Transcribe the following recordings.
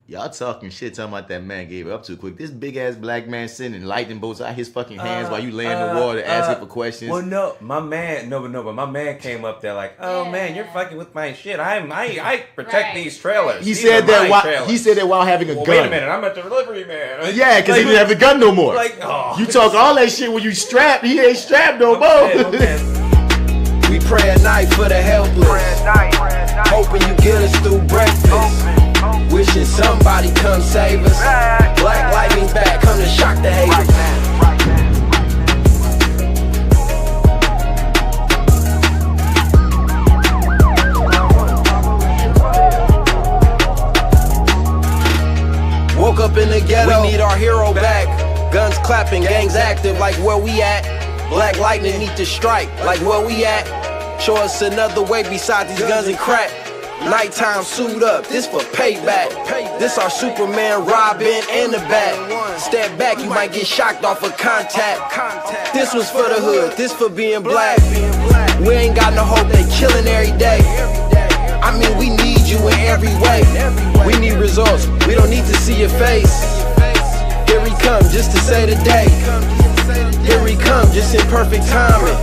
Y'all talking shit, talking about that man gave it up too quick. This big ass black man sending lightning bolts out his fucking hands while you lay in the water asking for questions. Well, no, my man, but my man came up there like, oh man, you're fucking with my shit. I protect these trailers. He said that while having a gun. Wait a minute, I'm a delivery man. Yeah, because he didn't have the gun no more. Like, oh. You talk all that shit when you strapped. He ain't strapped no more. We pray at night for the helpless, hoping you get us through breakfast. Wishing somebody come save us. Black lightning's back, come to shock the haters. Woke up in the ghetto, we need our hero back. Guns clapping, gangs active, like where we at. Black lightning need to strike, like where we at. Show us another way besides these guns and crack. Nighttime suit up, this for payback. This our Superman, Robin, and the Bat. Step back, you might get shocked off of contact. This was for the hood, this for being black. We ain't got no hope, they killing every day. I mean, we need you in every way. We need results, we don't need to see your face. Here we come, just to say the day. Here we come, just in perfect timing.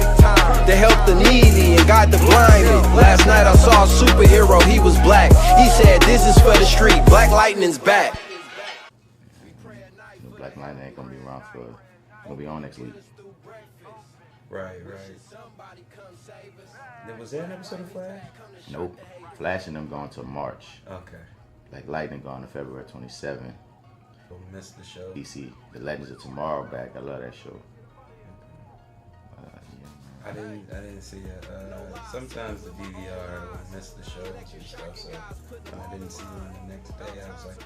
To help the needy and guide the blinded. Last night I saw a superhero, he was black. He said this is for the street, Black Lightning's back. Black Lightning ain't gonna be around gonna be on next week. Right. Was there an episode of Flash? Nope. Flash and them going to March. Okay. Black Lightning going to February 27th. We'll miss the show. DC, The Legends of Tomorrow back. I love that show. I didn't see it. Sometimes the DVR will miss the shows and stuff, so I didn't see it the next day. I was like,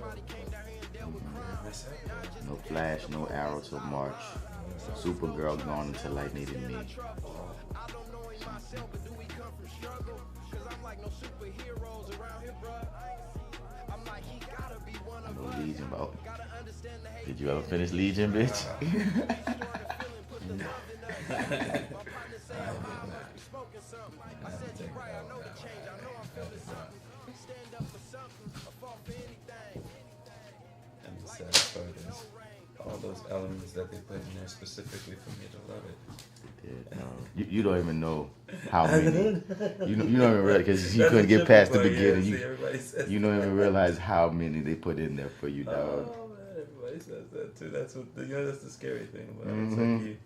miss it. No Flash, no Arrow till March. Supergirl going into Light Needed Me. I know Legion, about. Did you ever finish Legion, bitch? And the sad part is all those elements that they put in there specifically for me to love it. You don't even know how many. You don't even realize because you couldn't get past the beginning. You don't even realize how many they put in there for you, dog. Oh man, everybody says that too. That's what that's the scary thing about it. It's like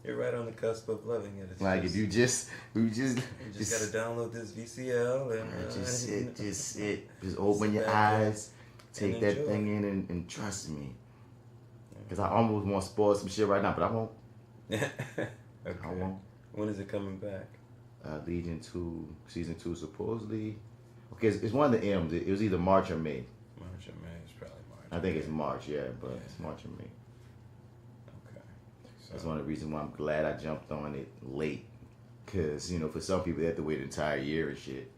you're right on the cusp of loving it. It's like just, if you just gotta download this VCL and just sit, just open your eyes, take that thing in and trust me. Because I almost want to spoil some shit right now, but I won't. Okay. I won't. When is it coming back? Legion 2, Season 2 supposedly. Okay, it's one of the M's. It was either March or May. March or May. It's probably March. I think it's March, yeah, but it's March or May. Okay. So. That's one of the reasons why I'm glad I jumped on it late. Because, for some people, they have to wait an entire year and shit.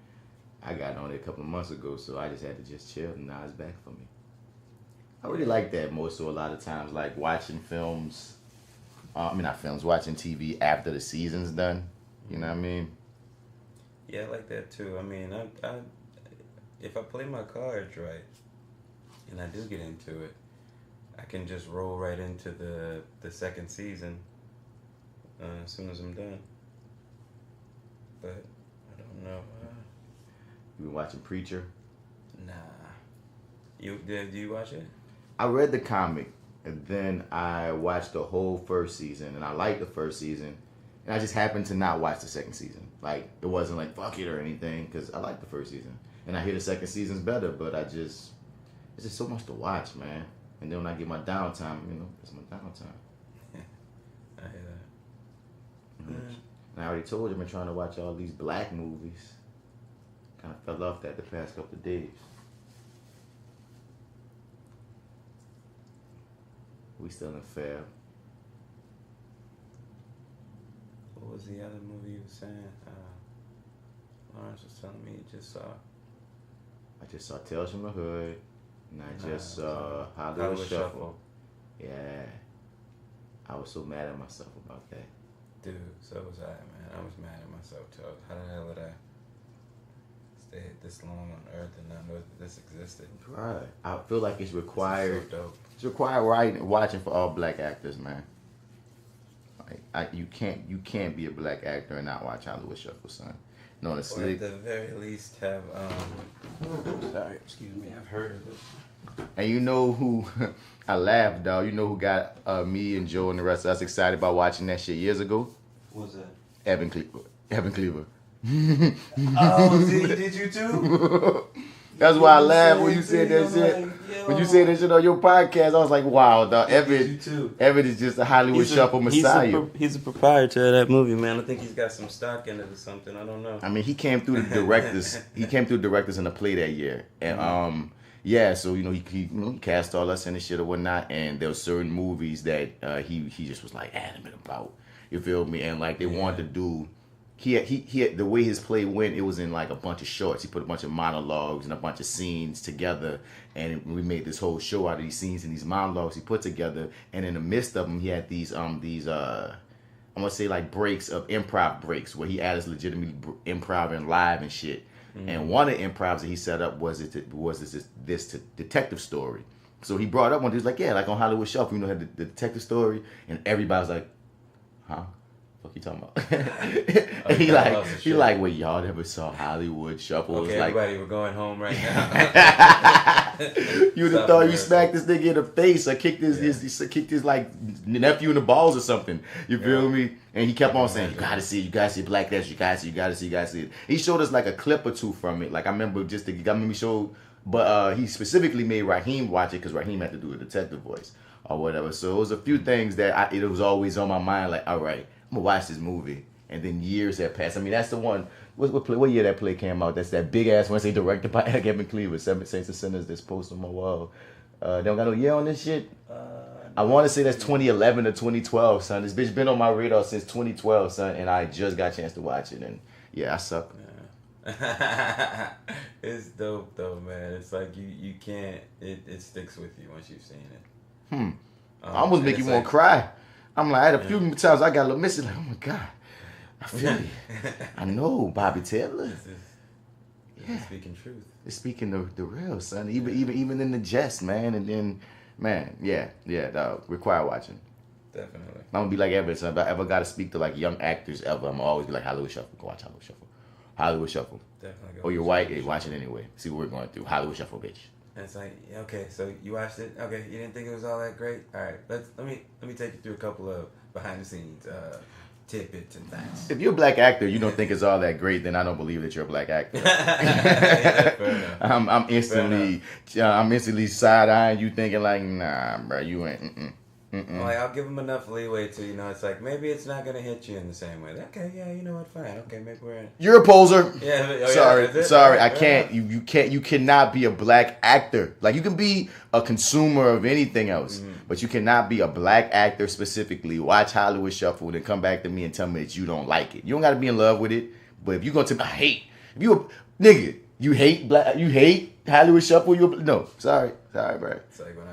I got on it a couple of months ago, so I just had to just chill, and now it's back for me. I really like that more so a lot of times, like watching films. Watching TV after the season's done. You know what I mean? Yeah, I like that too. I mean, I if I play my cards right, and I do get into it, I can just roll right into the second season as soon as I'm done. But I don't know. You been watching Preacher? Nah. Do you watch it? I read the comic. And then I watched the whole first season, and I liked the first season, and I just happened to not watch the second season. Like, it wasn't like, fuck it or anything, because I liked the first season. And I hear the second season's better, but it's just so much to watch, man. And then when I get my downtime, it's my downtime. I hear that. And I already told you I've been trying to watch all these black movies. Kind of fell off that the past couple of days. We still in Feb. What was the other movie you were saying? Lawrence was telling me you just saw. I just saw Tales from the Hood, and I just saw Hollywood Shuffle. Yeah. I was so mad at myself about that. Dude, so was I, man. I was mad at myself too. How the hell did I stayed this long on Earth and not know that this existed. Right. I feel like it's required. So dope. It's required watching for all black actors, man. Like, you can't be a black actor and not watch Hollywood Shuffle, son. No, the Or at the very least have sorry, excuse me, I've heard of it. And you know who I laughed, dog. You know who got me and Joe and the rest of us excited about watching that shit years ago? What was that? Evan Cleaver. Oh, see, did you too? That's why I laughed when you said that shit. When you said that shit on your podcast, I was like, wow, dog. Evan is just a Hollywood Shuffle messiah. He's a proprietor of that movie, man. I think he's got some stock in it or something. I don't know. I mean, he came through the directors. He came through the directors in the play that year, and yeah. So you know, he cast all us in the shit or whatnot, and there were certain movies that he just was like adamant about. You feel me? And like they wanted to do. He had the way his play went, it was in like a bunch of shorts. He put a bunch of monologues and a bunch of scenes together, and we made this whole show out of these scenes and these monologues he put together. And in the midst of them, he had these I'm gonna say like breaks of improv breaks where he added legitimately improv and live and shit. Mm-hmm. And one of the improvs that he set up was this detective story. So he brought up one. He was like, yeah, like on Hollywood Shuffle, you know, had the detective story, and everybody was like, huh? Fuck you talking about? he like, wait, y'all never saw Hollywood Shuffle? Okay, like, everybody, we're going home right now. You would have thought you smacked this nigga in the face or kicked his like nephew in the balls or something. You feel me? And he kept on saying, you gotta see Black Death, you gotta see it. He showed us like a clip or two from it. Like I remember he showed, but he specifically made Raheem watch it because Raheem had to do a detective voice or whatever. So it was a few things that it was always on my mind. Like, all right, I'm gonna watch this movie, and then years have passed. I mean, that's the one. What year that play came out? That's that big ass one. They directed by Evan Cleaver. 7 Saints and Sinners. That's posted on my wall. They don't got no year on this shit. I want to say that's 2011 or 2012, son. This bitch been on my radar since 2012, son, and I just got a chance to watch it, and yeah, I suck. Yeah. It's dope though, man. It's like you can't. It sticks with you once you've seen it. I almost make you want to cry. I'm like, I had a few times I got a little missing. Like, oh my god, I feel you. I know, Bobby Taylor. This is speaking truth. It's speaking the real, son. Even in the jest, man. And then, man, yeah, dog. Require watching. Definitely. I'm gonna be like Everett. So if I ever gotta speak to like young actors ever, I'm gonna always be like Hollywood Shuffle. Go watch Hollywood Shuffle. Hollywood Shuffle. Definitely. Oh, you're white. Hey, watch it anyway. See what we're going through. Hollywood Shuffle, bitch. And it's like, okay, so you watched it. Okay, you didn't think it was all that great. All right, let me take you through a couple of behind the scenes tidbits and facts. If you're a black actor, you don't think it's all that great, then I don't believe that you're a black actor. Yeah, fair enough. I'm instantly side eyeing you, thinking like, nah, bro, you ain't. Like, I'll give them enough leeway to, you know, it's like, maybe it's not going to hit you in the same way. Okay, yeah, you know what, fine. Okay, maybe we're in. You're a poser. Yeah. Sorry, I can't. You cannot be a black actor. Like, you can be a consumer of anything else, but you cannot be a black actor specifically. Watch Hollywood Shuffle, then come back to me and tell me that you don't like it. You don't got to be in love with it, but if you're going to tell me, I hate, if you a nigga, you hate Hollywood Shuffle, no, sorry, bro. It's like when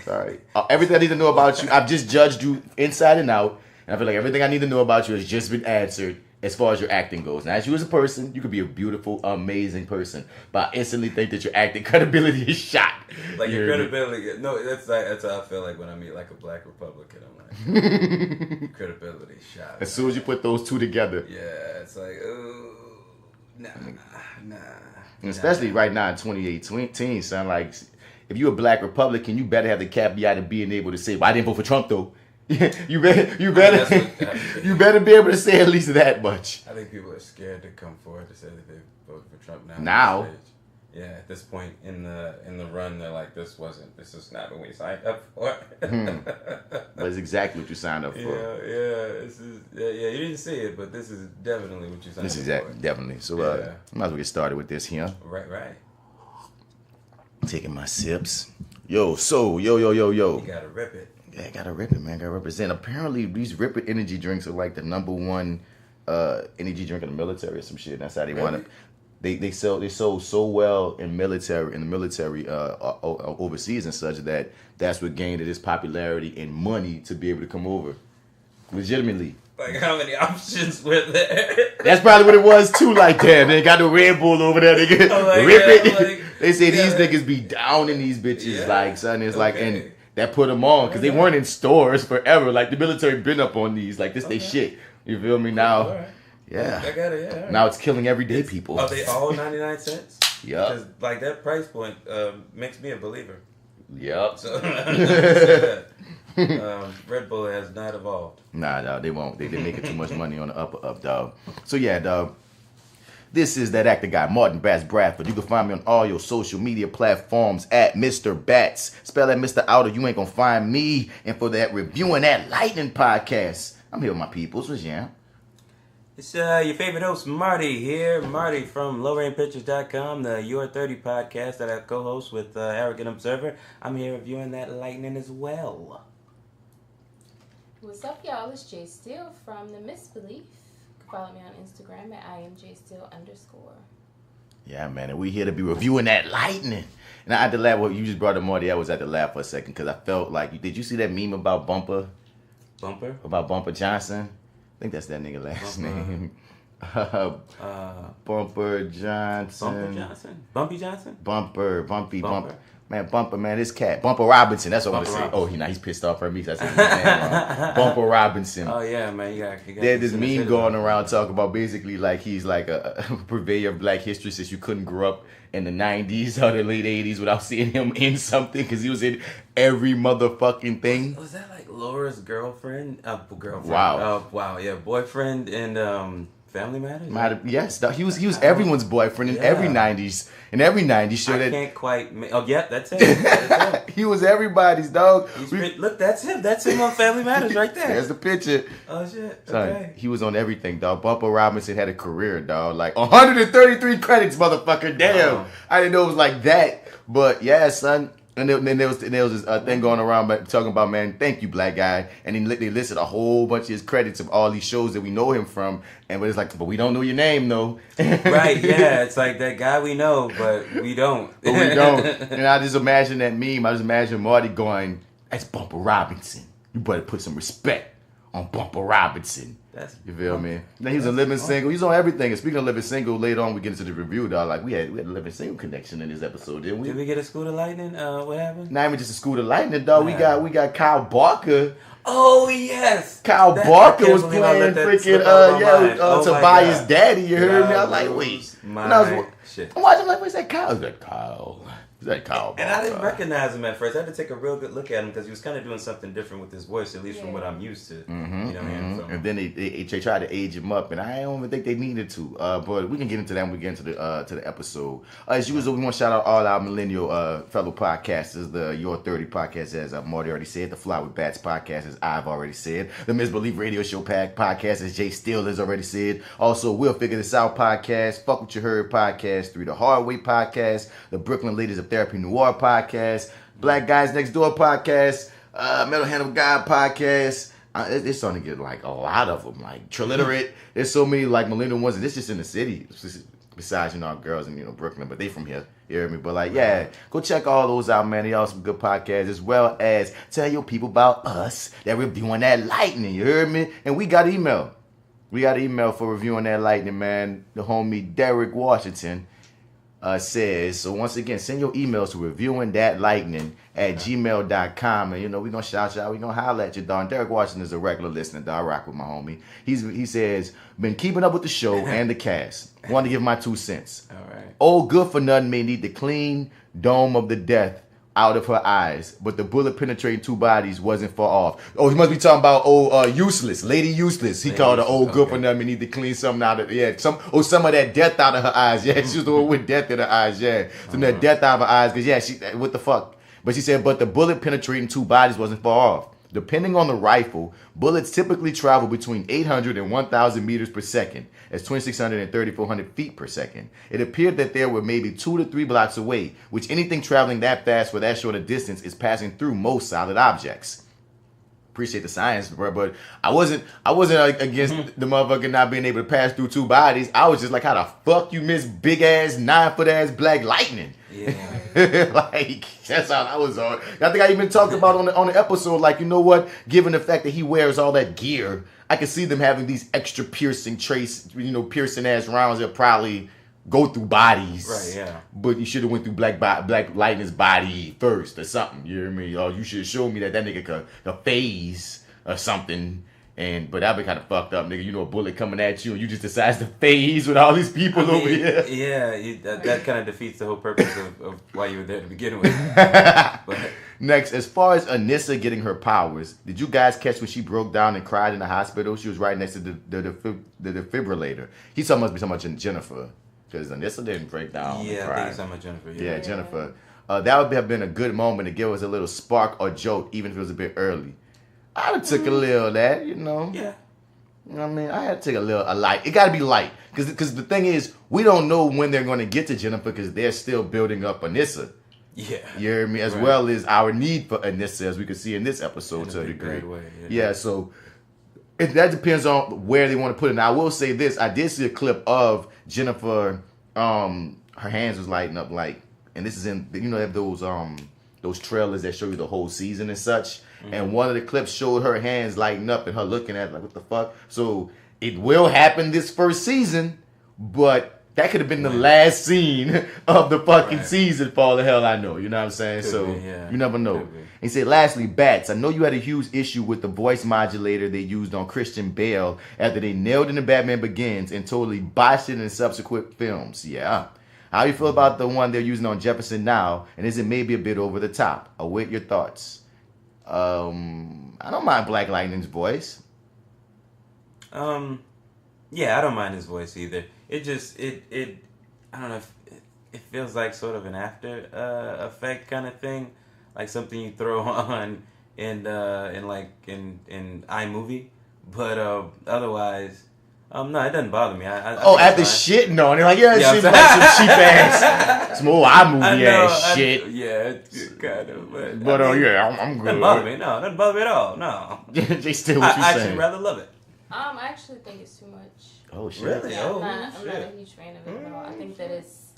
Sorry. Everything I need to know about you, I've just judged you inside and out. And I feel like everything I need to know about you has just been answered as far as your acting goes. Now, as you as a person, you could be a beautiful, amazing person. But I instantly think that your acting credibility is shot. Like your credibility. No, that's how I feel like when I meet like a black Republican. I'm like, credibility shot. As soon as you put those two together. Yeah, it's like, oh, nah. And especially right now in 2018, son, like, if you're a black Republican, you better have the caveat of being able to say, well, I didn't vote for Trump, though. you better be able to say at least that much. I think people are scared to come forward to say that they voted for Trump now. Now? Yeah, at this point in the run, they're like, this is not what we signed up for. That's exactly what you signed up for. Yeah, you didn't see it, but this is definitely what you signed up for. Definitely. So, might as well get started with this here. Right. Taking my sips. Yo. You gotta rip it. Yeah, gotta rip it, man. Gotta represent. Apparently, these Rip It energy drinks are like the number one energy drink in the military or some shit. That's how they want it. They sold so well in the military overseas and such that's what gained it its popularity and money to be able to come over Legitimately. Like, how many options were there? That's probably what it was too. Like, damn, they got the Red Bull over there. They get rip it. They say these niggas be down in these bitches. Like, son, it's like, and that put them on because they weren't in stores forever. Like, the military been up on these. Like, this they shit. You feel me now? Yeah. I got it. Yeah. Now it's killing everyday people. Are they all 99 cents? Yeah. Because like that price point makes me a believer. Yep. So, Red Bull has not evolved. Nah, dog, they won't. They making too much money on the up, dog. So yeah, dog. This is that actor guy, Marty&amp Bradford. You can find me on all your social media platforms at Mr. Bats. Spell that Mr. Out or you ain't gonna find me. And for that Reviewing That Lightning podcast, I'm here with my peoples. What's your It's your favorite host, Marty, here. Marty from lowrainpictures.com, the Your30 Podcast that I co-host with Arrogant Observer. I'm here reviewing that lightning as well. What's up, y'all? It's J.Steel from TheMisbelief. Follow me on Instagram at IamJSteel_. Yeah, man, and we here to be reviewing that lightning. And I had to laugh. Well, you just brought up Marty. I was at the laugh for a second because I felt like, did you see that meme about Bumper? Bumper? About Bumper Johnson? I think that's that nigga last name. Bumper Johnson. Bumper Johnson? Bumpy Johnson? Bumpy. Man, Bumper, man, this cat. Bumper Robinson, that's what I want to say. Oh, he's pissed off at me. So I said his name wrong. Bumper Robinson. Oh, yeah, man. You got there's this meme going around talking about basically like he's like a purveyor of black history since you couldn't grow up in the 90s or the late 80s without seeing him in something because he was in every motherfucking thing. Was that like Laura's girlfriend? Wow. Wow, yeah. Boyfriend and Family Matters? Yes, he was everyone's boyfriend in every 90s. In every 90s show. I can't quite... Oh, yeah, that's it. He was everybody's, dog. Look, that's him. That's him on Family Matters right there. There's the picture. Oh, shit. Son, okay. he was on everything, dog. Bumper Robinson had a career, dog. Like 133 credits, motherfucker. Damn. Wow. I didn't know it was like that. But yeah, son. And then there was this thing going around talking about, man, thank you, black guy. And then they listed a whole bunch of his credits of all these shows that we know him from. And it's like, but we don't know your name, though. Right, yeah. It's like that guy we know, but we don't. But we don't. And I just imagine that meme. I just imagine Marty going, that's Bumper Robinson. You better put some respect on Bumper Robinson. You feel me? Then he's a living single. He's on everything. And speaking of living single, later on we get into the review, dog. Like we had a living single connection in this episode, didn't we? Did we get a Scooter Lightning? What happened? Not even just a Scooter Lightning, dog. We got Kyle Barker. Oh yes, Kyle Barker was playing freaking Tobias' daddy. You heard me? I was like, wait. I'm watching like, what's that Kyle? Is that Kyle? Is that Kyle Barker? And I didn't recognize him at first. I had to take a real good look at him because he was kind of doing something different with his voice, at least from what I'm used to. And then they tried to age him up, and I don't even think they needed to. But we can get into that when we get into the episode. As usual, we want to shout out all our millennial fellow podcasters. The Your30 Podcast, as Marty already said. The FlyWithBats Podcast, as I've already said. The MisBelief Radio Show Podcast, as J.Steel has already said. Also, We'll Figure This Out Podcast. Fuck What You Heard Podcast. 3 The Hard Way Podcast. The Brooklyn Ladies of Therapy Noir Podcast, Black Guys Next Door Podcast, Metal Hand of God Podcast. It's starting to get like a lot of them, like Triliterate. There's so many like millennial ones. This just in the city, besides our girls in Brooklyn, but they from here. You hear me? But like, yeah, go check all those out, man. They all some good podcasts, as well as tell your people about us that we're reviewing that lightning. You heard me? And we got email. We got email for reviewing that lightning, man. The homie Derek Washington. Says, so once again, send your emails to reviewingthatlightning@gmail.com. And, we're going to shout you out. We're going to holler at you, dog. Derek Washington is a regular listener, dog. I rock with my homie. He says, been keeping up with the show and the cast. Want to give my 2 cents. All right. Old Good for Nothing may need the clean dome of the death out of her eyes, but the bullet penetrating 2 bodies wasn't far off. Oh, he must be talking about Useless, Lady Useless. He called her Old Good for Nothing. We need to clean something out of some of that death out of her eyes. Yeah, she was the one with death in her eyes. Yeah, some of that death out of her eyes. Cause she what the fuck? But she said, but the bullet penetrating 2 bodies wasn't far off. Depending on the rifle, bullets typically travel between 800 and 1,000 meters per second. That's 2,600 and 3,400 feet per second. It appeared that they were maybe 2 to 3 blocks away, which anything traveling that fast for that short a distance is passing through most solid objects. appreciate the science, bro. But I wasn't like, against the motherfucker not being able to pass through two bodies. I was just like, how the fuck you miss big ass 9-foot ass black lightning? Yeah. Like, that's how I was on. I think I even talked about on the episode, like, you know what? Given the fact that he wears all that gear, I can see them having these extra piercing piercing ass rounds that probably go through bodies. Right, yeah. But you should have went through Black Lightning's body first or something. You know what I mean? Or you should have showed me that nigga could phase or something. But that'd be kind of fucked up, nigga. You know, a bullet coming at you and you just decide to phase with all these people over here. Yeah, that kind of defeats the whole purpose of why you were there to begin with. But next, as far as Annisa getting her powers, did you guys catch when she broke down and cried in the hospital? She was right next to the defibrillator. He must be talking about Jennifer. Because Annisa didn't break down. Yeah, I think he's talking about Jennifer. Yeah, Jennifer. That would have been a good moment to give us a little spark or joke, even if it was a bit early. I would took a little of that, you know. Yeah. You know what I mean? I had to take a light. It got to be light. Because the thing is, we don't know when they're going to get to Jennifer because they're still building up Annisa. Yeah. You hear me? As well as our need for Annisa, as we can see in this episode to a degree. Way, yeah, so that depends on where they want to put it. Now, I will say this. I did see a clip of Jennifer, her hands was lighting up like, and this is in, you know, they have those trailers that show you the whole season and such. Mm-hmm. And one of the clips showed her hands lighting up and her looking at it like, what the fuck? So it will happen this first season, but that could have been the last scene of the fucking season for all the hell I know. You know what I'm saying? Could so be, yeah. You never know. He said, lastly, Bats, I know you had a huge issue with the voice modulator they used on Christian Bale after they nailed it in Batman Begins and totally botched it in subsequent films. Yeah. How you feel about the one they're using on Jefferson now? And is it maybe a bit over the top? Await your thoughts. I don't mind Black Lightning's voice. Yeah, I don't mind his voice either. It just, I don't know, it feels like sort of an after effect kind of thing. Like something you throw on in iMovie. But otherwise, no, it doesn't bother me. After shitting on it, like, shit like some cheap ass, some old iMovie ass shit. Yeah, it's kind of. But I'm good. Doesn't bother me. No, doesn't bother me at all. No. J.Steel, what you saying? I actually rather love it. I actually think it's too much. Oh shit! Really? Yeah, I'm not a huge fan of it at all. I think that it's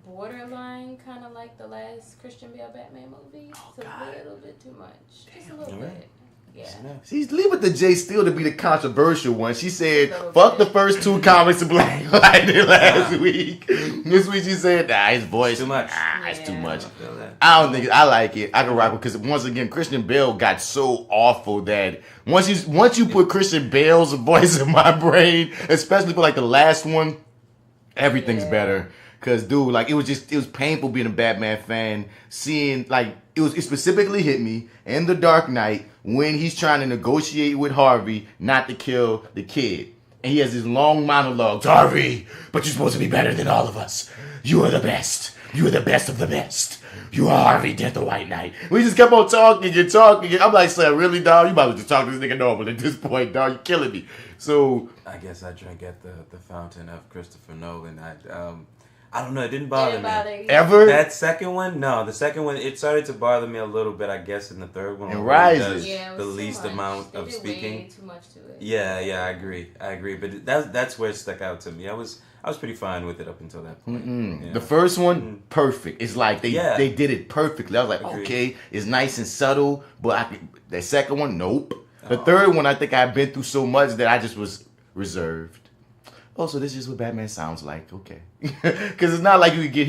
borderline, kind of like the last Christian Bale Batman movie. It's a little bit too much. Just a little bit. Yeah. See, leave it to J.Steel to be the controversial one. She said, fuck the first two comics of Black Lightning last week. This week she said, his voice. Too much. It's too much. I don't think I like it. I can rock it because once again, Christian Bale got so awful that once you put Christian Bale's voice in my brain, especially for like the last one, everything's better. Cause dude, like it was painful being a Batman fan, seeing like it specifically hit me in The Dark Knight when he's trying to negotiate with Harvey not to kill the kid. And he has this long monologue, Harvey, but you're supposed to be better than all of us. You are the best. You are the best of the best. You are Harvey Dent the White Knight. We just kept on talking and talking. I'm like, son, really, dog? You about to just talk to this nigga normal at this point, dog. You're killing me. So I guess I drank at the fountain of Christopher Nolan. I don't know. It didn't bother me. Ever? That second one? No. The second one, it started to bother me a little bit, I guess, in the third one. It rises. The least amount of speaking. Way too much to it. Yeah, I agree. But that's where it stuck out to me. I was pretty fine with it up until that point. Yeah. The first one, perfect. It's like they did it perfectly. I was like, okay, it's nice and subtle, but the second one, nope. The third one, I think I've been through so much that I just was reserved. Oh, so this is just what Batman sounds like, okay? Because it's not like you could get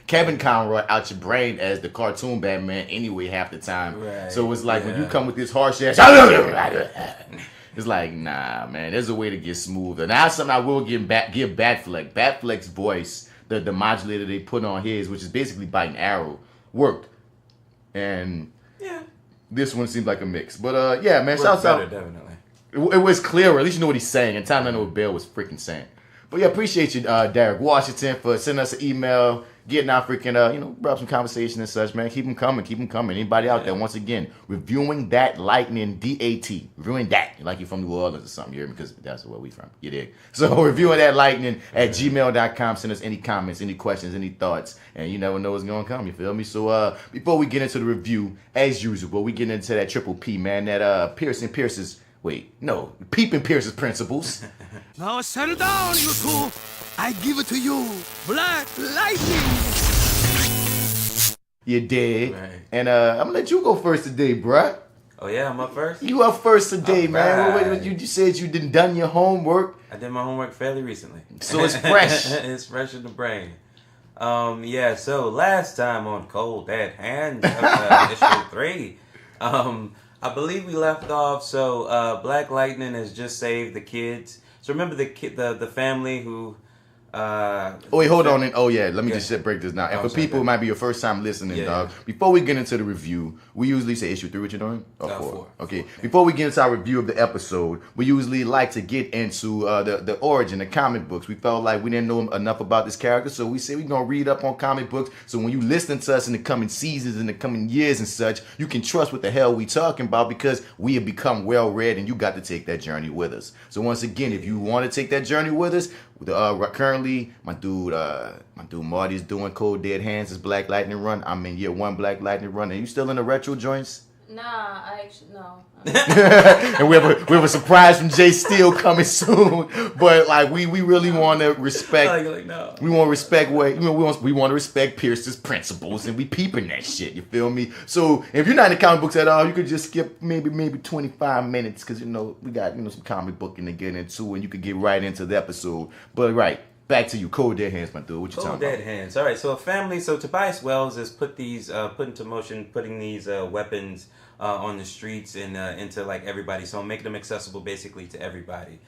Kevin Conroy out your brain as the cartoon Batman anyway half the time. Right. So it's like when you come with this harsh ass, it's like, nah, man. There's a way to get smoother. Now something I will give Batfleck. Batfleck's voice, the modulator they put on his, which is basically biting arrow, worked. And this one seemed like a mix. But man, shouts out. Definitely. It was clearer. At least you know what he's saying. And time I know what Bale was freaking saying. But yeah, appreciate you, Derek Washington, for sending us an email. getting our freaking, brought some conversation and such, man. Keep them coming. Anybody out there, once again, reviewing that lightning, DAT, reviewing that, like you're from New Orleans or something, you hear me? Because that's where we from. You dig? So reviewing that lightning at gmail.com. Send us any comments, any questions, any thoughts, and you never know what's going to come, you feel me? So before we get into the review, as usual, we get into that triple P, man, that Peeping Pierce's principles. Now settle down, you two. I give it to you. Black Lightning. You did. Right. And I'm going to let you go first today, bruh. Oh, yeah, I'm up first? You up first today, man. Right. You said you done your homework. I did my homework fairly recently. So it's fresh. It's fresh in the brain. So last time on Cold Dead Hands, issue 3, I believe we left off, so Black Lightning has just saved the kids. So remember the family who... wait, hold on. Let me just break this down. And for people who might be your first time listening, dog, before we get into the review, we usually say issue 3, what you're doing? Or 4? Okay. 4. Before we get into our review of the episode, we usually like to get into the origin, the comic books. We felt like we didn't know enough about this character, so we said we're going to read up on comic books, so when you listen to us in the coming seasons, in the coming years and such, you can trust what the hell we talking about, because we have become well-read, and you got to take that journey with us. So once again, if you want to take that journey with us, currently, my dude Marty's doing Cold Dead Hands, his Black Lightning run. I'm in year 1 Black Lightning run. Are you still in the retro joints? Nah, I actually no. And we have a surprise from J.Steel coming soon. But like we really want to respect. No. We want to respect we want to respect Pierce's principles, and we peeping that shit. You feel me? So if you're not in the comic books at all, you could just skip maybe 25 minutes, because we got some comic booking to get into, and you could get right into the episode. But right. Back to you, Cold Dead Hands, my dude. What you talking about? Cold Dead Hands. All right, so a family. So Tobias Wells has put into motion, putting these weapons on the streets and into like everybody. So making them accessible basically to everybody.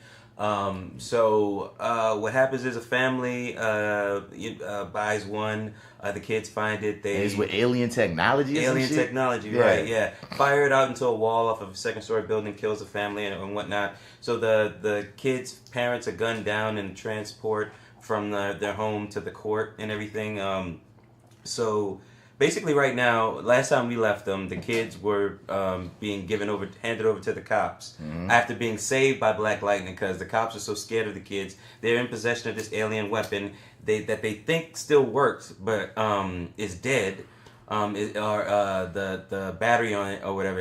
So what happens is a family buys one. The kids find it. It's with alien technology. Right? Yeah. Fire it out into a wall off of a 2nd-story building, kills the family and whatnot. So the kids' parents are gunned down and transport from their home to the court and everything. So basically right now, last time we left them, the kids were being handed over to the cops after being saved by Black Lightning, because the cops are so scared of the kids. They're in possession of this alien weapon that they think still works, but is dead. The battery on it or whatever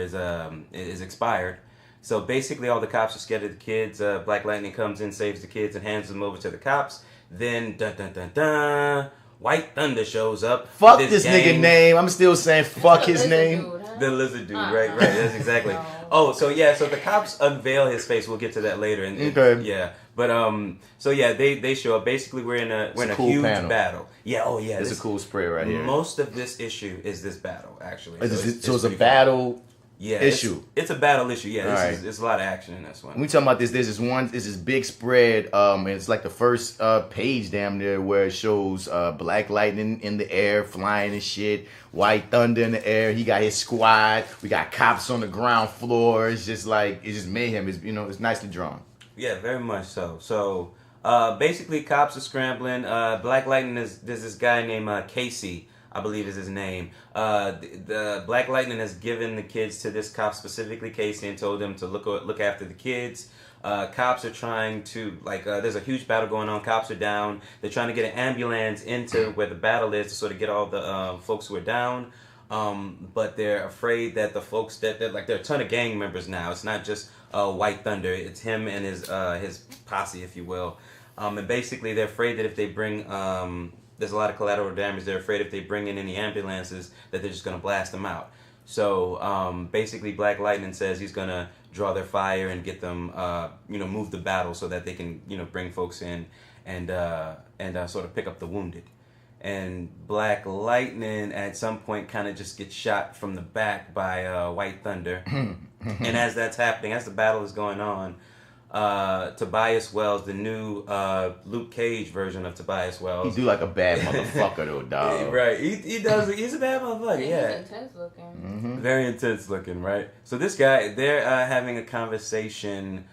is expired. So basically all the cops are scared of the kids. Black Lightning comes in, saves the kids, and hands them over to the cops. Then, dun dun dun dun, White Thunder shows up. Fuck this nigga name. I'm still saying fuck his name. Dude, huh? The lizard dude, right. That's exactly. No. Oh, so the cops unveil his face. We'll get to that later. Okay. Yeah, but they show up. Basically, we're in a cool huge battle. Yeah. Oh yeah. It's a cool spray right here. Most of this issue is this battle, actually. So it's a battle. Yeah, issue. It's a battle issue. Yeah, it's a lot of action in this one. When we talking about this, there's this big spread, and it's like the first page damn near where it shows Black Lightning in the air, flying and shit, White Thunder in the air. He got his squad. We got cops on the ground floor. It's just mayhem. It's nicely drawn. Yeah, very much so. So basically, cops are scrambling. Black Lightning there's this guy named Casey, I believe is his name. The Black Lightning has given the kids to this cop, specifically Casey, and told them to look after the kids. Cops are trying to, there's a huge battle going on. Cops are down. They're trying to get an ambulance into where the battle is to sort of get all the folks who are down. But they're afraid that the folks there are a ton of gang members now. It's not just White Thunder. It's him and his posse, if you will. And basically they're afraid that if they bring... there's a lot of collateral damage. They're afraid if they bring in any ambulances that they're just going to blast them out. So basically Black Lightning says he's going to draw their fire and get them, move the battle so that they can, bring folks in and sort of pick up the wounded. And Black Lightning at some point kind of just gets shot from the back by White Thunder. And as that's happening, as the battle is going on, Tobias Wells, the new Luke Cage version of Tobias Wells. He do like a bad motherfucker though, dog. Right. He does. He's a bad motherfucker. Yeah. He's intense looking. Mm-hmm. Very intense looking, right? So this guy, they're having a conversation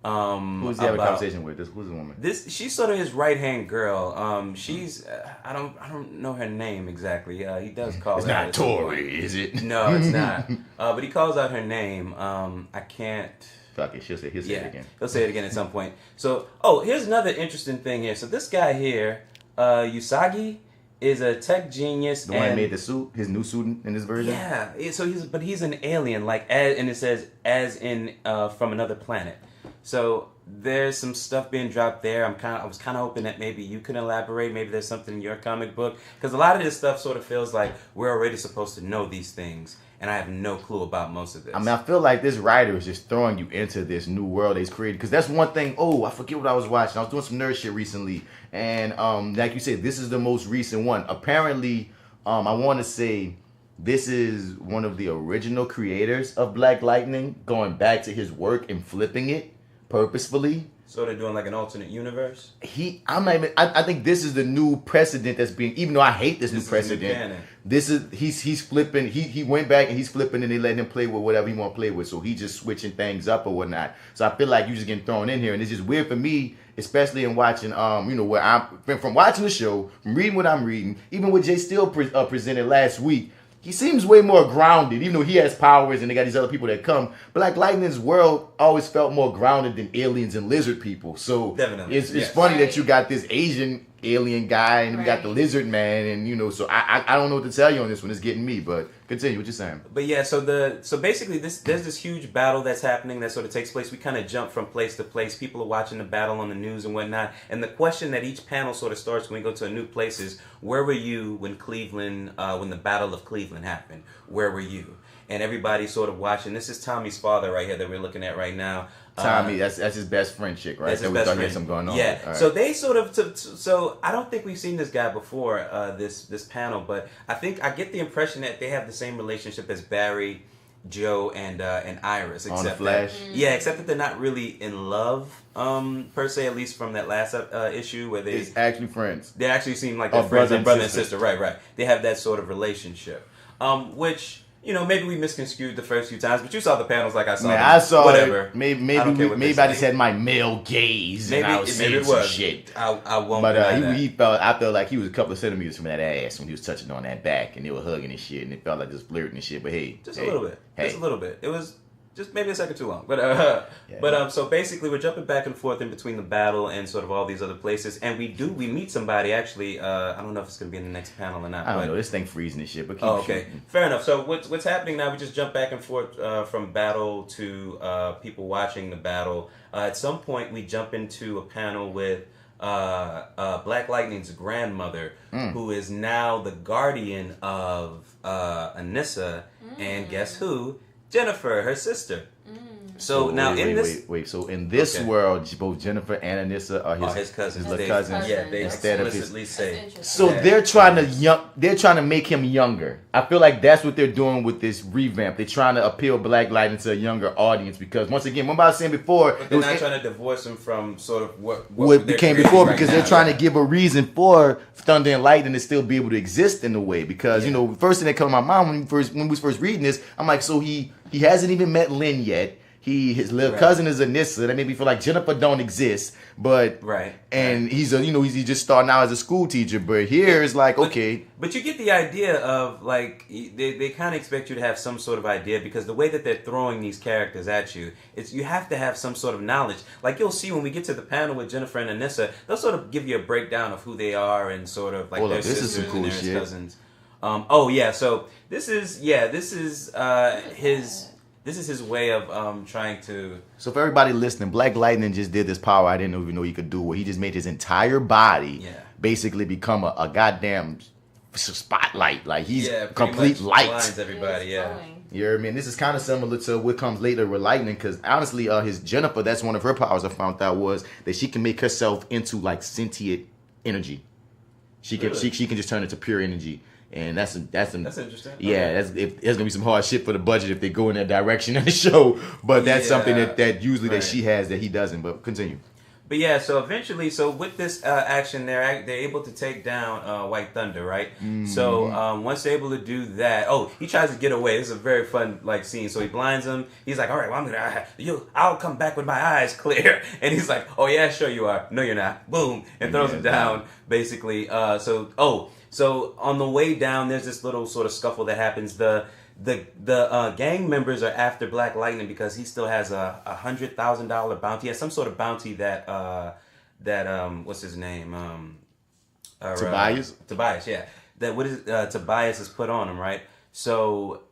Who's he having a conversation with? Who's the woman? She's sort of his right hand girl. She's I don't know her name exactly. He does call. It's not Tori, is it? No, it's not. But he calls out her name. I can't. Fuck it, he'll say it again. He'll say it again at some point. So, here's another interesting thing here. So this guy here, Usagi, is a tech genius. The one that made the suit, his new suit in this version. Yeah. So he's an alien, and it says as in from another planet. So there's some stuff being dropped there. I was kind of hoping that maybe you could elaborate. Maybe there's something in your comic book, because a lot of this stuff sort of feels like we're already supposed to know these things, and I have no clue about most of this. I mean, I feel like this writer is just throwing you into this new world they've created, because that's one thing. I forget what I was watching. I was doing some nerd shit recently, and like you said, this is the most recent one. Apparently, I want to say this is one of the original creators of Black Lightning going back to his work and flipping it purposefully. So they're doing like an alternate universe? I think this is the new precedent that's being, even though I hate this new precedent. He's flipping, he went back and he's flipping, and they let him play with whatever he want to play with. So he's just switching things up or whatnot. So I feel like you're just getting thrown in here, and it's just weird for me, especially in watching, where I'm from watching the show, from reading what I'm reading, even what J.Steel presented last week. He seems way more grounded, even though he has powers and they got these other people that come. Black Lightning's world always felt more grounded than aliens and lizard people. So definitely, it's funny that you got this Asian alien guy and we got the lizard man, and so I don't know what to tell you on this one. It's getting me, but continue what you're saying. But yeah, so basically there's this huge battle that's happening that sort of takes place. We kind of jump from place to place. People are watching the battle on the news and whatnot, and the question that each panel sort of starts when we go to a new place is, where were you when when the Battle of Cleveland happened? Where were you? And everybody's sort of watching. This is Tommy's father right here that we're looking at right now. Tommy, that's his best friend chick, right? That's his best friend. Something going on. Yeah. Right. So they sort of. So I don't think we've seen this guy before this panel, but I get the impression that they have the same relationship as Barry, Joe, and Iris. On the Flash. Except that they're not really in love per se, at least from that last issue where they're actually friends. They actually seem like they're friends and brother and sister. Right. They have that sort of relationship, which. Maybe we misconstrued the first few times, but you saw the panels like I saw. I saw whatever. It. Maybe I just had my male gaze and I was saying some shit. I won't. But I felt like he was a couple of centimeters from that ass when he was touching on that back, and they were hugging and shit, and it felt like just flirting and shit. But just a little bit. It was just maybe a second too long. But so basically we're jumping back and forth in between the battle and sort of all these other places, and we meet somebody actually. I don't know if it's gonna be in the next panel or not. I don't know. This thing freezing and shit. But keep okay, shooting. Fair enough. So what's happening now? We just jump back and forth from battle to people watching the battle. At some point, we jump into a panel with Black Lightning's grandmother, who is now the guardian of Annisa, and guess who? Jennifer, her sister. So now wait. So in this world, both Jennifer and Annisa are his cousins. Yeah, they explicitly say. So they're trying to make him younger. I feel like that's what they're doing with this revamp. They're trying to appeal Black Lightning to a younger audience, because once again, what I was saying before, but they're not trying to divorce him from sort of what became before, because they're trying to give a reason for Thunder and Lightning to still be able to exist in a way. Because first thing that came to my mind when we was first reading this, I'm like, so he hasn't even met Lynn yet. His little cousin is Annisa. That made me feel like Jennifer don't exist, but he's he's just starting out as a school teacher. But here it's like okay, but you get the idea of like they kind of expect you to have some sort of idea, because the way that they're throwing these characters at you, you have to have some sort of knowledge. Like you'll see when we get to the panel with Jennifer and Annisa, they'll sort of give you a breakdown of who they are and sort of like their sisters and their cousins. So this is his way of trying to. So for everybody listening, Black Lightning just did this power I didn't even know he could do, where he just made his entire body basically become a goddamn spotlight. Like he's complete light. Blinds everybody, You know what I mean? This is kind of similar to what comes later with Lightning, because honestly, his Jennifer, that's one of her powers I found out, was that she can make herself into like sentient energy. She can just turn into pure energy. And that's interesting. Yeah, there's gonna be some hard shit for the budget if they go in that direction in the show. But that's something that usually that she has that he doesn't. But continue. But yeah, so eventually, with this action, they're able to take down White Thunder, right? Mm-hmm. So once they're able to do that, he tries to get away. This is a very fun scene. So he blinds him. He's like, all right, well, I'll come back with my eyes clear. And he's like, oh yeah, sure you are. No, you're not. Boom, and throws him down. Basically, so on the way down, there's this little sort of scuffle that happens. The gang members are after Black Lightning because he still has a $100,000 bounty. He has some sort of bounty that what's his name? Tobias? Tobias, yeah. Tobias has put on him, right? So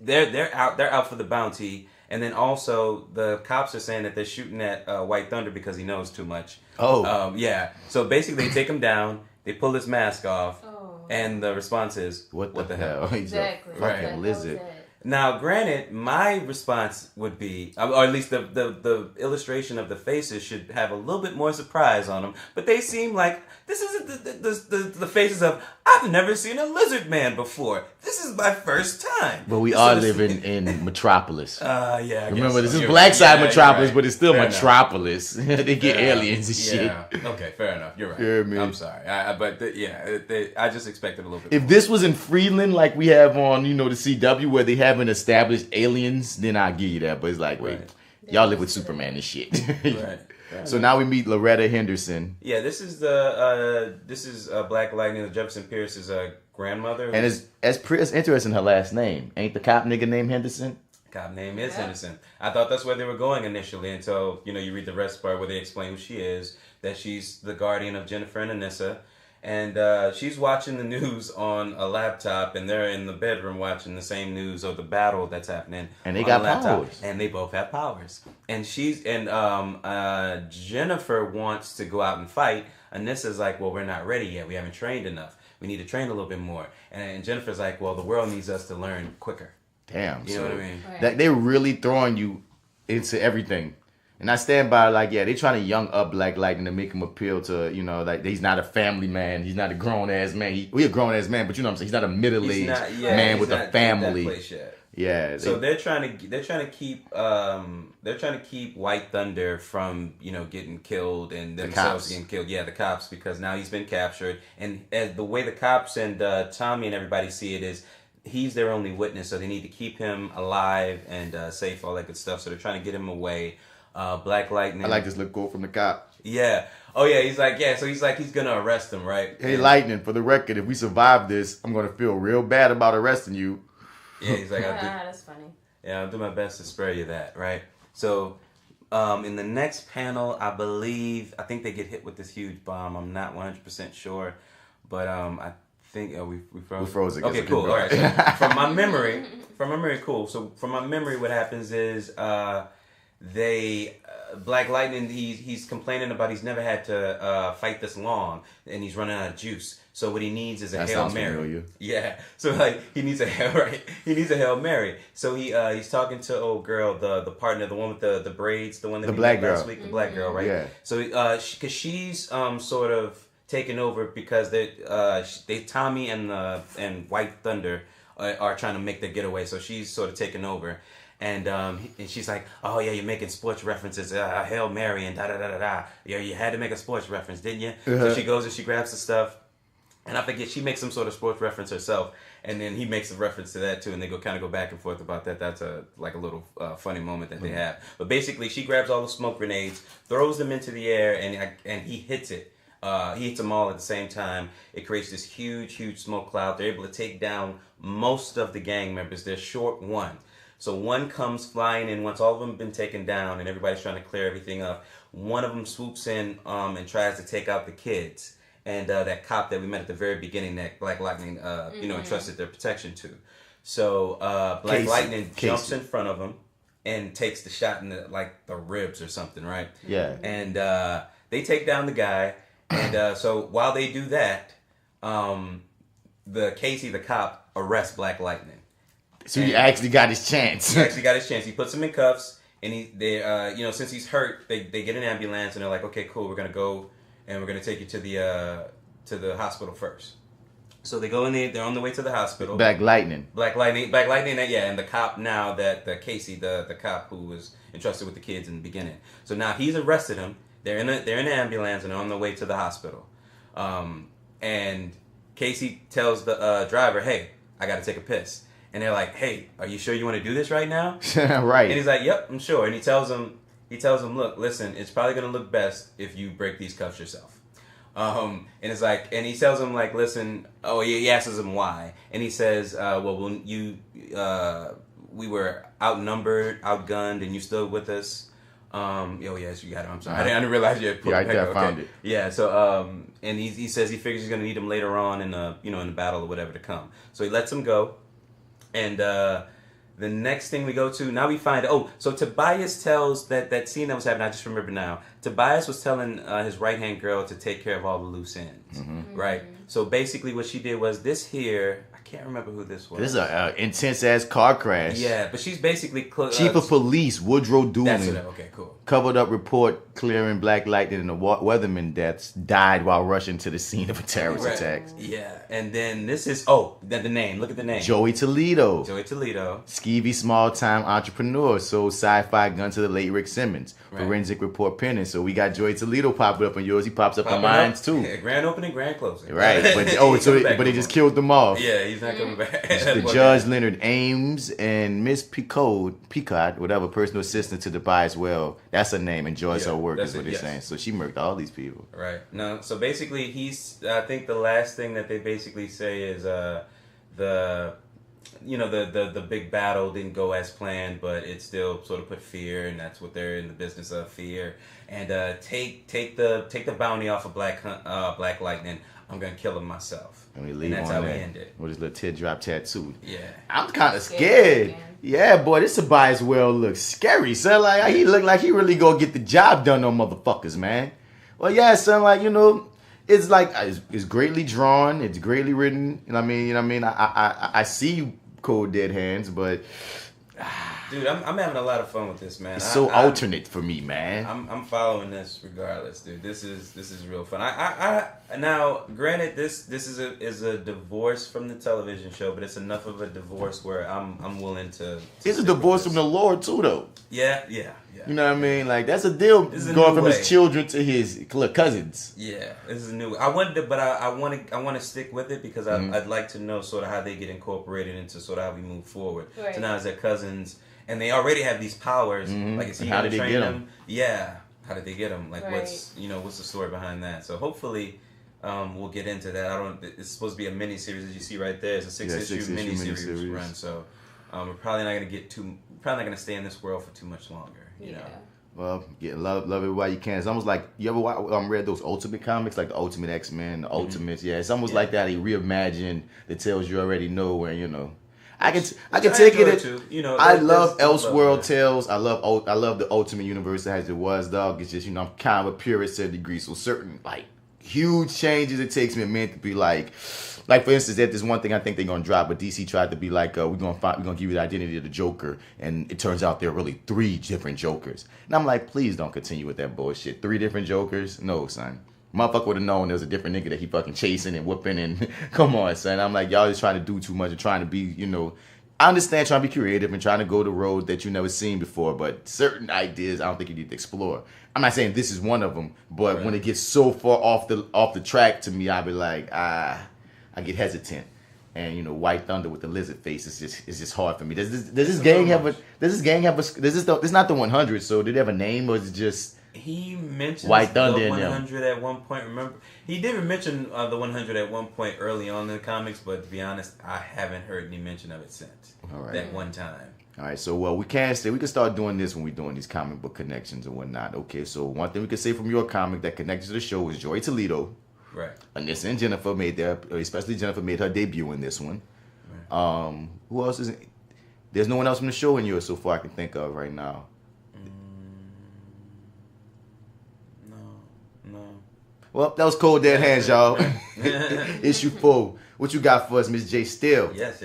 they're out for the bounty, and then also the cops are saying that they're shooting at White Thunder because he knows too much. Yeah. So basically, they take him down. They pull his mask off. And the response is, what the hell? Exactly. Fucking lizard. Now, granted, my response would be, or at least the illustration of the faces should have a little bit more surprise on them. But they seem like this is the faces of, I've never seen a lizard man before. This is my first time. But we are living in Metropolis. Yeah. Remember, this is black side Metropolis, right. But it's still fair Metropolis. They get aliens and shit. Yeah. Okay, fair enough. You're right. Yeah, man. I'm sorry. I just expected a little bit If more. this was in Freeland, like we have on, the CW, where they haven't established aliens, then I'll give you that. But it's like, wait, y'all live with Superman and shit. Right. So now we meet Loretta Henderson. Yeah, this is Black Lightning, Jefferson Pierce's grandmother. And it's interesting her last name. Ain't the cop nigga named Henderson? Cop name is Henderson. I thought that's where they were going initially until, you read the rest part where they explain who she is, that she's the guardian of Jennifer and Annisa. And she's watching the news on a laptop, and they're in the bedroom watching the same news of the battle that's happening. And they got powers. And they both have powers. And Jennifer wants to go out and fight. Anissa's like, well, we're not ready yet. We haven't trained enough. We need to train a little bit more. And Jennifer's like, well, the world needs us to learn quicker. Damn. You know what I mean? That they're really throwing you into everything. And I stand by, they trying to young up Black Lightning to make him appeal to, he's not a family man. He's not a grown-ass man. He's a grown-ass man, but you know what I'm saying? He's not a middle-aged man with a family. Yeah. So they're trying to keep White Thunder from, getting killed and themselves getting killed. Yeah, the cops, because now he's been captured. And the way the cops and Tommy and everybody see it is, he's their only witness, so they need to keep him alive and safe, all that good stuff. So they're trying to get him away. Black Lightning. I like this look quote from the cop. Yeah. Oh yeah. He's like, so he's gonna arrest him, right? Hey, Lightning, for the record, if we survive this, I'm gonna feel real bad about arresting you. Yeah, he's like, that's funny. Yeah, I'll do my best to spare you that, right? So, in the next panel, I think they get hit with this huge bomb. I'm not 100% sure, but I think we froze. We froze it. Okay, cool. All right. So from my memory, cool. So from my memory, what happens is Black Lightning, he's complaining about he's never had to fight this long, and he's running out of juice. So what he needs is a Hail Mary. Familiar. Yeah. So he needs a Hail Mary. So he's talking to old girl, the partner, the one with the braids, the one that the black girl last week, the black girl, right? Yeah. So because she's sort of taken over because they Tommy and White Thunder are trying to make their getaway. So she's sort of taken over. And she's like, oh yeah, you're making sports references, Hail Mary and da-da-da-da-da. Yeah, you had to make a sports reference, didn't you? Uh-huh. So she goes and she grabs the stuff. And I forget, she makes some sort of sports reference herself. And then he makes a reference to that too. And they kind of go back and forth about that. That's a little funny moment that they have. But basically, she grabs all the smoke grenades, throws them into the air, and he hits it. He hits them all at the same time. It creates this huge, huge smoke cloud. They're able to take down most of the gang members. They're short one. So one comes flying in once all of them have been taken down and everybody's trying to clear everything up. One of them swoops in and tries to take out the kids. And that cop that we met at the very beginning that Black Lightning, entrusted their protection to. So Black Lightning jumps in front of him and takes the shot in the ribs or something, right? Yeah. And they take down the guy. And so while they do that, the cop arrests Black Lightning. So he actually got his chance. He puts him in cuffs, and since he's hurt, they get an ambulance, and they're like, okay, cool, we're gonna go, and we're gonna take you to the hospital first. So they go in there. They're on the way to the hospital. Black Lightning. Yeah, and the cop now the Casey, the cop who was entrusted with the kids in the beginning. So now he's arrested him. They're in the ambulance and they're on the way to the hospital. And Casey tells the driver, "Hey, I got to take a piss." And they're like, "Hey, are you sure you want to do this right now?" Right. And he's like, "Yep, I'm sure." And he tells him, "Look, listen, it's probably gonna look best if you break these cuffs yourself." And it's like, and he tells him like, "Listen," he asks him why, and he says, "Well, when we were outnumbered, outgunned, and you still with us." Yes, you got it. I'm sorry, I didn't realize you had put it. I found it. Yeah, so and he says he figures he's gonna need him later on in the battle or whatever to come. So he lets him go, and the next thing we go to, now we find, so Tobias tells that scene that was happening, I just remember now. Tobias was telling his right-hand girl to take care of all the loose ends, right? So basically what she did was this here, I can't remember who this was. This is an intense-ass car crash. Yeah, but she's basically... Chief of Police, Woodrow Doolin. That's it, okay, cool. Covered up report clearing Black Lightning and the weatherman deaths died while rushing to the scene of a terrorist attack. Yeah, and then this is, the name, look at the name. Joey Toledo. Skeevy, small-time entrepreneur, sold sci-fi gun to the late Rick Simmons. Right. Forensic report pending. So we got Joey Toledo popping up on yours. He pops up on mine too. Yeah, grand opening, grand closing. Right, but they just killed them off. Yeah, he's not coming back. The Judge Leonard Ames and Miss Picard, whatever, personal assistant to the buy as well. That's her name, and enjoys her work is what they're saying. So she murked all these people. Right. No, so basically I think the last thing that they basically say is the big battle didn't go as planned, but it still sort of put fear, and that's what they're in the business of, fear. And take the bounty off of Black Lightning. I'm gonna kill him myself. And we leave that's on how that. we end it. With his little teardrop tattoo. Yeah. I'm kind of scared. Yeah, boy, this Tobias well looks scary, son. Like he look like he really gonna get the job done on motherfuckers, man. Well, yeah, son. Like it's like it's greatly drawn. It's greatly written. You know what I mean? I see Cold Dead Hands, but dude, I'm having a lot of fun with this, man. It's alternate for me, man. I'm following this regardless, dude. This is real fun. I now, granted, this is a divorce from the television show, but it's enough of a divorce where I'm willing to it's a divorce from the Lord too, though. Yeah. You know what I mean? Like that's a deal going from his children to his cousins. Yeah, this is a new. I want to stick with it because I'd like to know sort of how they get incorporated into sort of how we move forward. Right. So now as their cousins, and they already have these powers. Like, is he going to train them? Yeah. How did they get them? Like, what's the story behind that? So hopefully, we'll get into that. It's supposed to be a mini series, as you see right there. It's a 6-issue mini series run. So we're probably not going to stay in this world for too much longer. You know. Well, love it while you can. It's almost like you ever read those Ultimate comics, like the Ultimate X-Men, the Ultimates. Yeah, it's almost like that. He reimagined the tales you already know, where I can take it. I love Elseworld tales. I love the Ultimate Universe as it was, dog. It's just I'm kind of a purist to a degree. So certain like huge changes, it takes me a minute to be like for instance, that there's one thing I think they're gonna drop, but DC tried to be like, we're gonna give you the identity of the Joker, and it turns out there are really 3 different Jokers. And I'm like, please don't continue with that bullshit. 3 different Jokers? No, son. Motherfucker would have known there was a different nigga that he fucking chasing and whooping and come on, son. I'm like, y'all just trying to do too much and trying to be, I understand trying to be creative and trying to go the road that you never seen before, but certain ideas I don't think you need to explore. I'm not saying this is one of them, but when it gets so far off the track to me, I'll be like, I get hesitant. And White Thunder with the lizard face is just hard for me. Does this gang have it's not the 100, so did it have a name, or is it just he mentioned White Thunder the 100 at one point? Remember, he did mention the 100 at one point early on in the comics, but to be honest, I haven't heard any mention of it since that one time. All right, so we can start doing this when we're doing these comic book connections and whatnot. Okay, so one thing we can say from your comic that connects to the show is Joey Toledo. Right. Annisa and Jennifer especially Jennifer made her debut in this one. Right. Who else is it? There's no one else from the show in yours so far I can think of right now. No. No. Well, that was Cold Dead Hands, y'all. Issue 4. What you got for us, Miss J.Steel? Yes.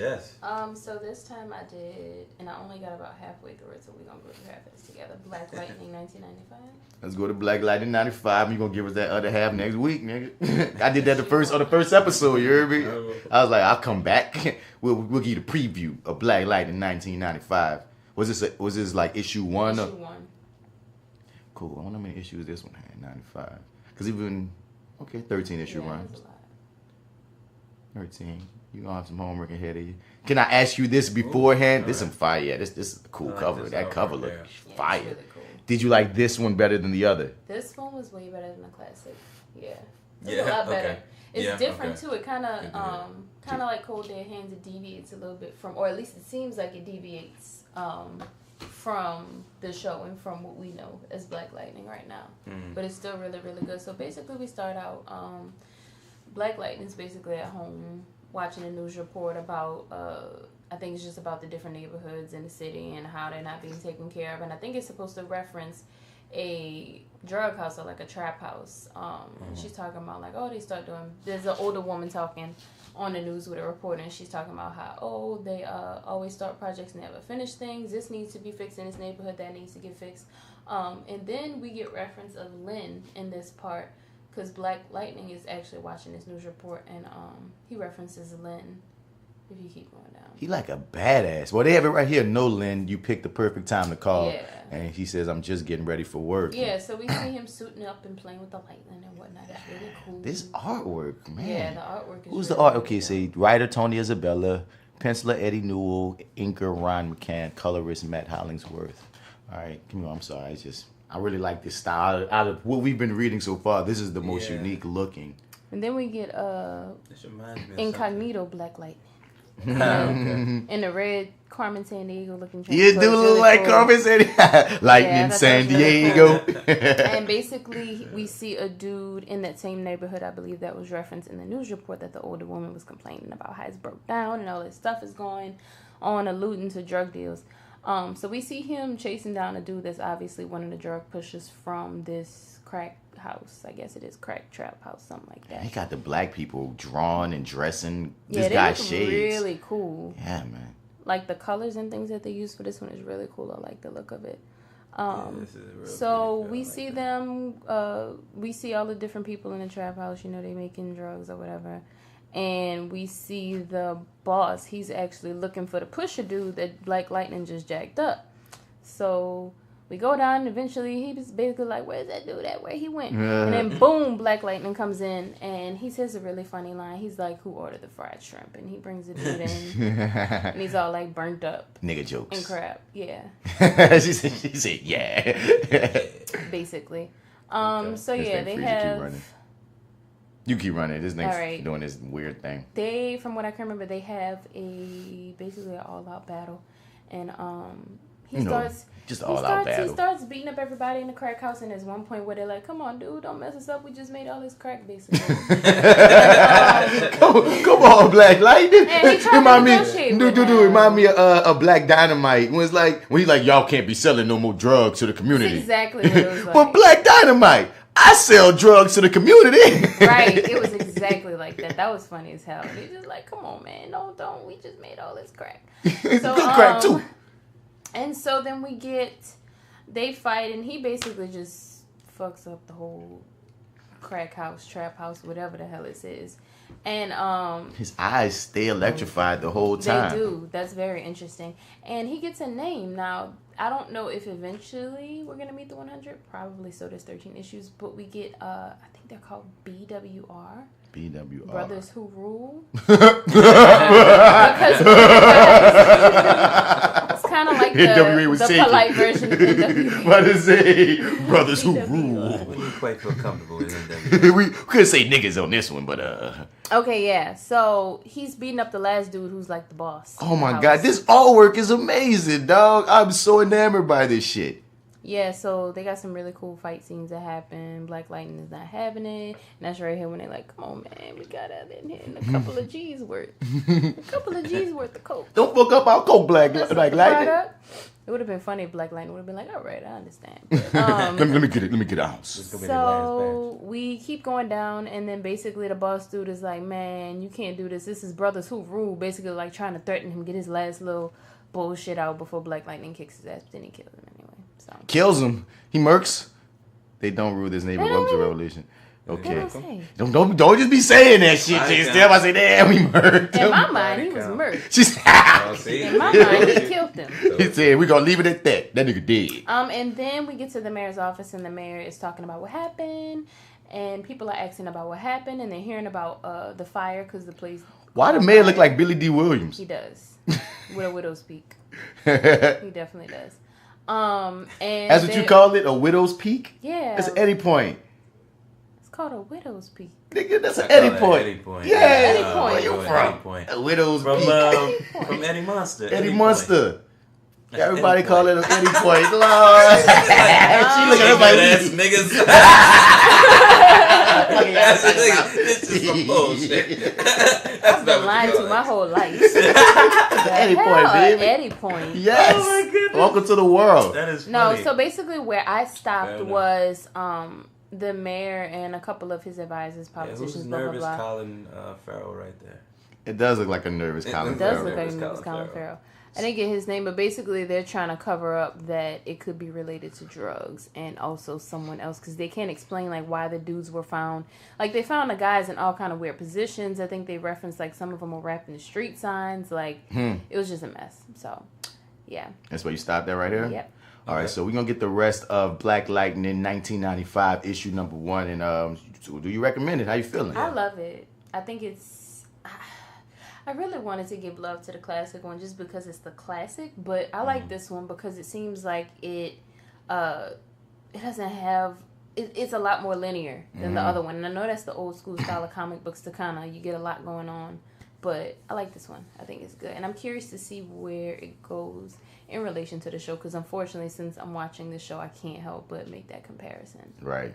So this time I did, and I only got about halfway through it, so we're gonna go through half of this together. Black Lightning 1995. Let's go to Black Lightning 95. You gonna give us that other half next week, nigga? I did that on the first episode. You heard me? I was like, I'll come back. We'll give you the preview of Black Lightning 1995. Was this like issue 1? Issue 1. Cool. I wonder how many issues this one had. 95. Because even 13 issue runs. That's a lot. 13. You gonna have some homework ahead of you. Can I ask you this beforehand? This is some fire. Yeah, this is a cool cover. That cover looks fire. Really cool. Did you like this one better than the other? This one was way better than the classic. Yeah. Yeah, A lot better. okay. It's different too. It kind of like Cold Dead Hands. It deviates a little bit from, or at least it seems like it deviates from the show and from what we know as Black Lightning right now. But it's still really, really good. So basically, we start out. Black Lightning's basically at home watching a news report about. I think it's just about the different neighborhoods in the city and how they're not being taken care of. And I think it's supposed to reference a drug house or like a trap house. She's talking about like, there's an older woman talking on the news with a reporter, and she's talking about how, they always start projects and never finish things. This needs to be fixed in this neighborhood, that needs to get fixed. And then we get reference of Lynn in this part, because Black Lightning is actually watching this news report, and he references Lynn. If you keep going down. He like a badass. Well, they have it right here. No, Lynn, you picked the perfect time to call. Yeah. And he says, I'm just getting ready for work. Yeah, so we see him suiting up and playing with the lightning and whatnot. It's really cool. This artwork, man. Yeah, the artwork is Who's really the art? cool. Okay, say writer Tony Isabella, penciler Eddie Newell, inker Ron McCann, colorist Matt Hollingsworth. All right, come on. I'm sorry. I really like this style. Out of what we've been reading so far, this is the most unique looking. And then we get This reminds me of Incognito Black Light. And the red Carmen Sandiego looking trench You coat do is look really like cool. Carmen Sandiego. Lightning Yeah, San that's really Diego. And basically, we see a dude in that same neighborhood, I believe that was referenced in the news report, that the older woman was complaining about how it's broke down and all this stuff is going on, alluding to drug deals. So we see him chasing down a dude that's obviously one of the drug pushers from this crack house. I guess it is crack trap house, something like that. He got the black people drawn and dressing. Yeah, This they guy look shades. really cool. Yeah, man. Like the colors and things that they use for this one is really cool. I like the look of it. this is a real So pretty we feel, I see like them, we see all the different people in the trap house, they making drugs or whatever. And we see the boss, he's actually looking for the pusher dude that Black Lightning just jacked up. So we go down, and eventually he was basically like, where's that dude at? Where he went? And then boom, Black Lightning comes in, and he says a really funny line. He's like, who ordered the fried shrimp? And he brings the dude in, and he's all like burnt up. Nigga jokes. And crap, yeah. she said, yeah. Basically. Okay. So This yeah, thing they free to keep have... running. You keep running. This nigga's All right. doing this weird thing. They, from what I can remember, they have basically an all-out battle, and he starts beating up everybody in the crack house, and there's one point where they're like, "Come on, dude, don't mess us up. We just made all this crack, basically." Come on, Black Lightning. And he tried to negotiate with him. Remind me of Black Dynamite. When he's like, y'all can't be selling no more drugs to the community. That's exactly what it was like. But Black Dynamite, I sell drugs to the community. Right, it was exactly like that. That was funny as hell. They just like, come on, man, don't. We just made all this crack. So, Good crack too. And so then they fight, and he basically just fucks up the whole crack house, trap house, whatever the hell it is. And his eyes stay electrified the whole time. They do. That's very interesting. And he gets a name. Now, I don't know if eventually we're going to meet the 100. Probably so. There's 13 issues. But we get, I think they're called BWR. BWR. Brothers Who Rule. Because it's kind of like the polite version of NWA. What is it? Brothers Who Rule. I wouldn't quite feel comfortable with NWA. We could say niggas on this one, but Okay, yeah. So he's beating up the last dude who's like the boss. Oh my god, this artwork is amazing, dog. I'm so enamored by this shit. Yeah, so they got some really cool fight scenes that happen. Black Lightning is not having it. And that's right here when they're like, come on, man, we got out in here and a couple of G's worth. Of coke. Don't fuck up our coke, Black Lightning. It would have been funny if Black Lightning would have been like, all right, I understand. But, let me get a house. So we keep going down, and then basically the boss dude is like, man, you can't do this. This is Brothers Who Rule, basically like trying to threaten him, get his last little bullshit out before Black Lightning kicks his ass. Then he kills him anyway. So kills him. He murks. They don't rule this neighborhood. Welcome to Revolution. Okay. Don't just be saying that shit, J.Steel. I say, damn, he murked him. In my mind, he was murked. In my mind, he killed him. He said, we're going to leave it at that. That nigga dead. And then we get to the mayor's office, and the mayor is talking about what happened, and people are asking about what happened, and they're hearing about the fire because the police... Why the mayor look like Billy D. Williams? He does. With a widow's peak. He definitely does. And that's what you call it? A widow's peak? Yeah. That's Eddie Point. Called a widow's peak. Nigga, that's an Eddie Point. Eddie Point. Yeah. Eddie Point. Where you from? A widow's peak. From Eddie Monster. Eddie Monster. Everybody call it an Eddie Point. Lord. She look at everybody. Niggas. This is some bullshit. I've been lying to my whole life. Eddie Point, baby. Eddie Point. Yes. Oh my goodness. Welcome to the world. That is funny. No, so basically where I stopped was the mayor and a couple of his advisors, politicians, who's blah, blah, nervous blah. Colin Farrell right there? It does look like a nervous Colin It Farrell. does look like a nervous Colin Farrell. I didn't get his name, but basically they're trying to cover up that it could be related to drugs and also someone else because they can't explain like why the dudes were found. Like they found the guys in all kind of weird positions. I think they referenced like some of them were wrapped in street signs. Like it was just a mess. So yeah. That's where you stopped there right here? Yep. All right, so we're going to get the rest of Black Lightning 1995, issue number 1. And do you recommend it? How you feeling? I love it. I think it's... I really wanted to give love to the classic one just because it's the classic. But I like this one because it seems like it doesn't have... It's a lot more linear than the other one. And I know that's the old school style of comic books to kind of... You get a lot going on. But I like this one. I think it's good. And I'm curious to see where it goes in relation to the show. Because unfortunately, since I'm watching the show, I can't help but make that comparison. Right.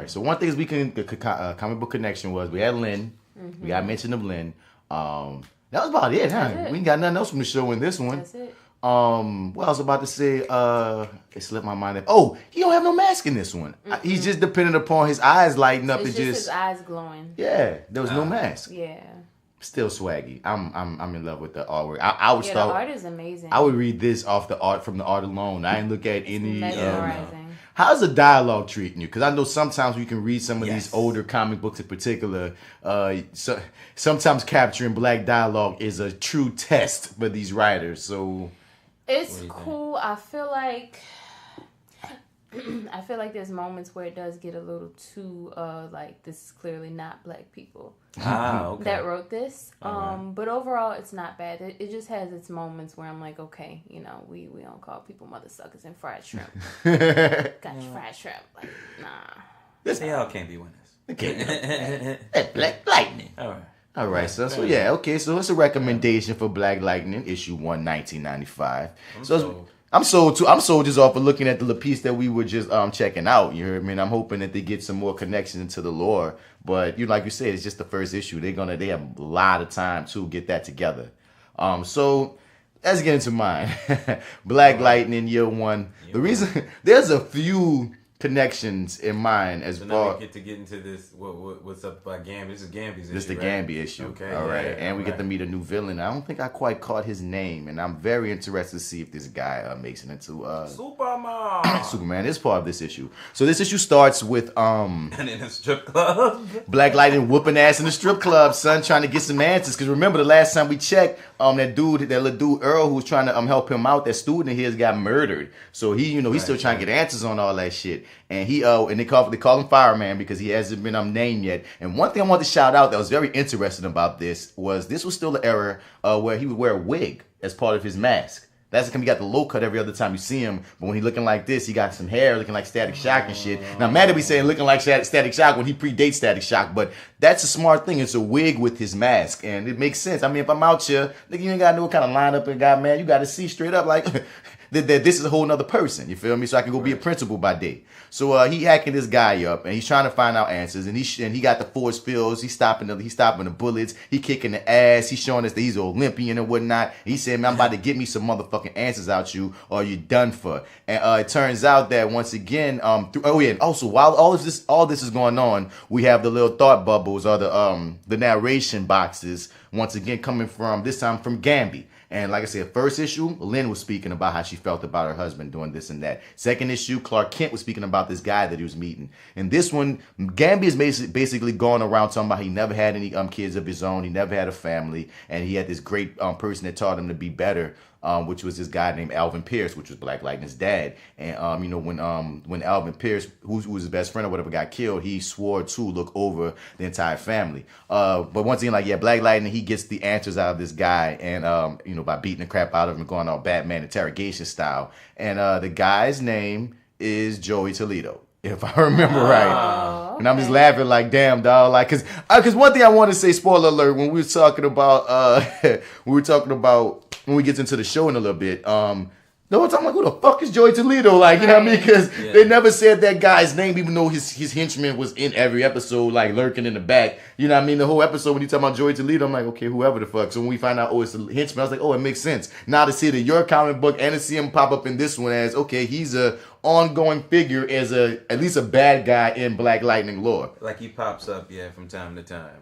So one thing is the comic book connection was we had Lynn. We got mention of Lynn. That was about it, huh? We ain't got nothing else from the show in this one. That's it. What I was about to say, it slipped my mind. Oh, he don't have no mask in this one. He's just dependent upon his eyes lighting up. It's just his eyes glowing. Yeah, there was no mask. Yeah. Still swaggy. I'm in love with the artwork. I would start. The art is amazing. I would read this off the art from the art alone. I didn't look at any. Mesmerizing. How's the dialogue treating you? Because I know sometimes you can read some of these older comic books in particular. Sometimes capturing black dialogue is a true test for these writers. So it's cool. I feel like there's moments where it does get a little too like this is clearly not black people that wrote this. But overall it's not bad. It just has its moments where I'm like, okay, you know, we don't call people mother suckers and fried shrimp. Got your fried shrimp. Like, nah. They all can't be winners. That's Black Lightning. All right, so yeah, okay, so it's a recommendation for Black Lightning, issue 1, 1995. I'm sold too. I'm sold just off of looking at the piece that we were just checking out. You heard me? And I'm hoping that they get some more connections into the lore. But like you said, it's just the first issue. They have a lot of time to get that together. So let's get into mine. Black Lightning, year 1. The reason there's a few connections in mine as so far. Now we get into this. What's up by Gambi? This is Gambi's issue. This is the Gambi issue. Okay. All right, and we get to meet a new villain. I don't think I quite caught his name, and I'm very interested to see if this guy makes it into Superman is part of this issue. So this issue starts with and in a strip club. Black Lightning whooping ass in the strip club, son, trying to get some answers. Because remember the last time we checked, that little dude Earl, who was trying to help him out, that student of his got murdered. So he's still trying to get answers on all that shit. And they call him Fireman because he hasn't been named yet. And one thing I want to shout out that was very interesting about this was still the era where he would wear a wig as part of his mask. That's because he got the low cut every other time you see him. But when he looking like this, he got some hair looking like Static Shock and shit. Now, mad at me saying looking like Static Shock when he predates Static Shock. But that's a smart thing. It's a wig with his mask. And it makes sense. I mean, if I'm out here, nigga, you ain't got to know what kind of lineup it got, man. You got to see straight up like... that this is a whole nother person. You feel me? So I can go be a principal by day. So he hacking this guy up, and he's trying to find out answers, and he got the force fields. He's stopping the bullets. He kicking the ass. He's showing us that he's an Olympian and whatnot. He said, "Man, I'm about to get me some motherfucking answers out you, or you're done for." And it turns out that once again, and also while all this is going on, we have the little thought bubbles or the narration boxes once again coming from this time from Gambi. And like I said, first issue, Lynn was speaking about how she felt about her husband doing this and that. Second issue, Clark Kent was speaking about this guy that he was meeting. And this one, Gambi is basically going around talking about he never had any kids of his own. He never had a family. And he had this great person that taught him to be better, which was this guy named Alvin Pierce, which was Black Lightning's dad. And, when Alvin Pierce, who was his best friend or whatever, got killed, he swore to look over the entire family. But once again, Black Lightning, he gets the answers out of this guy and, by beating the crap out of him, going all Batman interrogation style. And the guy's name is Joey Toledo, if I remember right. Okay. And I'm just laughing like, damn, dog. Like, cause one thing I want to say, spoiler alert, when we were talking about, when we get into the show in a little bit, the whole time I'm like, who the fuck is Joey Toledo? Like, you know what I mean? Because they never said that guy's name, even though his henchman was in every episode, like lurking in the back. You know what I mean? The whole episode when you talk about Joey Toledo, I'm like, okay, whoever the fuck. So when we find out, it's a henchman, I was like, oh, it makes sense. Now to see it in your comic book and to see him pop up in this one as, okay, he's a ongoing figure as at least a bad guy in Black Lightning lore. Like he pops up, from time to time.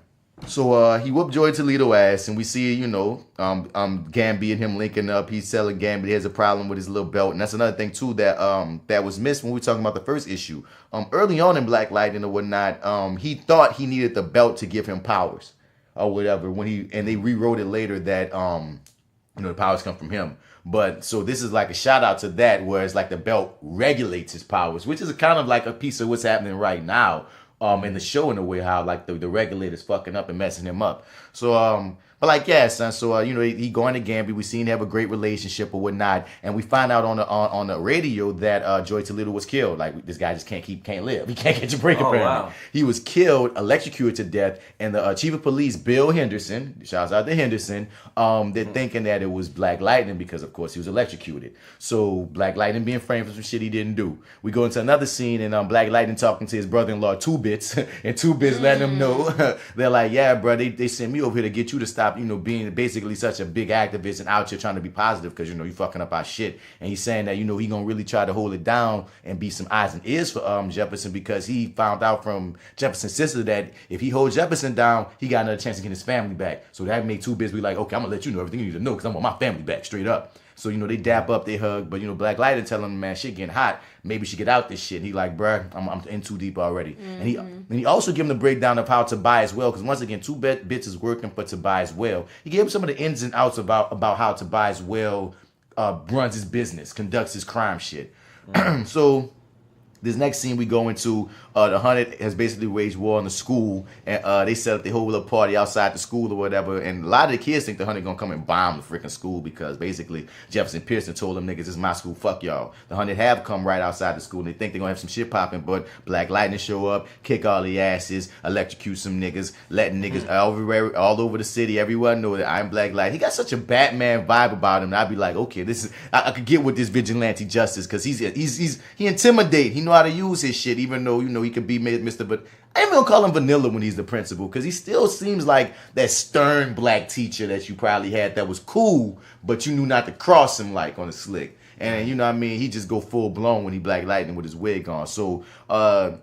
So he whooped Joey Toledo ass, and we see, Gambi and him linking up. He's telling Gambi he has a problem with his little belt, and that's another thing too that was missed when we were talking about the first issue. Early on in Black Lightning or whatnot, he thought he needed the belt to give him powers or whatever. And they rewrote it later that the powers come from him. But so this is like a shout out to that, where it's like the belt regulates his powers, which is kind of like a piece of what's happening right now. In the show in a way, how like the regulator's fucking up and messing him up. So but like, yeah, son. So he going to Gambi. We seen have a great relationship or whatnot, and we find out on the radio that Joey Toledo was killed. Like, this guy just can't live. He can't catch a break. Apparently, wow. He was killed, electrocuted to death, and the chief of police, Bill Henderson, shouts out to Henderson, they're thinking that it was Black Lightning because, of course, he was electrocuted. So Black Lightning being framed for some shit he didn't do. We go into another scene, and Black Lightning talking to his brother-in-law, 2-Bits, and 2-Bits letting him know. They're like, yeah, bro, they sent me over here to get you to stop, being basically such a big activist and out here trying to be positive because, you fucking up our shit. And he's saying that, he gonna really try to hold it down and be some eyes and ears for Jefferson, because he found out from Jefferson's sister that if he holds Jefferson down, he got another chance to get his family back. So that made 2-Bits be like, okay, I'm gonna let you know everything you need to know because I want my family back straight up. So, they dap up, they hug, but, Black Lightning telling him, man, shit getting hot. Maybe we should get out this shit. And he like, bruh, I'm in too deep already. And he also gave him the breakdown of how Tobias well, because once again, 2-Bits is working for Tobias well. He gave him some of the ins and outs about how Tobias well runs his business, conducts his crime shit. So this next scene we go into, the Hunted has basically waged war on the school, and they set up the whole little party outside the school or whatever, and a lot of the kids think the Hunted gonna come and bomb the freaking school because basically Jefferson Pearson told them, niggas, this is my school, fuck y'all. The Hunted have come right outside the school, and they think they're gonna have some shit popping, but Black Lightning show up, kick all the asses, electrocute some niggas, letting niggas all over the city, everyone know that I'm Black Lightning. He got such a Batman vibe about him, and I'd be like, okay, this is, I could get with this vigilante justice, because he intimidate, he know how to use his shit, even though, he could be Mr. But I ain't gonna call him vanilla when he's the principal, because he still seems like that stern black teacher that you probably had that was cool, but you knew not to cross him like on the slick. And you know what I mean? He just go full blown when he Black Lightning with his wig on. So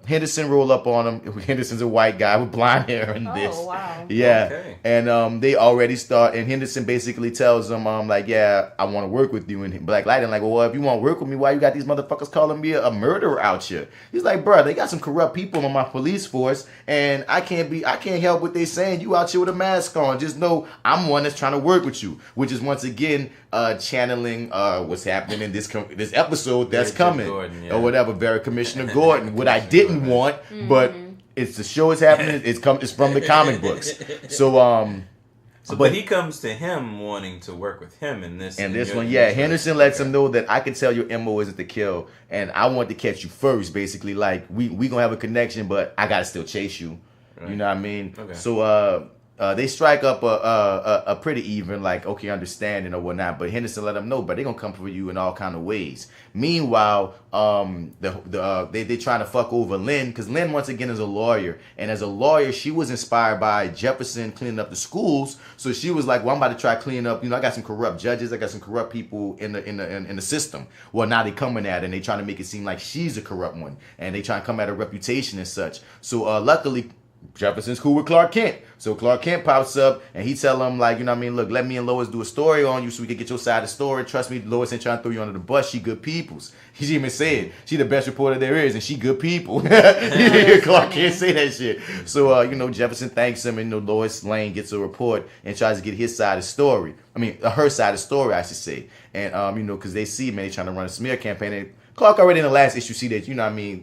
Henderson roll up on him. Henderson's a white guy with blonde hair in this. Oh, wow. Yeah. Okay. And they already start, and Henderson basically tells him, like, yeah, I want to work with you. And Black Lightning like, well, if you want to work with me, why you got these motherfuckers calling me a murderer out here? He's like, bro, they got some corrupt people on my police force, and I can't help what they saying. You out here with a mask on. Just know I'm one that's trying to work with you, which is once again channeling what's happening in this episode that's coming, Gordon, or whatever, Very Commissioner Gordon. What I didn't want, but it's the show is happening. It's from the comic books. So but he comes to him wanting to work with him in this. And this one, yeah, Henderson lets him know that I can tell your MO isn't to kill, and I want to catch you first. Basically, like we gonna have a connection, but I gotta still chase you. Right. You know what I mean? Okay. So They strike up a pretty even, like, okay, understanding or whatnot. But Henderson let them know, but they're gonna come for you in all kind of ways. Meanwhile, they trying to fuck over Lynn, because Lynn once again is a lawyer, and as a lawyer, she was inspired by Jefferson cleaning up the schools. So she was like, well, I'm about to try cleaning up. I got some corrupt judges, I got some corrupt people in the system. Well, now they coming at her, and they trying to make it seem like she's a corrupt one, and they trying to come at her reputation and such. So luckily, Jefferson's cool with Clark Kent. So Clark Kent pops up and he tell him, like, look, let me and Lois do a story on you so we can get your side of the story. Trust me, Lois ain't trying to throw you under the bus. She good peoples. He even said she the best reporter there is and she good people. Clark Kent say that shit. So, Jefferson thanks him and Lois Lane gets a report and tries to get his side of the story. Her side of the story, I should say. And, because they see, man, they trying to run a smear campaign. And Clark already in the last issue see that,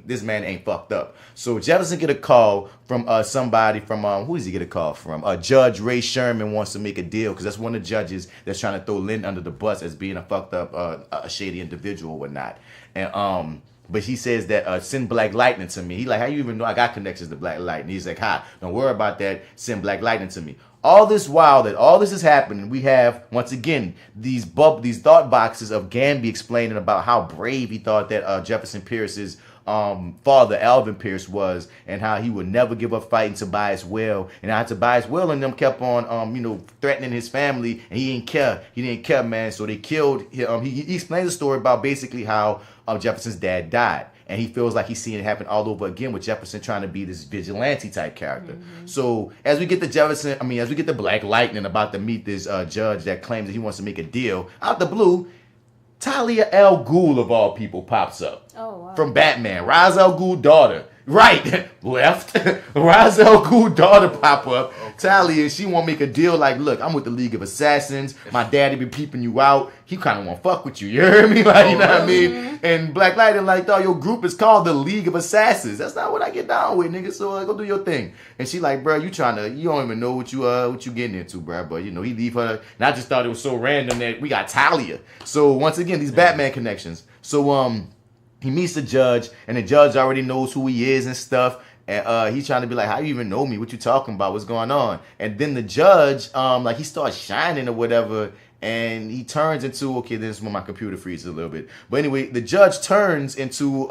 this man ain't fucked up. So Jefferson get a call from somebody from, who does he get a call from? Judge Ray Sherman wants to make a deal because that's one of the judges that's trying to throw Lynn under the bus as being a fucked up, a shady individual or whatnot. And, but he says that send Black Lightning to me. He like, how you even know I got connections to Black Lightning? He's like, hi, don't worry about that. Send Black Lightning to me. All this while that all this is happening, we have, once again, these thought boxes of Gamby explaining about how brave he thought that Jefferson Pierce's father, Alvin Pierce, was, and how he would never give up fighting Tobias Well. And how Tobias Well and them kept on, threatening his family, and he didn't care. He didn't care, man. So they killed him. He explained the story about basically how Jefferson's dad died. And he feels like he's seeing it happen all over again with Jefferson trying to be this vigilante type character. Mm-hmm. So as we get to Black Lightning about to meet this judge that claims that he wants to make a deal, out the blue, Talia al Ghul of all people pops up. Oh, wow. From Batman. Ra's al Ghul daughter. Right. Left. Ra's al Ghul daughter pop up. Okay. Talia, she want to make a deal like, look, I'm with the League of Assassins. My daddy been peeping you out. He kind of want to fuck with you. You hear me? Like, you know what I mean? And Black Lightning like, dog, your group is called the League of Assassins. That's not what I get down with, nigga. So go do your thing. And she like, bro, you don't even know what you getting into, bro. But, he leave her. And I just thought it was so random that we got Talia. So once again, these Batman connections. So, he meets the judge, and the judge already knows who he is and stuff. And he's trying to be like, how you even know me? What you talking about? What's going on? And then the judge, he starts shining or whatever, and he turns into, okay, this is when my computer freezes a little bit. But anyway, the judge turns into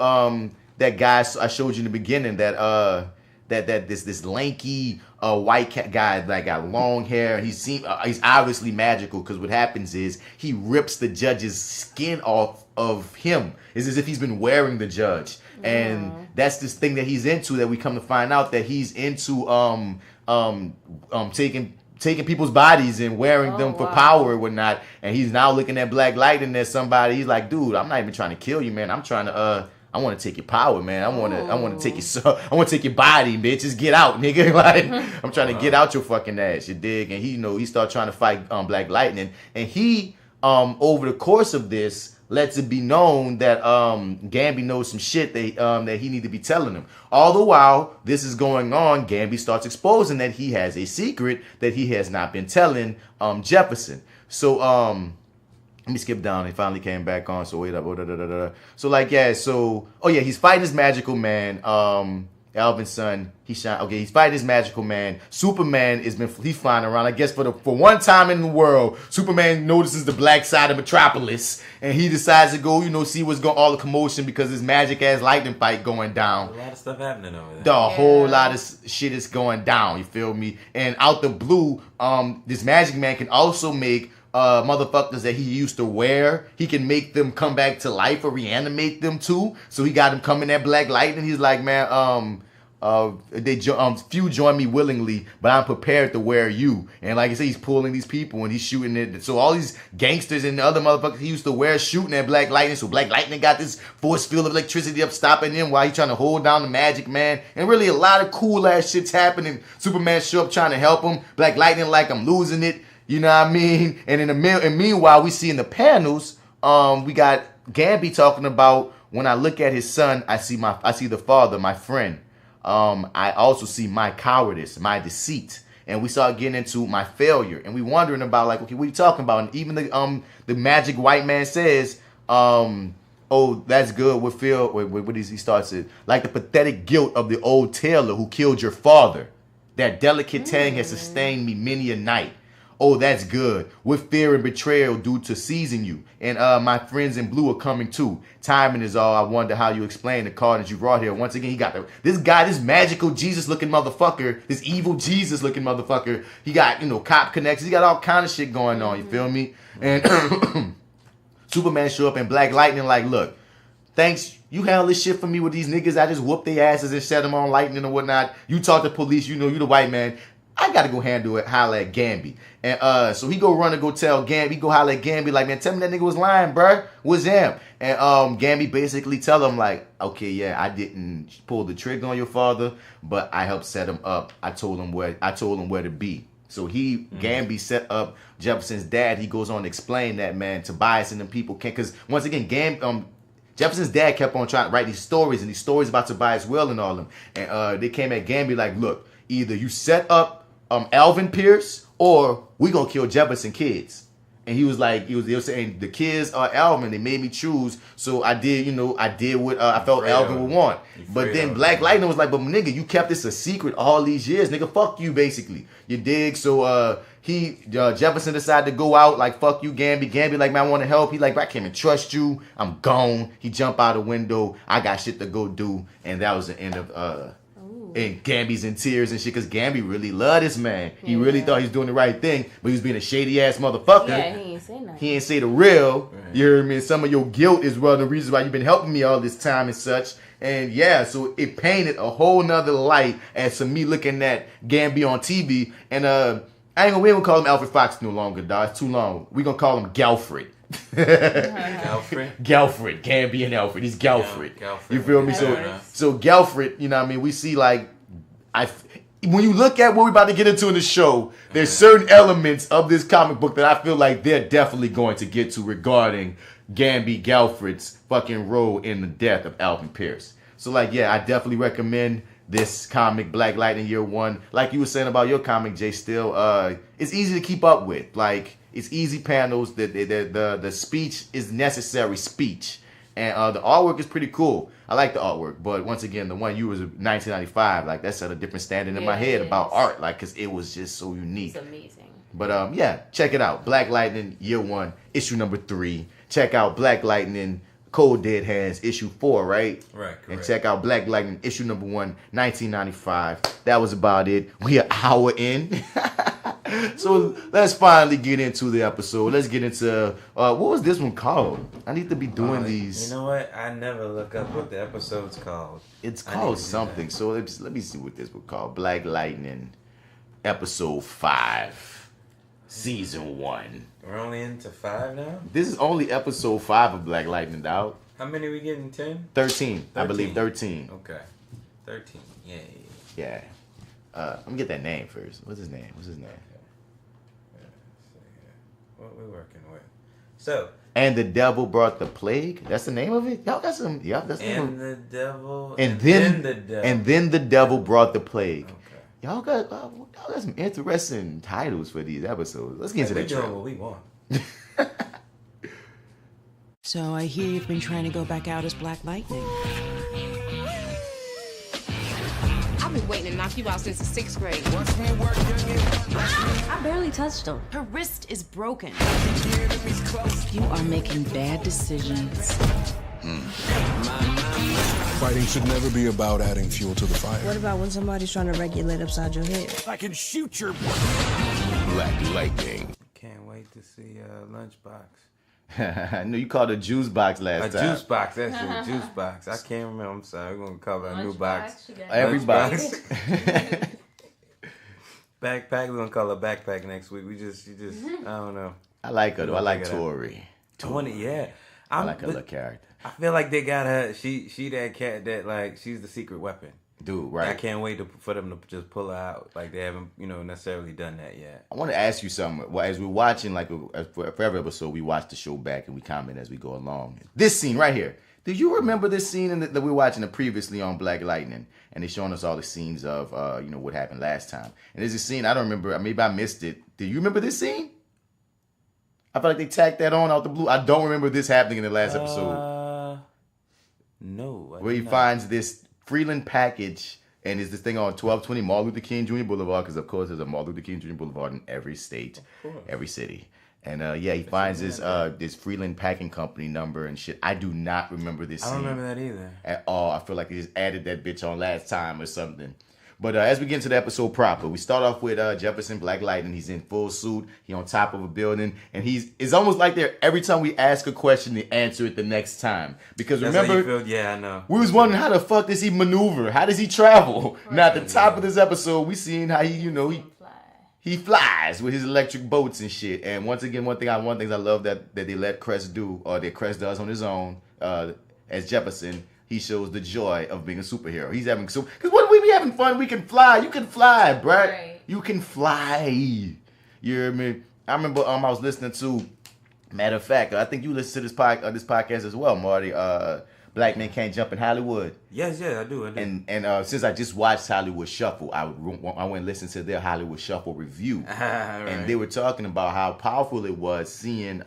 that guy I showed you in the beginning, that this lanky white cat guy that got long hair, and he's obviously magical, because what happens is he rips the judge's skin off of him. It's as if he's been wearing the judge. And that's this thing that he's into, that we come to find out that he's into taking people's bodies and wearing them for power and whatnot. And he's now looking at Black Lightning as somebody. He's like, dude, I'm not even trying to kill you, man. I'm trying to I want to take your power, man. I want to take your soul. I want to take your body, bitch. Just get out, nigga. Like, I'm trying to get out your fucking ass, you dig? And he started trying to fight Black Lightning, and he over the course of this lets it be known that Gamby knows some shit that he need to be telling him. All the while this is going on, Gamby starts exposing that he has a secret that he has not been telling Jefferson. So let me skip down. He finally came back on. So wait up. So he's fighting his magical man. Alvin's son. He's fighting his magical man. Superman he's flying around. I guess for one time in the world, Superman notices the black side of Metropolis, and he decides to go, see what's going all the commotion because this magic ass lightning fight going down. A lot of stuff happening over there. The whole lot of shit is going down. You feel me? And out the blue, this magic man can also make motherfuckers that he used to wear. He can make them come back to life or reanimate them too. So he got him coming at Black Lightning. He's like, man, few join me willingly, but I'm prepared to wear you. And like I said, he's pulling these people and he's shooting it. So all these gangsters and the other motherfuckers he used to wear shooting at Black Lightning. So Black Lightning got this force field of electricity up stopping him while he's trying to hold down the Magic Man. And really a lot of cool ass shit's happening. Superman show up trying to help him. Black Lightning like, I'm losing it. You know what I mean? And meanwhile, we see in the panels, we got Gamby talking about, when I look at his son, I see the father, my friend. I also see my cowardice, my deceit. And we start getting into my failure. And we wondering about, like, okay, what are you talking about? And even the magic white man says, oh, that's good. What is he starts it? Like the pathetic guilt of the old tailor who killed your father. That delicate tang has sustained me many a night. Oh, that's good. With fear and betrayal due to seizing you. And my friends in blue are coming too. Timing is all. I wonder how you explain the card that you brought here. Once again, he got this guy, this magical Jesus-looking motherfucker, this evil Jesus-looking motherfucker. He got, cop connections. He got all kind of shit going on. You feel me? And Superman show up in Black Lightning like, look, thanks. You handle this shit for me with these niggas. I just whoop their asses and set them on lightning and whatnot. You talk to police. You the white man. I gotta go handle it, holler at Gamby. And so he go run and go tell Gamby, go holler at Gamby, like, man, tell me that nigga was lying, bruh. Was him. And Gamby basically tell him, like, okay, yeah, I didn't pull the trigger on your father, but I helped set him up. I told him where to be. So Gamby set up Jefferson's dad. He goes on to explain that, man, Tobias and them people can't, because once again, Jefferson's dad kept on trying to write these stories about Tobias Will and all of them. And they came at Gamby like, look, either you set up Alvin Pierce, or we gonna kill Jefferson kids. And he was like, they were saying the kids are Alvin. They made me choose, so I did what I felt Alvin would want. But then Black Lightning was like, but nigga, you kept this a secret all these years, nigga. Fuck you, basically. You dig? So Jefferson decided to go out like, fuck you, Gamby. Gamby like, man, I want to help. He like, I can't even trust you. I'm gone. He jumped out the window. I got shit to go do, and that was the end of And Gamby's in tears and shit, because Gamby really loved this man. He really thought he was doing the right thing, but he was being a shady ass motherfucker. Yeah, he ain't say nothing. He ain't say the real. Right. You hear me? Some of your guilt is one of the reasons why you've been helping me all this time and such. And yeah, so it painted a whole nother light as to me looking at Gamby on TV. And we ain't gonna call him Alfred Fox no longer, dog. It's too long. We gonna call him Galfred. Galfred, Gamby and Alfred. He's Galfred. You feel me? So Galfred, you know what I mean? We see like, when you look at what we're about to get into in the show, there's certain elements of this comic book that I feel like they're definitely going to get to regarding Gamby Galfred's fucking role in the death of Alvin Pierce. So like, yeah, I definitely recommend this comic, Black Lightning Year 1. Like you were saying about your comic, J.Steel, it's easy to keep up with. Like, it's easy panels. The speech is necessary speech. And the artwork is pretty cool. I like the artwork. But once again, the one you was 1995. Like, that's at a different standing in my head about art. Like, because it was just so unique. It's amazing. But yeah, check it out. Black Lightning Year 1, issue number 3. Check out Black Lightning Cold Dead Hands, issue 4, right? Right, correct. And check out Black Lightning, issue number 1, 1995. That was about it. We are an hour in. So let's finally get into the episode. Let's get into, what was this one called? I need to be doing these. You know what? I never look up what the episode's called. It's called something. So let me see what this was called. Black Lightning, episode 5, season 1. We're only into 5 now? This is only episode 5 of Black Lightning, dog. How many are we getting? 10? 13. I believe 13. Okay. 13. Yay. Yeah. Let me get that name first. What's his name? What we working with? So. And the devil brought the plague. That's the name of it. Y'all got some. Yeah, that's the name. And the devil. And then the devil. And then the devil brought the plague. Okay. Y'all got some interesting titles for these episodes. Let's get into that. We're doing what we want. So I hear you've been trying to go back out as Black Lightning. I've been waiting to knock you out since the 6th grade. I barely touched him. Her wrist is broken. You are making bad decisions. Fighting should never be about adding fuel to the fire. What about when somebody's trying to regulate upside your head? I can shoot your Black Lightning. Can't wait to see Lunchbox. I know you called it a juice box last time. A juice box, that's it. Juice box. I can't remember. I'm sorry. We're gonna call it a new box. Every box. Backpack. We're gonna call it backpack next week. You just. I don't know. I like her though. I like Tori. 20. Yeah. I like her little character. I feel like they got her. She that cat that like she's the secret weapon. Dude, right? I can't wait for them to just pull her out. Like they haven't, necessarily done that yet. I want to ask you something. Well, as we're watching, like for every episode, we watch the show back and we comment as we go along. This scene right here. Do you remember this scene that we were watching previously on Black Lightning? And they're showing us all the scenes of, what happened last time. And there's a scene I don't remember. Maybe I missed it. Do you remember this scene? I feel like they tacked that on out the blue. I don't remember this happening in the last episode. No. Where he finds this Freeland package And it's this thing on 1220 Martin Luther King Jr. Boulevard, because of course there's a Martin Luther King Jr. Boulevard in every state, every city. And he finds this Freeland Packing Company number and shit. I do not remember this scene. I don't remember that either. At all. I feel like they just added that bitch on last time or something. But as we get into the episode proper, we start off with Jefferson, Black Lightning. He's in full suit. He on top of a building. And it's almost like every time we ask a question, they answer it the next time. Because That's remember, how you feel? Yeah, I know. We was wondering how the fuck does he maneuver? How does he travel? Right. Now at the top of this episode, we seen how he flies with his electric boats and shit. And once again, one thing I love that they let Cress do, or that Cress does on his own, as Jefferson. He shows the joy of being a superhero. He's having because when we be having fun, we can fly. You can fly, bruh. Right. You can fly. You hear me? I remember I was listening to. Matter of fact, I think you listen to this podcast as well, Marty. Black Men Can't Jump in Hollywood. Yes, I do. And since I just watched Hollywood Shuffle, I went and listened to their Hollywood Shuffle review, right. And they were talking about how powerful it was seeing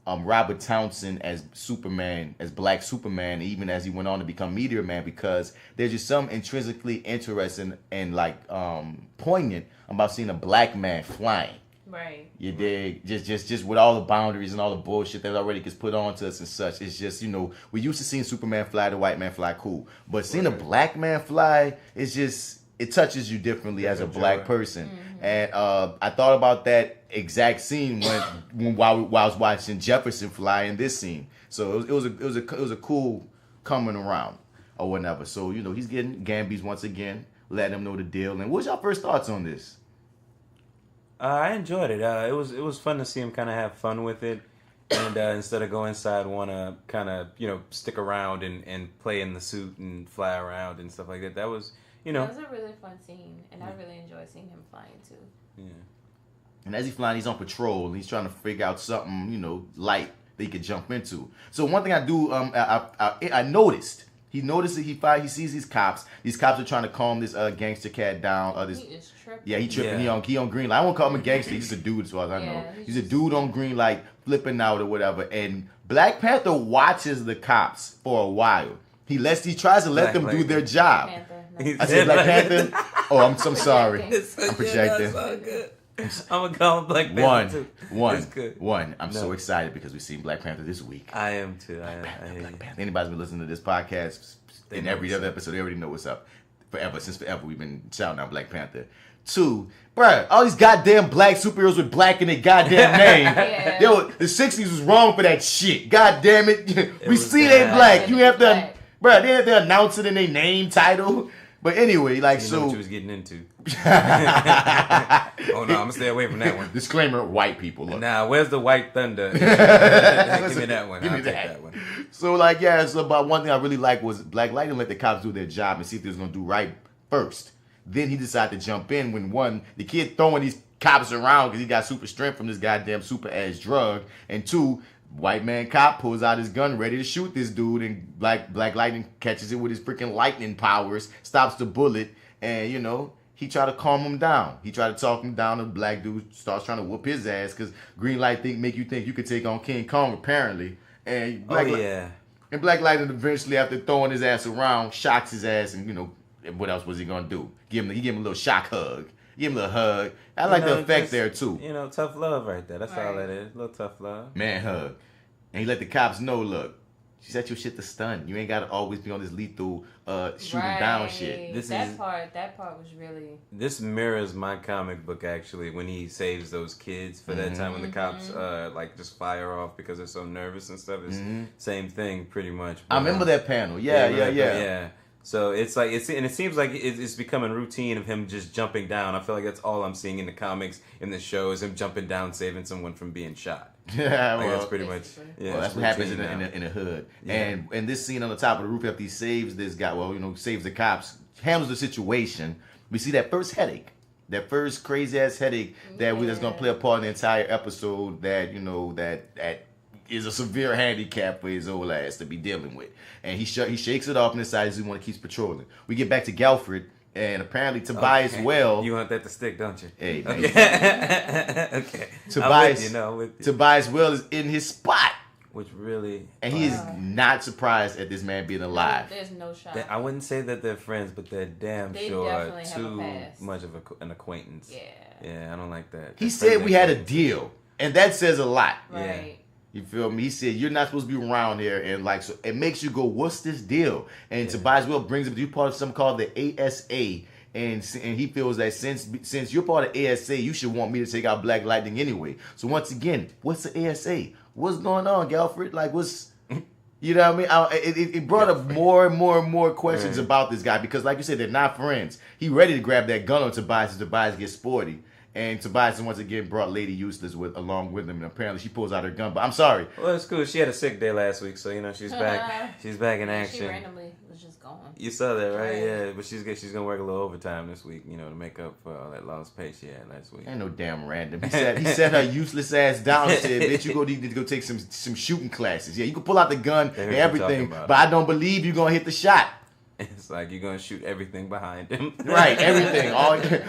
Robert Townsend as Superman, as Black Superman, even as he went on to become Meteor Man, because there's just some intrinsically interesting and poignant about seeing a black man flying. Right. You dig? Just with all the boundaries and all the bullshit that already gets put onto us and such. It's just, we used to seeing Superman fly, the white man fly, cool. But seeing a black man fly, it's just, it touches you differently as a black person. Mm-hmm. And I thought about that exact scene while I was watching Jefferson fly in this scene. So it was a cool coming around or whatever. So he's getting Gambies once again, letting him know the deal. And what's your first thoughts on this? I enjoyed it. It was fun to see him kind of have fun with it, and instead of go inside, want to kind of stick around and play in the suit and fly around and stuff like that. That was It was a really fun scene, and I really enjoyed seeing him flying too. Yeah. And as he's flying, he's on patrol, and he's trying to figure out something, light that he could jump into. So one thing I do, I noticed. He noticed that he sees these cops. These cops are trying to calm this gangster cat down. He is tripping. Yeah, he tripping. Yeah. He on green light. I won't call him a gangster. He's just a dude as far as I know. He's a dude on green light, flipping out or whatever. And Black Panther watches the cops for a while. He tries to let them do their job. I said Black Panther? Oh, I'm sorry. I'm projecting. That's all good. I'm gonna call him Black Panther too. I'm so excited because we've seen Black Panther this week. I am too. Black Panther. Anybody's been listening to this podcast in every other episode, they already know what's up. Since forever, we've been shouting out Black Panther. 2, bruh, all these goddamn black superheroes with black in their goddamn name. Yeah. Yo, the 60s was wrong for that shit. God damn it. We see they black. You have to, bruh, they have to announce it in their name title. But anyway, know what you was getting into. Oh no, I'm gonna stay away from that one. Disclaimer: white people. Look. Nah, where's the White Thunder? Give me that one. I'll take that one. So but one thing I really liked was Black Lightning let the cops do their job and see if they was gonna do right first. Then he decided to jump in when the kid throwing these cops around because he got super strength from this goddamn super ass drug, and 2. White man cop pulls out his gun ready to shoot this dude, and Black Lightning catches it with his freaking lightning powers, stops the bullet, and he tried to calm him down. He tried to talk him down, and the black dude starts trying to whoop his ass because green light make you think you could take on King Kong apparently. And Black Lightning eventually, after throwing his ass around, shocks his ass, and what else was he gonna do? He gave him a little shock hug. Give him a little hug. I like the effect there too. Tough love right there. That's all that is. A little tough love. Man hug. And he let the cops know, look, she set your shit to stun. You ain't gotta always be on this lethal shooting down shit. That part was really. This mirrors my comic book actually when he saves those kids for that time when the cops just fire off because they're so nervous and stuff. It's same thing pretty much. I remember that panel. Yeah. So it's like it seems like it's becoming routine of him just jumping down. I feel like that's all I'm seeing in the comics, in the show, is him jumping down, saving someone from being shot. Yeah, that's pretty much. Yeah, that's what happens in the hood. Yeah. And this scene on the top of the roof after he saves this guy, saves the cops, handles the situation. We see that first headache, that first crazy ass headache that's gonna play a part in the entire episode. That that is a severe handicap for his old ass to be dealing with. And he shakes it off and decides he want to keep patrolling. We get back to Galford, and apparently Tobias Well. You want that to stick, don't you? Hey, man. Okay. Tobias Well is in his spot Which really... And he is not surprised at this man being alive. There's no shot. I wouldn't say that they're friends, but they're they sure definitely too have a past. much of an acquaintance. Yeah. Yeah, I don't like that. He said we had a deal, and that says a lot. Right. You feel me? He said you're not supposed to be around here, and like so it makes you go, what's this deal? And Tobias Will brings him to part of something called the ASA. And he feels that since you're part of ASA, you should want me to take out Black Lightning anyway. So once again, what's the ASA? What's going on, Galfred? Like, what's... You know what I mean? It brought up more and more questions about this guy because, like you said, they're not friends. He ready to grab that gun on Tobias as Tobias gets sporty. And Tobias once again brought Lady Useless along with him, and apparently she pulls out her gun. But I'm sorry. Well, it's cool. She had a sick day last week, so she's back. She's back in action. She randomly was just gone. You saw that, right? Yeah, but she's gonna work a little overtime this week, to make up for all that lost pay she had last week. Ain't no damn random. He set her useless ass down and said, "Bitch, you need to go take some shooting classes. Yeah, you can pull out the gun and everything, but I don't believe you're gonna hit the shot." It's like you're gonna shoot everything behind him. Right, everything.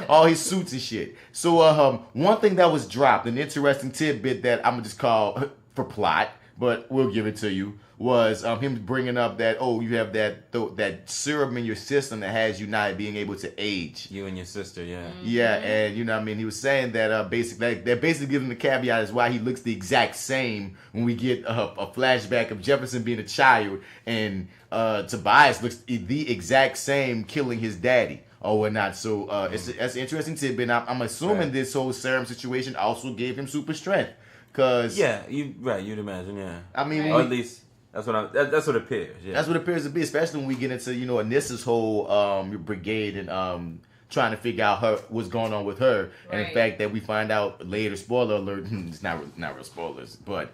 All his suits and shit. So one thing that was dropped, an interesting tidbit that I'm gonna just call for plot, but we'll give it to you, was him bringing up that, you have that serum in your system that has you not being able to age. You and your sister, yeah. Mm-hmm. Yeah, and you know what I mean? He was saying that they're basically giving the caveat is why he looks the exact same when we get a flashback of Jefferson being a child and Tobias looks the exact same killing his daddy or whatnot. So that's an interesting tidbit. I'm assuming this whole serum situation also gave him super strength. Cause you'd imagine, yeah. I mean, or at least that's what it appears. Yeah, that's what it appears to be, especially when we get into Anissa's whole brigade and trying to figure out what's going on with her, and the fact that we find out later. Spoiler alert! It's not real spoilers, but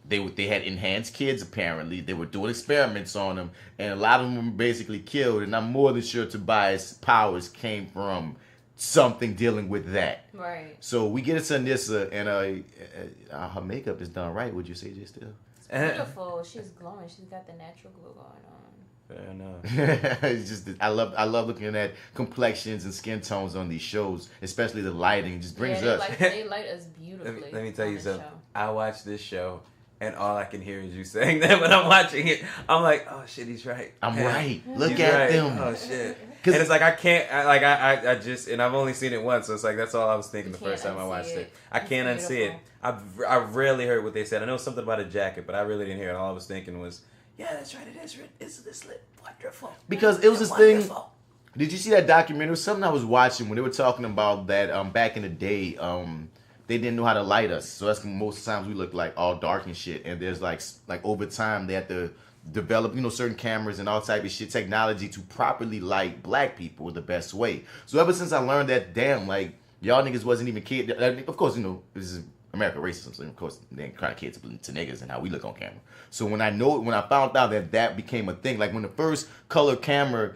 they had enhanced kids. Apparently, they were doing experiments on them, and a lot of them were basically killed. And I'm more than sure Tobias' powers came from something dealing with that. Right. So we get into Annisa, and her makeup is done right. Would you say, J.Steel? It's beautiful. She's glowing. She's got the natural glow going on. Fair enough. It's just I love looking at complexions and skin tones on these shows, especially the lighting. It just brings they light us beautifully. Let me tell you something. I watch this show, and all I can hear is you saying that when I'm watching it. I'm like, oh shit, he's right. I'm right. Look at them. Oh shit. And it's like I can't. I just, and I've only seen it once, so it's like that's all I was thinking the first time I watched it. I can't unsee it. I rarely heard what they said. I know something about a jacket, but I really didn't hear it. All I was thinking was, yeah, that's right. It is. Isn't this wonderful? Because it was this thing. Did you see that documentary? It was something I was watching when they were talking about that back in the day. They didn't know how to light us, so that's most times we look like all dark and shit. And there's like over time they had to develop certain cameras and all type of shit technology to properly light black people the best way. So ever since I learned that, damn, like y'all niggas wasn't even kids. Of course, this is America racism, so of course they ain't kind of kids to niggas and how we look on camera. So when I found out that became a thing, like when the first color camera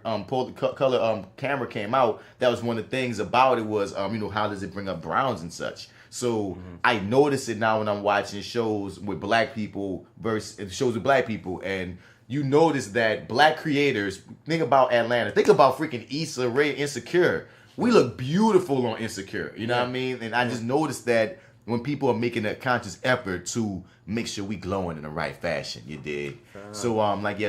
camera came out, that was one of the things about it was how does it bring up browns and such. So I notice it now when I'm watching shows with black people versus shows with black people, and you notice that black creators, think about Atlanta, think about freaking Issa Rae, Insecure. We look beautiful on Insecure, you know what I mean? And I just noticed that when people are making a conscious effort to make sure we glowing in the right fashion, you dig? So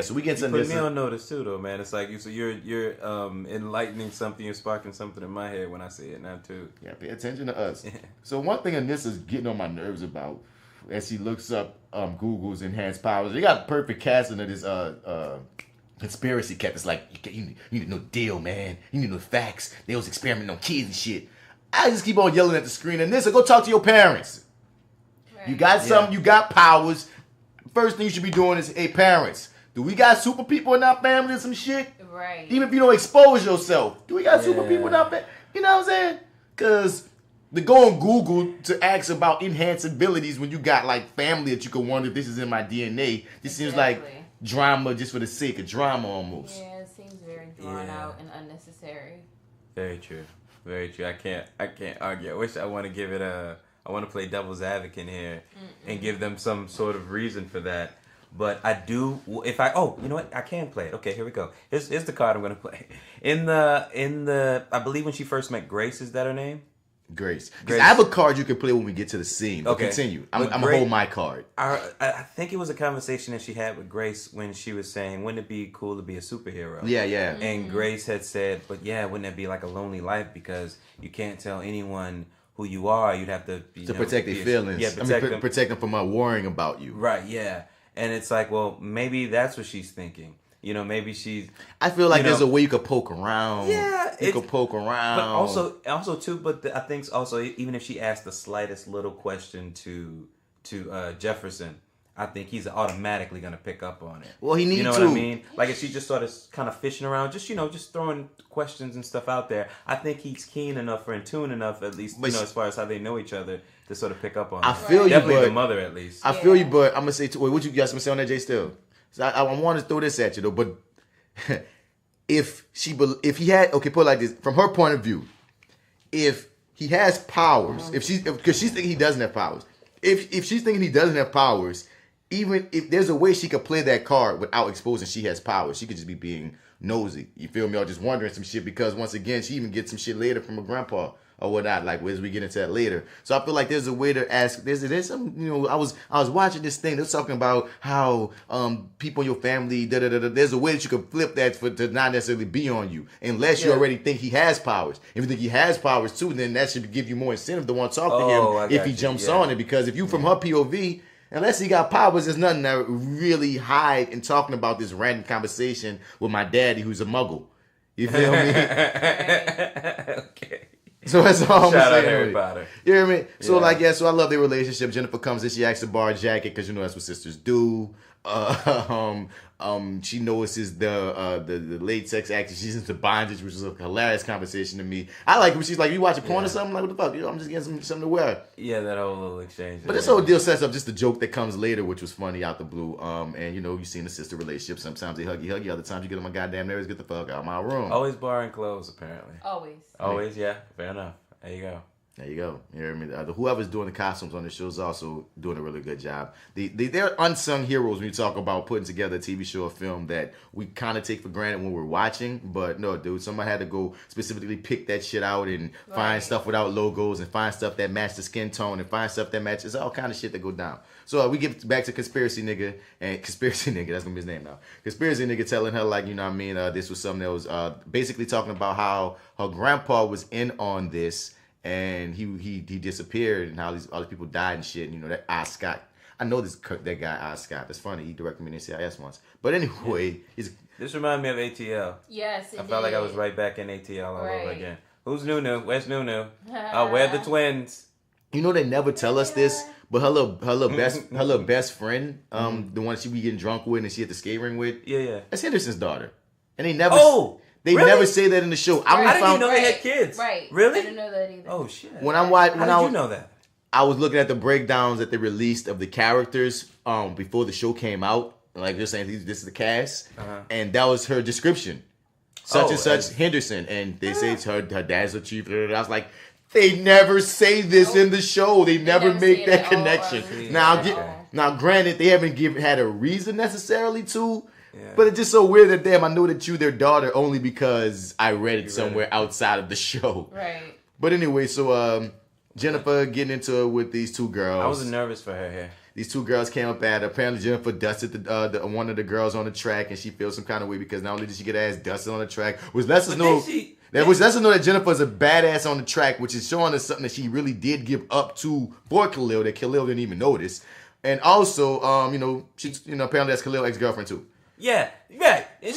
so we get to this. Put me on notice too, though, man. It's like you're enlightening something, you're sparking something in my head when I see it now too. Yeah, pay attention to us. So one thing Anissa's getting on my nerves about, as she looks up Google's enhanced powers, they got perfect casting of this conspiracy cat. It's like you need to know the deal, man. You need to know the facts. They was experimenting on kids and shit. I just keep on yelling at the screen. Annisa, go talk to your parents. Right. You got something. You got powers. First thing you should be doing is, hey, parents, do we got super people in our family or some shit? Right. Even if you don't expose yourself, do we got super people in our family? You know what I'm saying? Because to go on Google to ask about enhanced abilities when you got like family that you can wonder if this is in my DNA, this seems like drama just for the sake of drama almost. Yeah, it seems very drawn out and unnecessary. Very true. Very true. I can't argue. I wish I want to give it I want to play devil's advocate here and give them some sort of reason for that. But I do. If you know what? I can play it. Okay, here we go. Here's the card I'm gonna play. In the I believe when she first met Grace, is that her name? Grace. I have a card you can play when we get to the scene. But Okay. Continue. I'm going to hold my card. I think it was a conversation that she had with Grace when she was saying, wouldn't it be cool to be a superhero? Yeah. And Grace had said, but yeah, wouldn't it be like a lonely life because you can't tell anyone who you are. You'd have to... protect their feelings. Yeah, protect them from worrying about you. Right, yeah. And it's like, well, maybe that's what she's thinking. Maybe she's... I feel like there's a way you could poke around. Yeah. You could poke around. But also too, I think also, even if she asked the slightest little question to Jefferson, I think he's automatically going to pick up on it. Well, he needs to. You know what I mean? Like if she just started kind of fishing around, just throwing questions and stuff out there, I think he's keen enough or in tune enough, at least, as far as how they know each other, to sort of pick up on it. I feel you, definitely but... the mother, at least. I feel you, but I'm going to say... Wait, what you guys going to say on that, J.Steel? So I want to throw this at you, though, but if he had... Okay, put it like this. From her point of view, if he has powers, because she's thinking he doesn't have powers. If she's thinking he doesn't have powers, even if there's a way she could play that card without exposing she has powers, she could just be being nosy. You feel me? Or just wondering some shit, because once again, she even gets some shit later from her grandpa or whatnot, like as we get into that later. So I feel like there's a way to ask. There's some, I was watching this thing. They're talking about how people in your family, There's a way that you can flip that to not necessarily be on you, unless you already think he has powers. If you think he has powers too, then that should give you more incentive to want to talk to him if he jumps on it. Because if you from her POV, unless he got powers, there's nothing to really hide in talking about this random conversation with my daddy who's a muggle. You feel me? Okay. So that's all I'm Shout out saying. Harry Potter. You hear me? So so I love their relationship. Jennifer comes in, she asks to borrow a jacket because that's what sisters do. She notices the late sex act. She's into bondage, which is a hilarious conversation to me. I like it when she's like, "You watching porn or something?" I'm like, what the fuck? I'm just getting something to wear. Yeah, that whole little exchange. But this whole deal sets up just a joke that comes later, which was funny out the blue. And you've seen the sister relationship. Sometimes they huggy. Other times you get on my goddamn nerves. Get the fuck out of my room. Always borrowing clothes, apparently. Always, yeah. Fair enough. There you go. There you go. You hear me? Whoever's doing the costumes on the show is also doing a really good job. They're unsung heroes when you talk about putting together a TV show or film that we kind of take for granted when we're watching. But no, dude, somebody had to go specifically pick that shit out and find stuff without logos and find stuff that match the skin tone and find stuff that matches all kind of shit that go down. So we get back to Conspiracy Nigga, that's going to be his name now. Conspiracy Nigga telling her, like, this was something that was basically talking about how her grandpa was in on this. And he disappeared, and how all these people died and shit. And, that Oz Scott. I know that guy Oz Scott. That's funny. He directed me in NCIS once. But anyway, this reminded me of ATL. Yes, I felt like I was right back in ATL all over again. Who's Nunu? Where's Nunu? Where the twins? They never tell us this, but her little best friend, the one she be getting drunk with and she at the skate ring with. Yeah. That's Henderson's daughter, and they never. They really? never say that in the show. I didn't even know they had kids. Right. Really? I didn't know that either. Oh, shit. How did you know that? I was looking at the breakdowns that they released of the characters before the show came out. Like they're saying, this is the cast. And that was her description. Such and such Henderson. And they say her dad's a chief. I was like, they never say this in the show. They never make that connection. Now, granted, they haven't had a reason necessarily to. Yeah. But it's just so weird that, I know that you're their daughter only because I read it somewhere outside of the show. Right. But anyway, so Jennifer getting into it with these two girls. I was nervous for her here. These two girls came up at her. Apparently Jennifer dusted one of the girls on the track, and she feels some kind of way because not only did she get her ass dusted on the track, which lets us know that Jennifer's a badass on the track, which is showing us something that she really did give up to for Khalil that Khalil didn't even notice. And also, she apparently that's Khalil's ex-girlfriend too. Yeah, and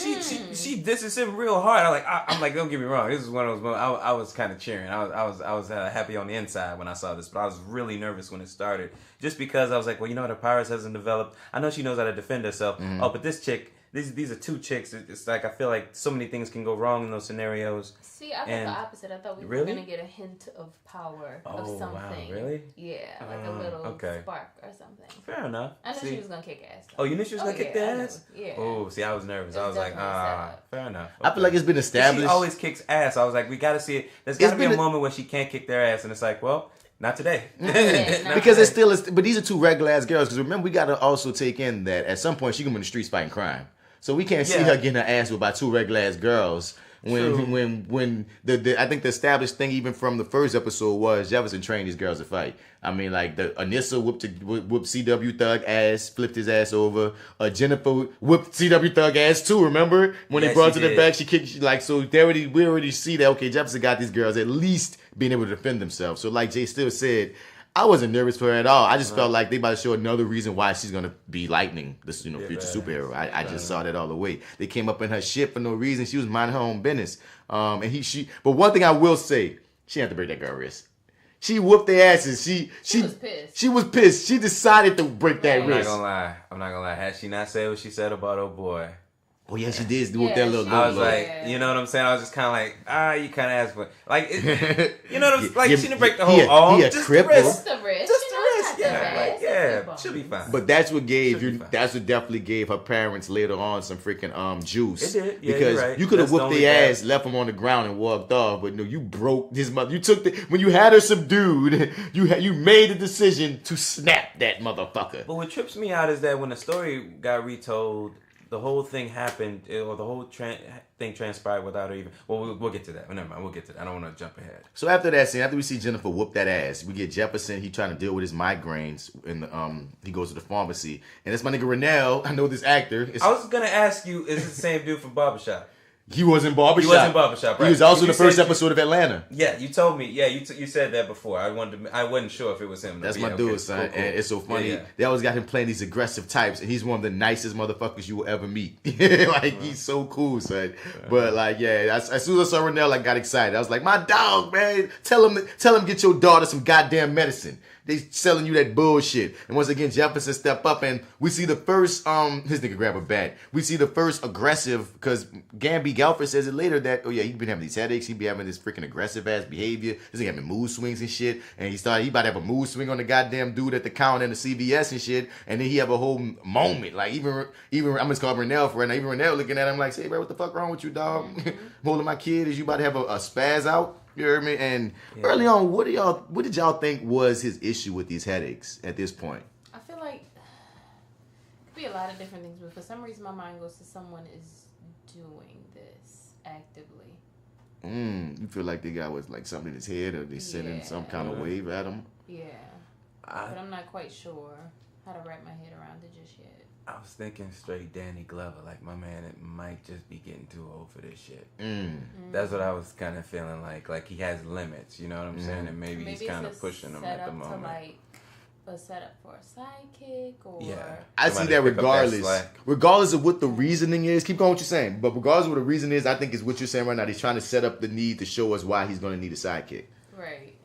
she disses him real hard. I'm like, don't get me wrong. This is one of those moments. I was kind of cheering. I was happy on the inside when I saw this, but I was really nervous when it started, just because I was like, well, her powers hasn't developed. I know she knows how to defend herself. Mm-hmm. Oh, but this chick. These are two chicks. It's like I feel like so many things can go wrong in those scenarios. See, I thought the opposite. I thought we were going to get a hint of power of something. Wow, really? Yeah, like a little spark or something. Fair enough. I knew she was going to kick ass. Oh, you knew she was going to kick the ass? Yeah. Oh, see, I was nervous. I was like, fair enough. Okay. I feel like it's been established. She always kicks ass. I was like, we got to see it. There's got to be a moment where she can't kick their ass, and it's like, well, not today. Because it's still, but these are two regular ass girls. Because remember, we got to also take in that at some point she can be in the streets fighting crime. So we can't see her getting her ass whipped by two regular ass girls. When the I think the established thing even from the first episode was Jefferson trained these girls to fight. I mean, like the Annisa whooped CW Thug ass, flipped his ass over. Jennifer whooped CW Thug ass too. Remember when they brought her to the back, she kicked. So we already see that. Okay, Jefferson got these girls at least being able to defend themselves. So like J.Steel said, I wasn't nervous for her at all. I just felt like they about to show another reason why she's gonna be Lightning, this future superhero. I just saw that all the way. They came up in her shit for no reason. She was minding her own business. But one thing I will say, she had to break that girl wrist. She whooped their asses. She was pissed. She was pissed. She decided to break that wrist. I'm not gonna lie. Had she not said what she said about oh boy. Oh yeah, she did whoop that little. I was like, you know what I'm saying? I was just kind of like, you kind of asked for it. Like, you know what I'm like? She didn't break the whole arm, just the wrist. Just the wrist. Yeah, she'll be fine. But that's what definitely gave her parents later on some freaking juice. It did, yeah, because you could have whooped their ass, left them on the ground, and walked off. But no, you broke his mother. You took when you had her subdued, you made the decision to snap that motherfucker. But what trips me out is that when the story got retold, the whole thing happened, or the whole thing transpired without her even. Well, we'll get to that. Never mind, we'll get to that. I don't want to jump ahead. So after that scene, after we see Jennifer whoop that ass, we get Jefferson. He trying to deal with his migraines, and he goes to the pharmacy, and it's my nigga Rennell. I know this actor. I was gonna ask you, is it the same dude from Barbershop? He was in Barbershop. Right? He was also in the first episode of Atlanta. Yeah, you told me. Yeah, you said that before. I wasn't sure if it was him. That's my dude, son. Cool. And it's so funny. Yeah. They always got him playing these aggressive types, and he's one of the nicest motherfuckers you will ever meet. He's so cool, son. But as soon as I saw Rennell, I got excited. I was like, my dog, man. Tell him get your daughter some goddamn medicine. They selling you that bullshit. And once again, Jefferson step up, and we see the first, his nigga grab a bat. We see the first aggressive, because Gamby Galford says it later that, he been having these headaches. He be having this freaking aggressive ass behavior. This nigga having mood swings and shit. And he about to have a mood swing on the goddamn dude at the counter in the CVS and shit. And then he have a whole moment. Like even I'm just calling Rennell for right now. Even Rennell looking at him like, say, bro, what the fuck wrong with you, dog? Holding my kid, is you about to have a spaz out? You heard me? And early on, what did y'all think was his issue with these headaches at this point? I feel like it could be a lot of different things, but for some reason my mind goes to someone is doing this actively. You feel like the guy was like something in his head, or they sending some kind of wave at him? Yeah. But I'm not quite sure how to wrap my head around it just yet. I was thinking straight Danny Glover, like my man, it might just be getting too old for this shit. That's what I was kind of feeling like he has limits, you know what I'm saying? And maybe he's kind of pushing them at the moment. A setup for a sidekick, or I see that regardless of what the reasoning is. Keep going what you're saying, but regardless of what the reason is, I think it's what you're saying right now. He's trying to set up the need to show us why he's going to need a sidekick. Right.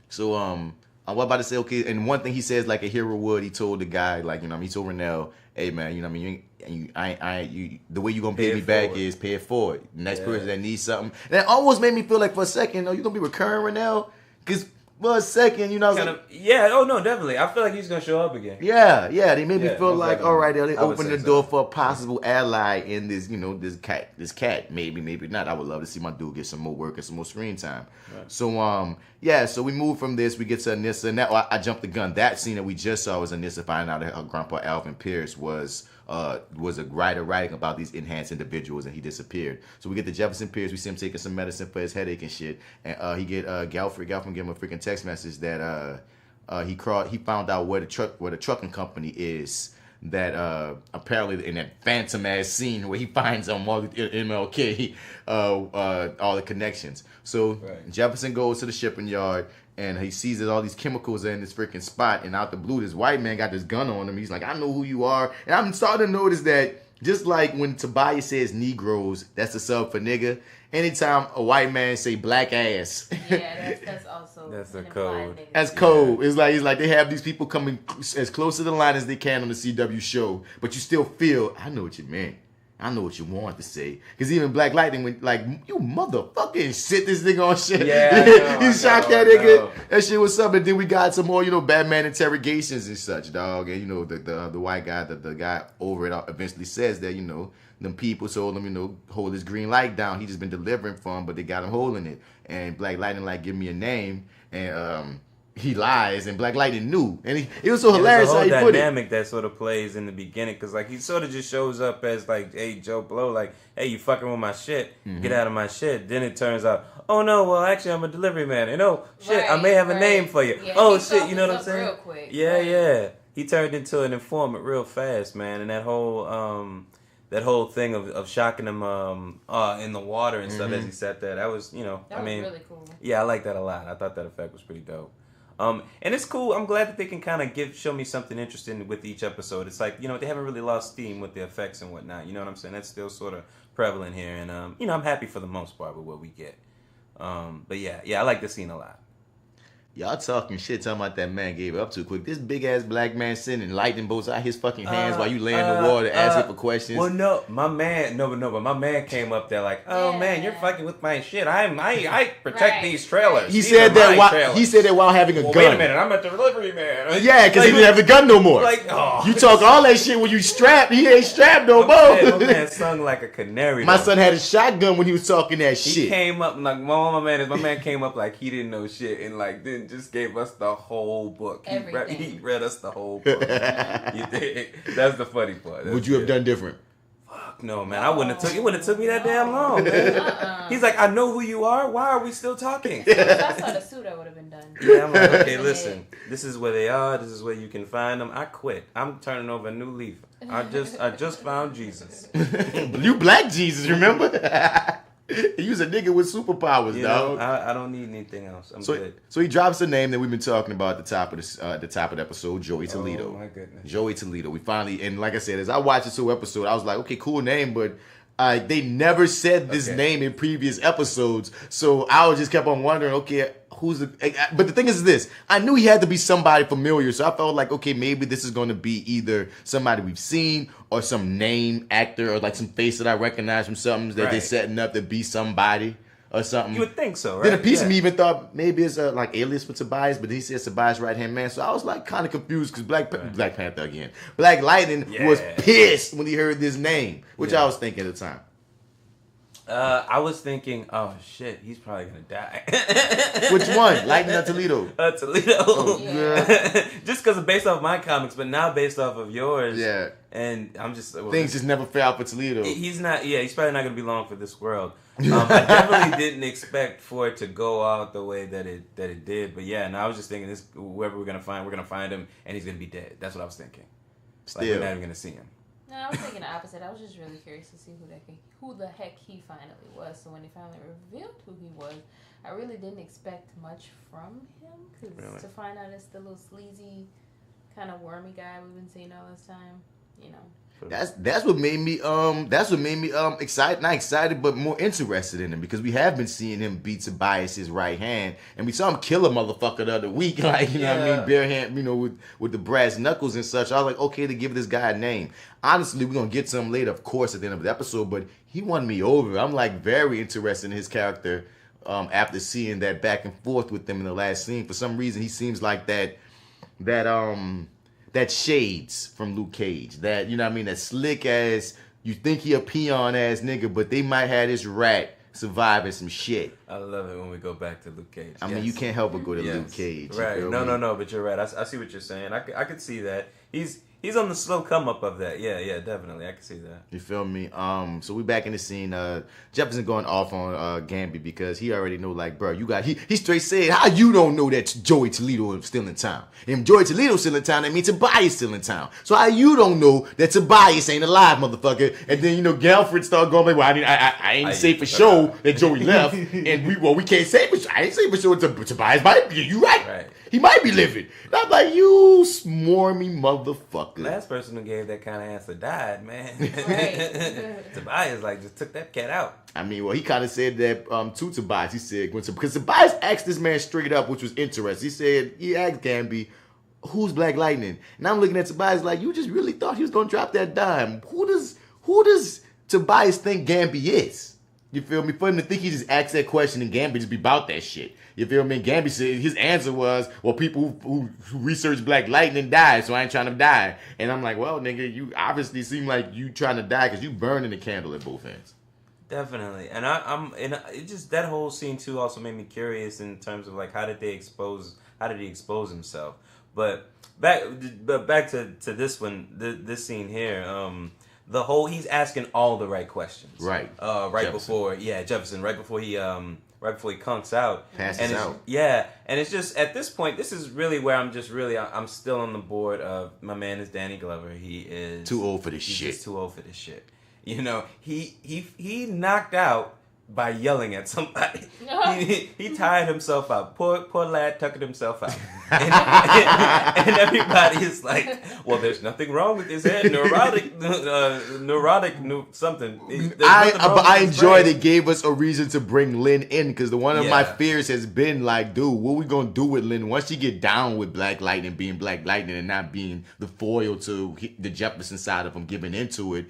So I'm about to say, okay, and one thing he says, like a hero would, he told the guy, like, he told Rennell, hey man, the way you gonna pay me back is pay it forward. The next person that needs something. And that almost made me feel like for a second, you gonna be recurring Rennell? Because for a second, I was definitely. I feel like he's gonna show up again. Yeah, they made me feel like, all right, they opened the door for a possible ally in this, this cat. Maybe not. I would love to see my dude get some more work and some more screen time. Right. So, so we move from this, we get to Annisa, and I jumped the gun. That scene that we just saw was Annisa finding out that her grandpa Alvin Pierce was a writer writing about these enhanced individuals, and he disappeared. So we get to Jefferson Pierce. We see him taking some medicine for his headache and shit, and he get Galford give him a freaking text message that he found out where the trucking company is. That apparently in that phantom ass scene where he finds all the MLK, all the connections. So Jefferson goes to the shipping yard, and he sees that all these chemicals are in this freaking spot, and out the blue, this white man got this gun on him. He's like, I know who you are. And I'm starting to notice that just like when Tobias says Negroes, that's the sub for nigga. Anytime a white man say black ass. Yeah, that's also that's a code. That's code. It's like they have these people coming as close to the line as they can on the CW show, but you still feel, I know what you meant. I know what you want to say. Because even Black Lightning went like, you motherfucking shit this nigga on shit. Yeah, he shot that nigga. That shit was something. And then we got some more, Batman interrogations and such, dog. And, the white guy, the guy over it eventually says that, them people told him, hold his green light down. He just been delivering for him, but they got him holding it. And Black Lightning, give me a name. And he lies, and Black Lightning knew, and it was so hilarious how he put it. There's a whole dynamic that sort of plays in the beginning, because like he sort of just shows up as like, hey, Joe Blow, like, hey, you fucking with my shit, get out of my shit. Then it turns out, oh no, well actually I'm a delivery man, and oh shit, I may have a name for you. Yeah, oh shit, you know what I'm saying? Real quick. Yeah, yeah. He turned into an informant real fast, man, and that whole thing of shocking him in the water and stuff as he sat there, that was, you know, that was really cool. Yeah, I like that a lot. I thought that effect was pretty dope. And it's cool. I'm glad that they can kind of show me something interesting with each episode. It's like, you know, they haven't really lost steam with the effects and whatnot. You know what I'm saying? That's still sort of prevalent here. And, you know, I'm happy for the most part with what we get. But yeah, I like the scene a lot. Y'all talking shit, talking about that man gave it up too quick. This big ass black man sending lightning bolts out his fucking hands while you lay in the water asking for questions. Well, no, my man, but my man came up there like, oh man, you're fucking with my shit. I protect these trailers. He said that while having a gun. Wait a minute, I'm a delivery man. Yeah, because he didn't have the gun no more. Like, you talk all that shit when you strapped. He ain't strapped no more. My man sung like a canary. My son had a shotgun when he was talking that shit. He came up like my man came up like he didn't know shit and like then just gave us the whole book. He read us the whole book. You did. That's the funny part. Would you have done different? Fuck no, man. It wouldn't have took me that damn long, man. He's like, I know who you are. Why are we still talking? If I saw the suit, I would have been done. Yeah, I'm like, okay, listen. This is where they are. This is where you can find them. I quit. I'm turning over a new leaf. I just found Jesus. You black Jesus, remember? He was a nigga with superpowers, dog. I don't need anything else. I'm good. So he drops a name that we've been talking about at the top of the episode, Joey Toledo. Oh my goodness. Joey Toledo. We finally, and like I said, as I watched this whole episode, I was like, okay, cool name, but they never said this name in previous episodes. So I just kept on wondering, okay, but the thing is this, I knew he had to be somebody familiar, so I felt like, okay, maybe this is going to be either somebody we've seen or some name actor or like some face that I recognize from something that they're setting up to be somebody or something. You would think so, right? Then a piece of me even thought maybe it's a like alias for Tobias, but he said Tobias' right-hand man, so I was like kind of confused because Black Panther again. Black Lightning was pissed when he heard this name, which I was thinking at the time. I was thinking, oh shit, he's probably gonna die. Which one, Lightning or Toledo? Toledo. Oh, yeah. Just because based off my comics, but now based off of yours. Yeah. And I'm just things just never fell out for Toledo. He's not. Yeah, he's probably not gonna be long for this world. I definitely didn't expect for it to go out the way that it did. But yeah, and I was just thinking, whoever we're gonna find him, and he's gonna be dead. That's what I was thinking. Still, like, we're not even gonna see him. No, I was thinking the opposite. I was just really curious to see who the heck he finally was. So when they finally revealed who he was, I really didn't expect much from him. Because to find out it's the little sleazy, kind of wormy guy we've been seeing all this time, you know. That's what made me excited, not excited, but more interested in him, because we have been seeing him beat Tobias' right hand, and we saw him kill a motherfucker the other week, like, you know what I mean, bare hand, you know, with the brass knuckles and such. I was like, okay, to give this guy a name. Honestly, we're gonna get to him later, of course, at the end of the episode, but he won me over. I'm like very interested in his character after seeing that back and forth with them in the last scene. For some reason, he seems like that Shades from Luke Cage. That, you know what I mean, that slick ass, you think he a peon ass nigga, but they might have this rat surviving some shit. I love it when we go back to Luke Cage. I mean, you can't help but go to Luke Cage. Right. No, but you're right. I see what you're saying. I could see that. He's on the slow come up of that. Yeah, definitely. I can see that. You feel me? So we back in the scene. Jefferson going off on Gamby because he already know, like, bro, he straight said, how you don't know that Joey Toledo is still in town? If Joey Toledo's still in town, that means Tobias still in town. So how you don't know that Tobias ain't alive, motherfucker? And then, you know, Galfred started going like, well, I ain't say for sure that Joey left. And we can't say for sure. I ain't say for sure Tobias might be. You right. He might be living. And I'm like, you smarmy motherfucker. Last person who gave that kind of answer died, man. Right. Tobias just took that cat out. I mean, well, he kind of said that to Tobias. He said, because Tobias asked this man straight up, which was interesting. He asked Gamby, who's Black Lightning? And I'm looking at Tobias like, you just really thought he was going to drop that dime. Who does Tobias think Gamby is? You feel me? For him to think he just asked that question and Gamby just be about that shit. You feel me? Gamby said his answer was, well, people who research Black Lightning died, so I ain't trying to die. And I'm like, well, nigga, you obviously seem like you trying to die because you burning the candle at both ends. Definitely. And it just, that whole scene too also made me curious in terms of like, how did they expose How did he expose himself? But back to this one, this scene here. The whole he's asking all the right questions. Right. Jefferson. Before Jefferson. Right before he conks out. Passes out. Yeah, and it's just at this point, this is really where I'm still on the board of my man is Danny Glover. He is too old for this shit. He's too old for this shit. You know, he knocked out by yelling at somebody. He tired himself out. Poor lad tuckered himself out. And everybody is like, well, there's nothing wrong with his head. Neurotic, something. I enjoyed it. Gave us a reason to bring Lynn in, because one of my fears has been like, dude, what we gonna do with Lynn once she get down with Black Lightning being Black Lightning and not being the foil to the Jefferson side of him giving into it?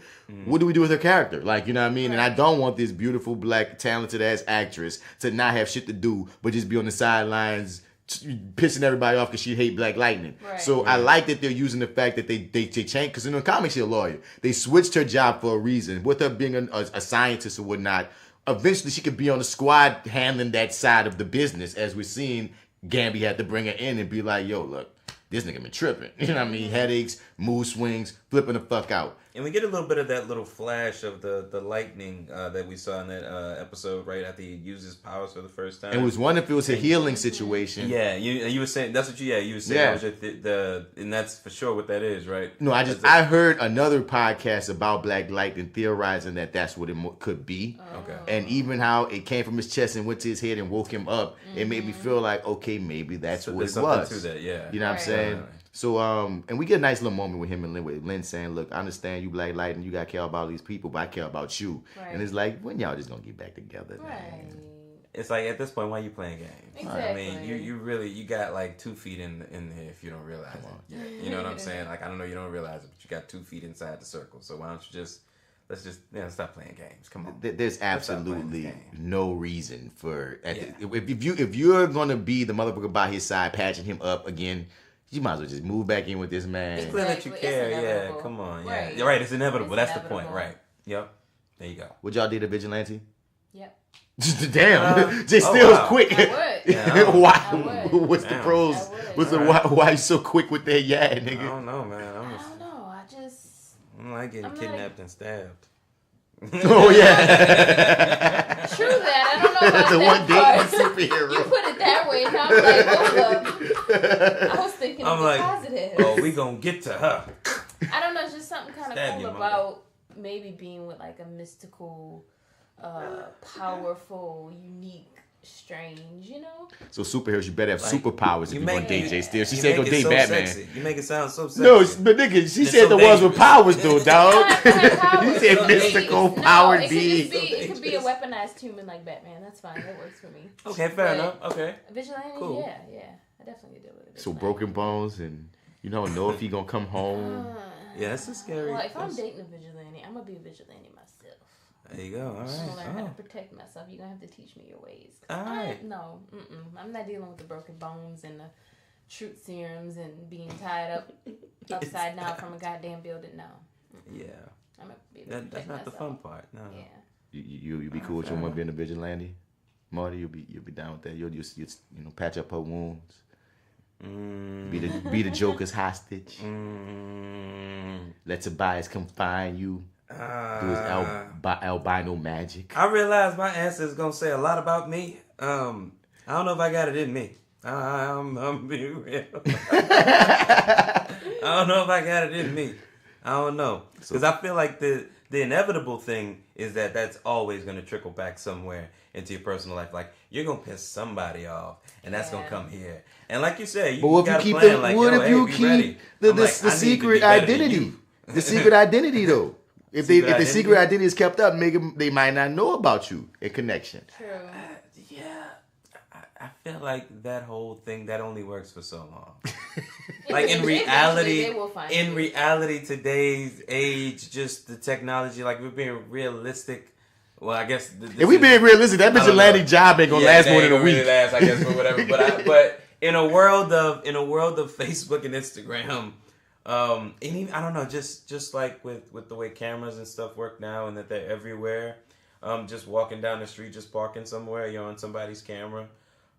What do we do with her character? Like, you know what I mean? And I don't want this beautiful black talented ass actress to not have shit to do but just be on the sidelines pissing everybody off because she hate Black Lightning. Right. So I like that they're using the fact that they change, because in the comics she's a lawyer. They switched her job for a reason. With her being a scientist or whatnot, eventually she could be on the squad handling that side of the business, as we're seeing Gamby had to bring her in and be like, yo, look, this nigga been tripping. You know what I mean? Headaches, mood swings, flipping the fuck out. And we get a little bit of that little flash of the lightning that we saw in that episode right after he used his powers for the first time. It was one if it was a healing situation. Yeah, you were saying that's what you were saying. Yeah. That was and that's for sure what that is, right? No, I heard another podcast about Black Lightning theorizing that that's what it could be. Okay. And even how it came from his chest and went to his head and woke him up, it made me feel like, okay, maybe that's what it was. To that, yeah. You know what I'm saying? Right. So, and we get a nice little moment with him and Lynn, with Lynn saying, look, I understand you Black Lightning, you got to care about all these people, but I care about you. Right. And it's like, when y'all just going to get back together? Right. Man? It's like, at this point, why are you playing games? Exactly. I mean, you really, you got like 2 feet in here if you don't realize it. Yeah. You know what I'm saying? Like, I don't know, you don't realize it, but you got 2 feet inside the circle. So why don't you let's stop playing games. Come on. There's absolutely no reason for, if you're going to be the motherfucker by his side, patching him up again, you might as well just move back in with this man. It's clear that you care. Yeah, come on. Yeah, you're right. It's inevitable. That's the point. Right. Yep. There you go. Would y'all date a vigilante? Yep. Damn. J.Steel quick. I would. Yeah, why? What's the pros? Why you so quick with that nigga? I don't know, man. I don't know. I'm like getting kidnapped and stabbed. Oh yeah. True that. I don't know about the that one part. Superhero. You put it that way, and I'm like, hold up. I was thinking positive. Oh, we gonna get to her. I don't know. It's just something kind of cool about maybe being with like a mystical, powerful, unique, strange, you know? So superheroes, you better have superpowers if you're going to date J.Steel. She said go date so Batman. Sexy. You make it sound so sexy. No, but nigga, she said the ones with powers though, dog. You said mystical powered beings. It could be a weaponized human like Batman. That's fine. That works for me. Okay, fair enough. Okay. Vigilante, cool. Yeah. I definitely deal with it. So broken bones, and you don't know if he gonna come home. Yeah, that's a scary. Well, if I'm dating a vigilante, I'm gonna be a vigilante myself. There you go. All right. I'm gonna learn how to protect myself. You're gonna have to teach me your ways. All right. I'm not dealing with the broken bones and the truth serums and being tied up upside down from a goddamn building. No. Yeah. I'm gonna be that's not the fun part. No. Yeah. You be cool with your woman being a vigilante, Marty. You'll be down with that. You'll just patch up her wounds. Be the Joker's hostage. Let Tobias come find you. Do his albino magic. I realize my answer is gonna say a lot about me. I don't know if I got it in me. I'm being real. I don't know if I got it in me. I don't know, because I feel like the inevitable thing is that's always gonna trickle back somewhere into your personal life. Like, you're gonna piss somebody off, and that's gonna come here. And like you said, what if you keep the secret identity? The secret identity though. If the secret identity is kept up, they might not know about you in connection. True. I feel like that whole thing that only works for so long. Like in reality, today's age, just the technology, like we're being realistic. Well, I guess if we being realistic, that vigilante job ain't gonna last more than a week. Really last, I guess, for whatever. But in a world of Facebook and Instagram. And even, I don't know, just like with the way cameras and stuff work now, and that they're everywhere. Just walking down the street, just parking somewhere, you're on somebody's camera.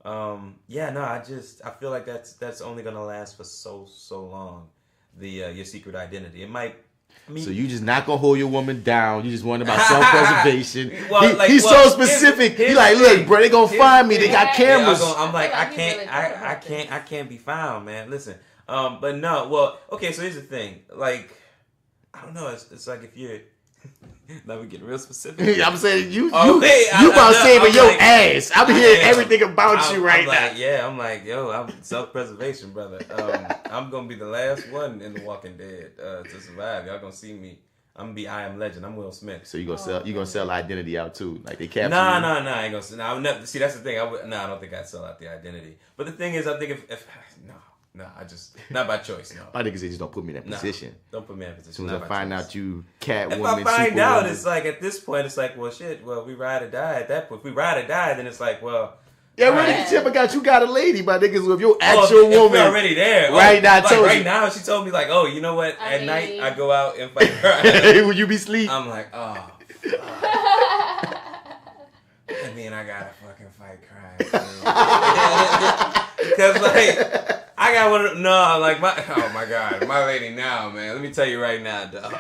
I feel like that's only gonna last for so long. The your secret identity. It might. So you just not gonna hold your woman down. You just want about self-preservation. He's so specific. He like, look, bro, they gonna find me. They got cameras. I'm like, I can't be found, man. Listen, but no. Well, okay. So here's the thing. Like, I don't know. It's like if you're. Now we getting real specific. I'm saying you about saving your ass. I'm hearing everything about you right now. I'm like, I'm self-preservation, brother. I'm gonna be the last one in The Walking Dead to survive. Y'all gonna see me. I'm gonna be I Am Legend. I'm Will Smith. So you gonna sell identity out too? Like they capture you? No, I ain't gonna sell. I would never, see, that's the thing. I don't think I'd sell out the identity. But the thing is, I think if I just not by choice. No, my niggas say just don't put me in that position. Don't put me in that position. As soon as I find out you Catwoman, if I find out, it's like at this point, it's like, well, shit. Well, we ride or die. At that point, if we ride or die, then it's like, well. Yeah, really, Chip, you got a lady, my niggas. With your actual woman, we're already there. Right now, now, she told me like, oh, you know what? At night, I go out and fight crime. Would you be asleep? I'm like, oh. I mean, I gotta fucking fight crime. Because like. I got one of them. No, I'm like, oh my God, my lady now, man. Let me tell you right now, dog.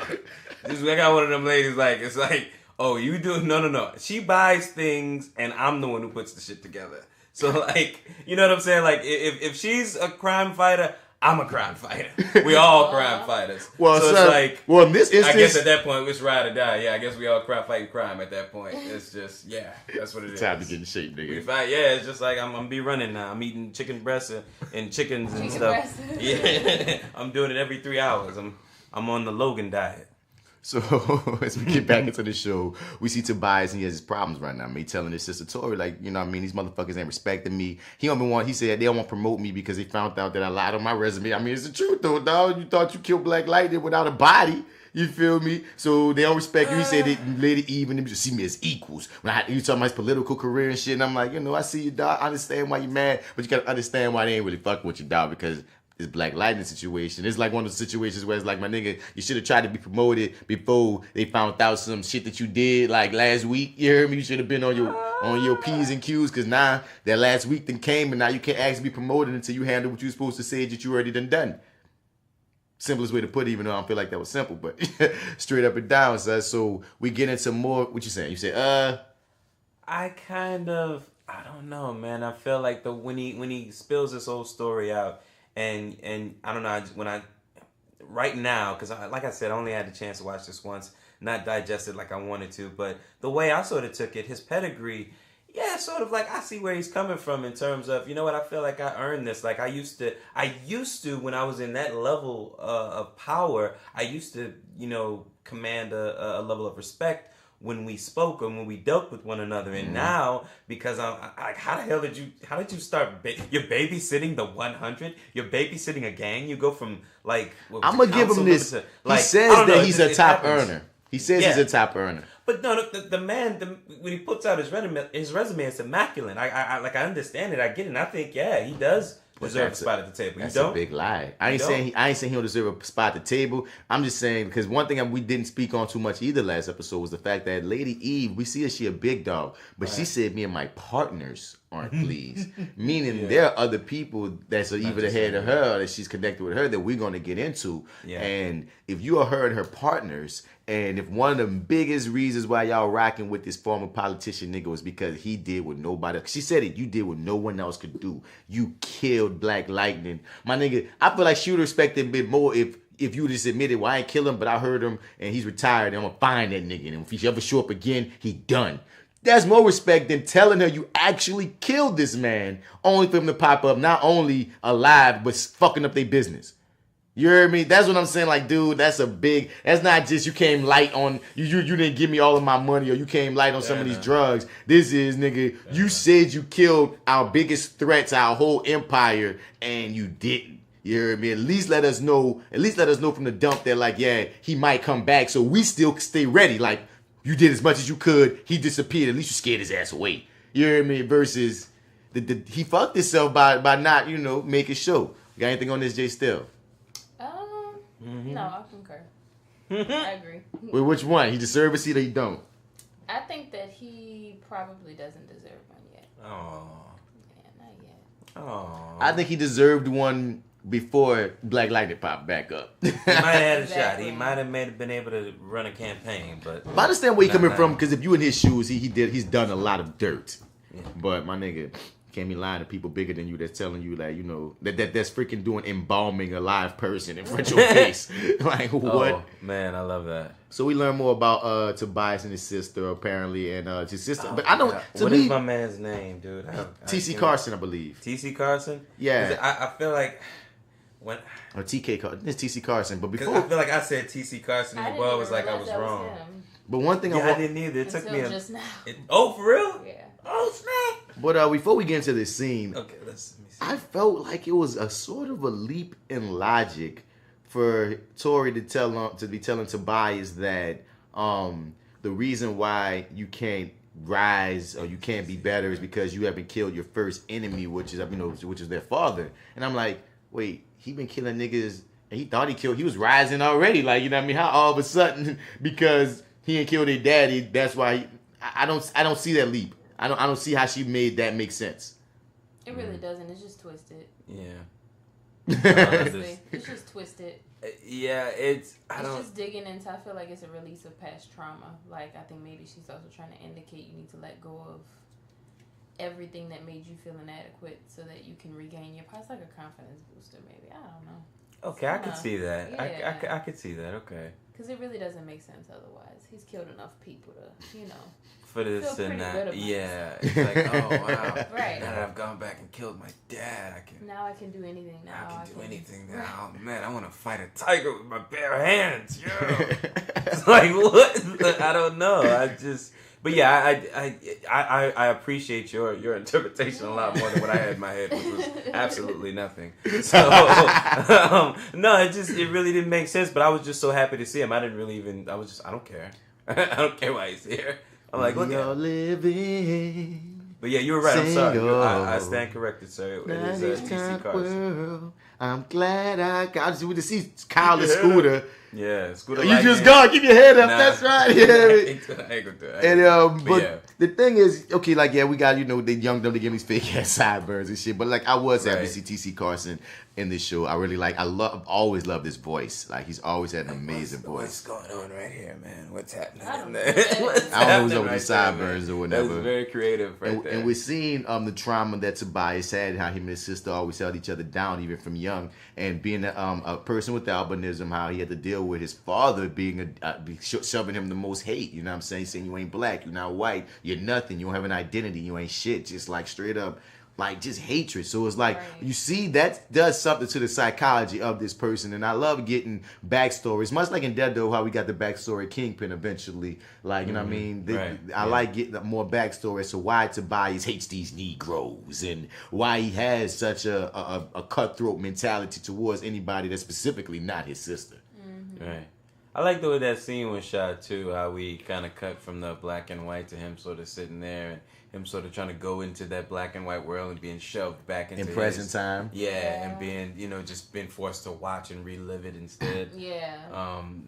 I got one of them ladies, like, it's like, oh, you do? No. She buys things, and I'm the one who puts the shit together. So, like, you know what I'm saying? Like, if she's a crime fighter, I'm a crime fighter. We all crime fighters. Well, so it's like, in this instance, I guess at that point, it's ride or die. Yeah, I guess we all fighting crime at that point. It's just, that's what it is. Time to get in shape, nigga. It's just like I'm be running now. I'm eating chicken breasts and chickens and stuff. Yeah, I'm doing it every 3 hours. I'm on the Logan diet. So, as we get back into the show, we see Tobias and he has his problems right now. Me telling his sister Tori, like, you know what I mean, these motherfuckers ain't respecting me. He said they don't want to promote me because they found out that I lied on my resume. I mean, it's the truth though, dog. You thought you killed Black Lightning without a body. You feel me? So they don't respect you. He said that Lady Eve and them just see me as equals. When you talking about his political career and shit, and I'm like, I see you, dog. I understand why you mad, but you gotta understand why they ain't really fucking with you, dog, because this Black Lightning situation. It's like one of those situations where it's like, my nigga, you should have tried to be promoted before they found out some shit that you did like last week. You heard me? You should have been on your P's and Q's, because now that last week then came and now you can't actually be promoted until you handle what you were supposed to say that you already done. Simplest way to put it, even though I don't feel like that was simple, but straight up and down. So we get into more. What you saying? You say, I don't know, man. I feel like when he spills this whole story out, and I don't know, right now, because like I said, I only had the chance to watch this once, not digest it like I wanted to, but the way I sort of took it, his pedigree, sort of like I see where he's coming from in terms of, you know what, I feel like I earned this. Like I used to when I was in that level of power, I used to, command a level of respect when we spoke and when we dealt with one another. And now, because I'm like, how did you start? You're babysitting the 100. You're babysitting a gang. You go from like. I'm gonna give him this. He says that he's a top earner. He says he's a top earner. But no, the man, when he puts out his resume, it's immaculate. I understand it. I get it. And I think, he does deserve a spot at the table. That's a big lie. I ain't saying he don't deserve a spot at the table. I'm just saying, because one thing we didn't speak on too much either last episode was the fact that Lady Eve, we see that she a big dog, but she said me and my partners aren't pleased. Meaning there are other people that's even ahead of her, that she's connected with her, that we're going to get into. Yeah. And if you are her and her partners, and if one of the biggest reasons why y'all rocking with this former politician nigga was because he did what nobody, she said it, you did what no one else could do. You killed Black Lightning. My nigga, I feel like she would respect it a bit more if you just admitted, well, I ain't kill him, but I heard him and he's retired and I'm gonna find that nigga. And if he ever show up again, he done. That's more respect than telling her you actually killed this man, only for him to pop up not only alive, but fucking up their business. You heard me? That's what I'm saying. Like, dude, that's not just you came light on, you didn't give me all of my money, or you came light on some of these drugs. This is, nigga, you said you killed our biggest threats, our whole empire, and you didn't. You heard me? At least let us know from the dump that, like, he might come back, so we still stay ready. Like, you did as much as you could, he disappeared, at least you scared his ass away. You heard me? Versus, he fucked himself by not, making show. Got anything on this, J.Steel? No, I concur. I agree. Wait, which one? He deserves a seat or he don't? I think that he probably doesn't deserve one yet. Oh. Yeah, not Oh. I think he deserved one before Black Lightning popped back up. He might have had a shot. He might have been able to run a campaign, but I understand where you're coming from, because if you in his shoes, he's done a lot of dirt. Yeah. But my nigga, can't be lying to people bigger than you that's telling you that, you know, that's freaking doing embalming a live person in front of your face. Like, what? Oh, man, I love that. So we learn more about Tobias and his sister, apparently, and his sister. But I don't. What is my man's name, dude? T.C. Carson, I believe. T.C. Carson? Yeah. I feel like when. Or T.K. Carson. It's T.C. Carson. But before. I feel like I said T.C. Carson, and the boy was like I was wrong. But one thing I didn't either. It took me just now. Oh, for real? Yeah. Oh, snap. But before we get into this scene, okay, let me see. I felt like it was a sort of a leap in logic for Tori to be telling Tobias that the reason why you can't rise or you can't be better is because you haven't killed your first enemy, which is their father. And I'm like, wait, he been killing niggas and he thought he was rising already. Like, you know what I mean? How all of a sudden, because he ain't killed their daddy, that's why I don't see that leap. I don't see how she made that make sense. It really doesn't. It's just twisted. Yeah. Honestly, it's just twisted. Yeah, it's just digging into. I feel like it's a release of past trauma. Like, I think maybe she's also trying to indicate you need to let go of everything that made you feel inadequate so that you can regain your power. It's like a confidence booster, maybe. I don't know. Okay, I could see that. Yeah. I could see that. Okay. Because it really doesn't make sense otherwise. He's killed enough people to, you know. For this feel and pretty that. good Yeah. It's like, oh, wow. Right. Now that I've gone back and killed my dad, Now I can do anything now. I can do anything now. Oh, man, I want to fight a tiger with my bare hands. Yo. It's like, what? I don't know. But yeah, I appreciate your interpretation a lot more than what I had in my head, which was absolutely nothing. So no, it really didn't make sense. But I was just so happy to see him. I didn't really even. I don't care. I don't care why he's here. I'm like, look at living. But yeah, you were right. I'm sorry. I stand corrected, sir. It is T.C. Carson. I'm glad I got you to see Kyle and Scooter. Yeah, Scooter. You just go, keep your head up. That's right. Yeah. But the thing is, okay, like, yeah, we got, the young dumb to give these fake ass sideburns and shit. But like, I was happy to see T.C. Carson in this show. I really always loved his voice. Like, he's always had an amazing voice. What's going on right here, man? What's happening? I don't know what's up with the sideburns or whatever. That's very creative, right there. And we're seeing the trauma that Tobias had, how him and his sister always held each other down, even from young. And being a person with albinism, how he had to deal with his father being shoving him the most hate. You know what I'm saying? Saying you ain't black, you're not white, you're nothing, you don't have an identity, you ain't shit. Just like straight up, like just hatred. So it's like, you see, that does something to the psychology of this person. And I love getting backstories, much like in Dead Doe, how we got the backstory of Kingpin eventually. Like, you know what I mean? I like getting more backstory as to why Tobias hates these Negroes and why he has such a cutthroat mentality towards anybody that's specifically not his sister. Right. I like the way that scene was shot too, how we kind of cut from the black and white to him sort of sitting there and him sort of trying to go into that black and white world and being shoved back into present time. Yeah, and being, just being forced to watch and relive it instead. Yeah.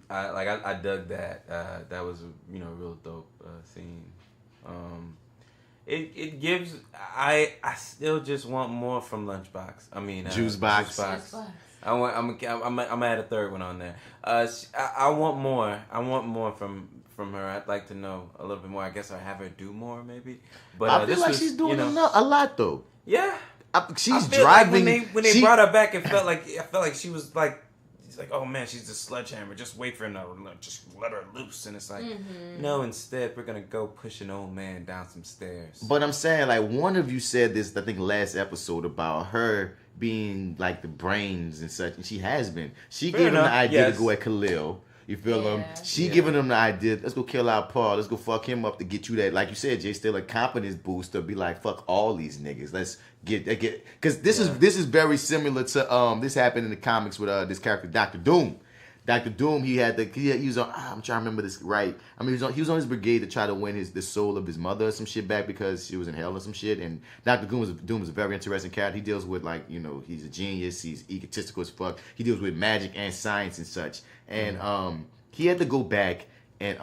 I dug that. That was a real dope scene. It gives. I still just want more from Lunchbox. I mean, Juice Box. I'm gonna add a third one on there. I want more. I want more from her. I'd like to know a little bit more. I guess I'll have her do more, maybe. But I feel like she's doing a lot though. Yeah, she's driving. Like when they brought her back, I felt like she was like. Like, oh man, she's a sledgehammer. Just wait for him to just let her loose. And it's like, no, instead we're gonna go push an old man down some stairs. But I'm saying, like, one of you said this, I think last episode, about her being like the brains and such, and she has been. She gave him the idea to go at Khalil. You feel him? She giving him the idea, let's go kill our Paul, let's go fuck him up to get you that, like you said, J.Steel, a confidence booster, be like, fuck all these niggas. Let's get, because this is very similar to, this happened in the comics with this character, Dr. Doom. Dr. Doom, he was on, I'm trying to remember this right. I mean, he was on his brigade to try to win the soul of his mother or some shit back because she was in hell or some shit. And Dr. Doom is a very interesting character. He deals with, like, he's a genius. He's egotistical as fuck. He deals with magic and science and such. And he had to go back and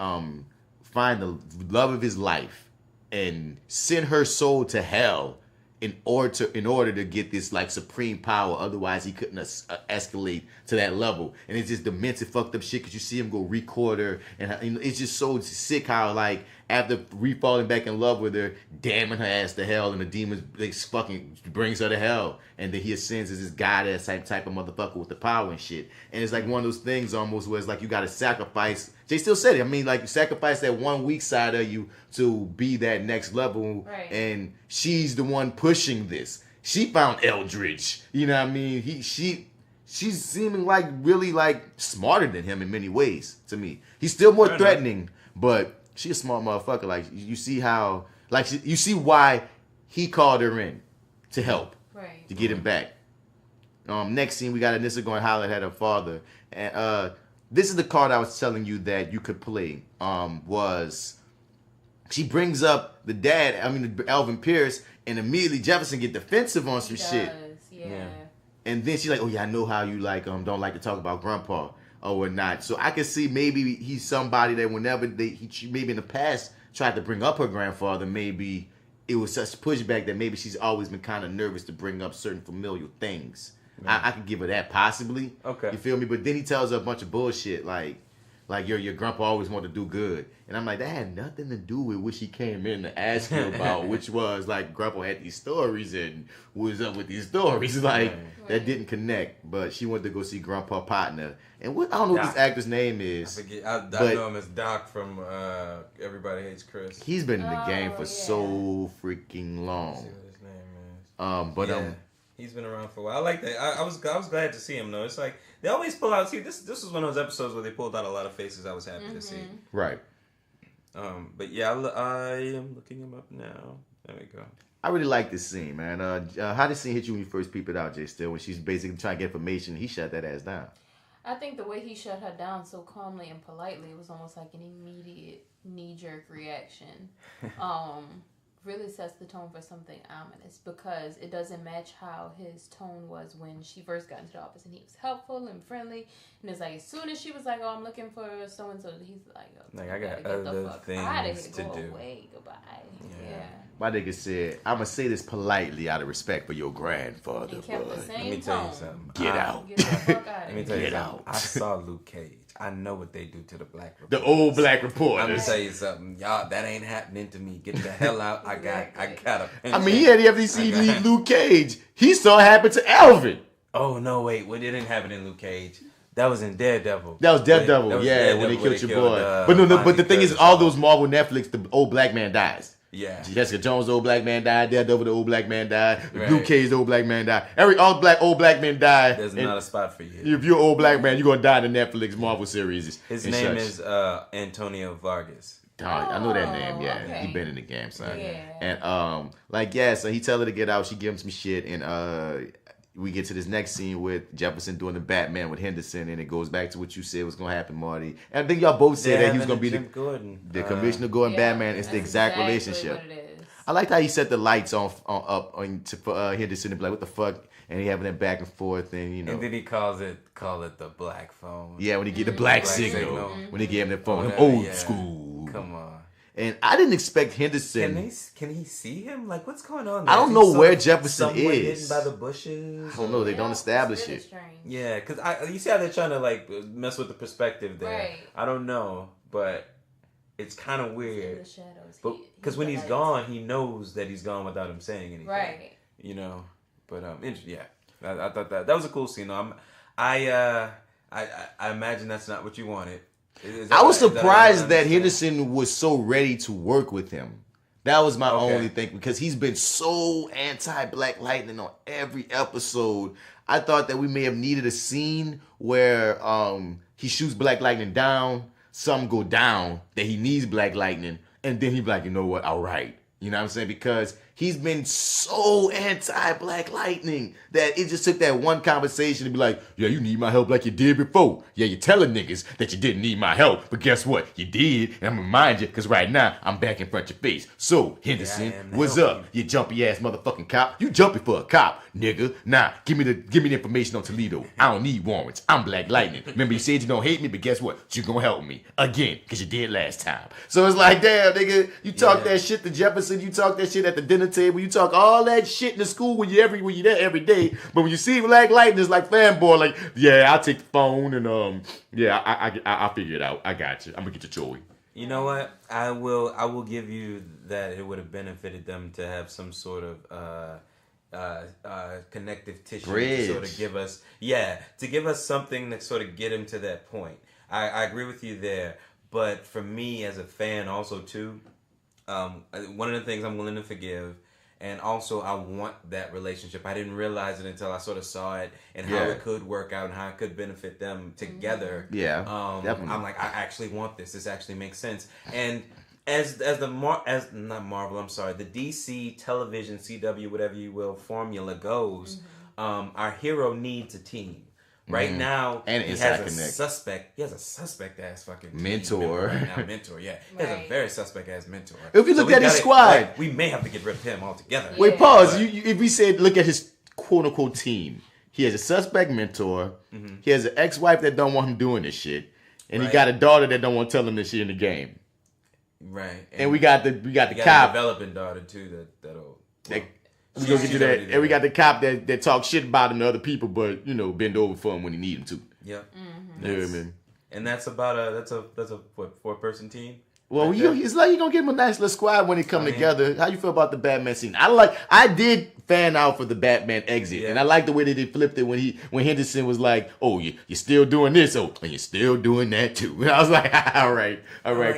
find the love of his life and send her soul to hell in order to get this like supreme power. Otherwise, he couldn't escalate to that level. And it's just demented, fucked up shit because you see him go recorder, and it's just so sick how like after falling back in love with her, damning her ass to hell, and the demons fucking brings her to hell, and then he ascends as this goddess type of motherfucker with the power and shit. And it's like one of those things almost where it's like you got to sacrifice. J.Steel said it. I mean, like you sacrifice that 1 weak side of you to be that next level, right. And she's the one pushing this. She found Eldridge. You know what I mean? She's seeming like really like smarter than him in many ways to me. He's still more threatening, but she's a smart motherfucker. Like you see how, like you see why he called her in to help, right, to get him back. Next scene we got Annisa going holler at her father, and this is the card I was telling you that you could play. Was she brings up the dad? I mean, Alvin Pierce, and immediately Jefferson get defensive on some shit. Yeah. And then she's like, "Oh yeah, I know how you like don't like to talk about Grandpa or whatnot." So I can see maybe he's somebody that whenever he maybe in the past tried to bring up her grandfather, maybe it was such pushback that maybe she's always been kind of nervous to bring up certain familial things. I could give her that possibly. Okay. You feel me? But then he tells her a bunch of bullshit like your grandpa always wanted to do good. And I'm like, that had nothing to do with what she came in to ask you about, which was like grandpa had these stories and what was up with these stories. Like that didn't connect. But she wanted to go see Grandpa Partner. And I don't know what this actor's name is. I forget. I know him as Doc from Everybody Hates Chris. He's been in the game for so freaking long. Let's see what his name is. He's been around for a while. I like that. I was glad to see him though. It's like they always pull out. See, this was one of those episodes where they pulled out a lot of faces I was happy to see. Right. But yeah, I am looking him up now. There we go. I really like this scene, man. How did this scene hit you when you first peeped it out, J.Steel? When she's basically trying to get information, he shut that ass down. I think the way he shut her down so calmly and politely, it was almost like an immediate knee-jerk reaction. Really sets the tone for something ominous because it doesn't match how his tone was when she first got into the office, and he was helpful and friendly, and it's like as soon as she was like, "Oh, I'm looking for so and so," he's like, "I got other things to do. Away. Goodbye." Yeah. My nigga said, "I'm gonna say this politely out of respect for your grandfather." He kept the same Let me tell you something. Get out. Get the fuck out. Let me tell you something. I saw Luke Cage. I know what they do to the black reporters. The old black reporters. I'm gonna tell you something, y'all. That ain't happening to me. Get the hell out. I got a. I mean, he had the FCC Luke Cage. He saw it happen to Alvin. Oh no, wait. Well, it didn't happen in Luke Cage. That was in Daredevil. That was Daredevil. When they killed your boy. But the thing is, all those Marvel Netflix, the old black man dies. Yeah. Jessica Jones, the old black man died. Daredevil, the old black man died. Luke Cage, the old black man died. All black men died. There's not a spot for you. If you're an old black man, you're gonna die in the Netflix Marvel series. His name is Antonio Vargas. I know that name. Yeah, okay. He been in the game, son. Yeah. And so he tell her to get out. She give him some shit, and we get to this next scene with Jefferson doing the Batman with Henderson, and it goes back to what you said was gonna happen, Marty. And I think y'all both said that he was gonna be the Commissioner Gordon Batman. It's the exact relationship. What it is. I liked how he set the lights up for Henderson to be like, what the fuck? And he having that back and forth, and And then he call it the black phone. Yeah, when he get the black signal. When he gave him the phone, old school. Come on. And I didn't expect Henderson. Can he see him? Like, what's going on? I don't know where Jefferson is. Hidden by the bushes. I don't know. They don't establish really it. Strange. Yeah, because you see how they're trying to like mess with the perspective there. Right. I don't know, but it's kind of weird. It's in the shadows. But because when he's gone, he knows that he's gone without him saying anything. Right. You know. But yeah, I thought that was a cool scene. I imagine that's not what you wanted. I was surprised that Henderson was so ready to work with him. That was my only thing, because he's been so anti-Black Lightning on every episode. I thought that we may have needed a scene where he shoots Black Lightning down, something go down, that he needs Black Lightning, and then he be like, you know what, all right. You know what I'm saying? Because he's been so anti-Black Lightning that it just took that one conversation to be like, yeah, you need my help like you did before. Yeah, you're telling niggas that you didn't need my help, but guess what? You did, and I'm gonna remind you, because right now, I'm back in front of your face. So, Henderson, what's up? You jumpy ass motherfucking cop. You jumpy for a cop, nigga. Nah, give me the information on Toledo. I don't need warrants. I'm Black Lightning. Remember, you said you don't hate me, but guess what? You gonna help me again, because you did last time. So it's like, damn, nigga, you talk that shit to Jefferson, you talk that shit at the dinner dinner table, you talk all that shit in the school when you're there every day. But when you see Black Lightning, it's like fanboy, like, yeah, I'll take the phone and yeah, I'll figure it out. I got you. I'm gonna get your toy. You know what? I will give you that it would have benefited them to have some sort of connective tissue to sort of give us something to sort of get him to that point. I agree with you there, but for me as a fan also too, one of the things I'm willing to forgive, and also I want that relationship. I didn't realize it until I sort of saw it and how it could work out and how it could benefit them together. Yeah, definitely. I'm like, I actually want this. This actually makes sense. And as the DC television, CW, whatever you will, formula goes, our hero needs a team. Right now, and he has a suspect. He has a suspect ass fucking mentor. Right now, mentor. Yeah, he has a very suspect ass mentor. If you look at his squad, we may have to get rid of him altogether. Yeah. Wait, pause. If we said look at his quote unquote team, he has a suspect mentor. He has an ex-wife that don't want him doing this shit, and he got a daughter that don't want to tell him this shit in the game. Right, and we got the a cop, developing daughter too. That'll. We gonna get to that, and we got the cop that talks shit about him to other people, but bend over for him when he need him to. Yeah, yeah, man. And that's about that's a 4-person team. Well, it's like you're gonna give him a nice little squad when they come together. How you feel about the Batman scene? I did fan out for the Batman exit, and I like the way that they flipped it when Henderson was like, "Oh, you're still doing this, and you're still doing that too." And I was like, "All right,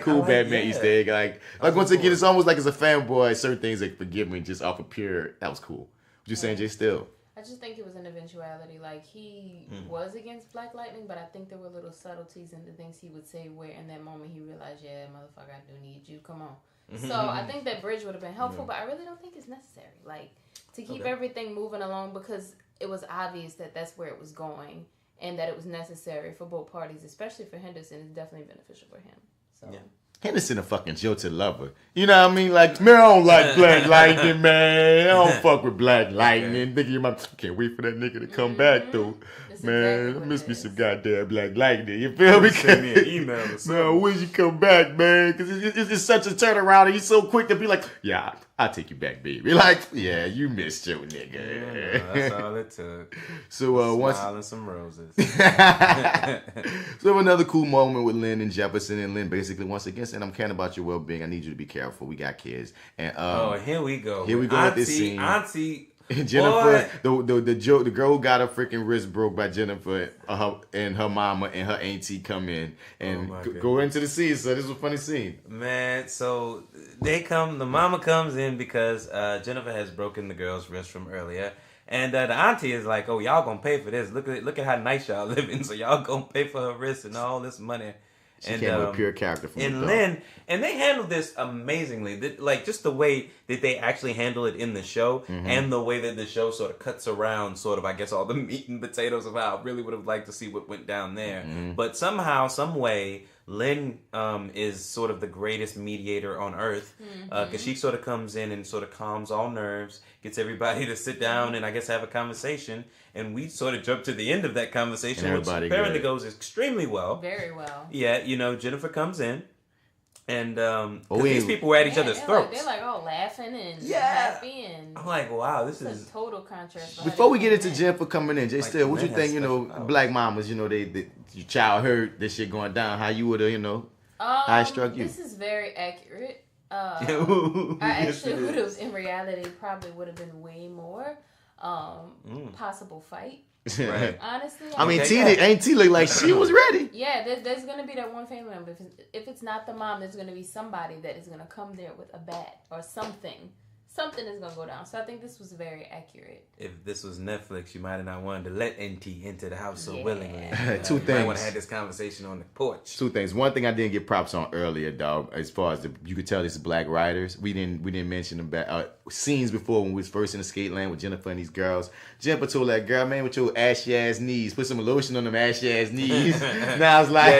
cool, Batman Easter egg." Like once again, it's almost like as a fanboy, certain things they forgive me just off of pure. That was cool. What you saying, J.Steel? I just think it was an eventuality. Like, he was against Black Lightning, but I think there were little subtleties in the things he would say where in that moment he realized, yeah, motherfucker, I do need you. Come on. So I think that bridge would have been helpful, but I really don't think it's necessary. Like, to keep everything moving along, because it was obvious that that's where it was going and that it was necessary for both parties, especially for Henderson. It's definitely beneficial for him. So. Yeah. Henderson a fucking jilted lover. You know what I mean? Like, man, I don't like Black Lightning, man. I don't fuck with Black Lightning. Can't wait for that nigga to come back, though. That's man, exactly I miss me some goddamn Black Lightning. You feel me? Send me an email or something. Man, when you come back, man? Because it's such a turnaround, and he's so quick to be like, yeah, I'll take you back, baby. Like, yeah, you missed your nigga. Yeah, that's all it took. So smile and some roses. So another cool moment with Lynn and Jefferson, and Lynn basically once again saying, "I'm caring about your well-being. I need you to be careful. We got kids." And here we go. Here we go with this scene. Auntie. And Jennifer, the girl who got her freaking wrist broke by Jennifer, and her mama and her auntie come in and go into the scene. So this is a funny scene, man. So the mama comes in because Jennifer has broken the girl's wrist from earlier, and the auntie is like, "Oh, y'all gonna pay for this? Look at how nice y'all living. So y'all gonna pay for her wrist and all this money." She came with a pure character from and Lynn, and they handled this amazingly. Like, just the way that they actually handle it in the show, and the way that the show sort of cuts around, sort of, I guess, all the meat and potatoes of how I really would have liked to see what went down there. But somehow, some way, Lynn is sort of the greatest mediator on Earth, because she sort of comes in and sort of calms all nerves, gets everybody to sit down and I guess have a conversation. And we sort of jump to the end of that conversation, which apparently goes extremely well. Very well. Yeah, Jennifer comes in, and these people were at each other's throats. They're like all laughing and happy, and I'm like, wow, this is a total contrast. Before we get into Jennifer coming in, J.Steel, what you think? Black mamas, your child heard this shit going down. How you would have, how it struck you? This is very accurate. I actually would have, in reality, probably would have been way more. Possible fight. Right. Honestly, I mean, T looked like she was ready. Yeah, there's gonna be that one family member. If it's not the mom, there's gonna be somebody that is gonna come there with a bat or something. Something is gonna go down. So I think this was very accurate. If this was Netflix, you might have not wanted to let NT into the house so willingly. Two things. You might want to have this conversation on the porch. Two things. One thing I didn't get props on earlier, dog. As far as you could tell, this is black writers. We didn't mention about scenes before when we was first in the skate land with Jennifer and these girls. Jennifer told that girl, "Man, with your ashy ass knees, put some lotion on them ashy ass knees." Now I was like,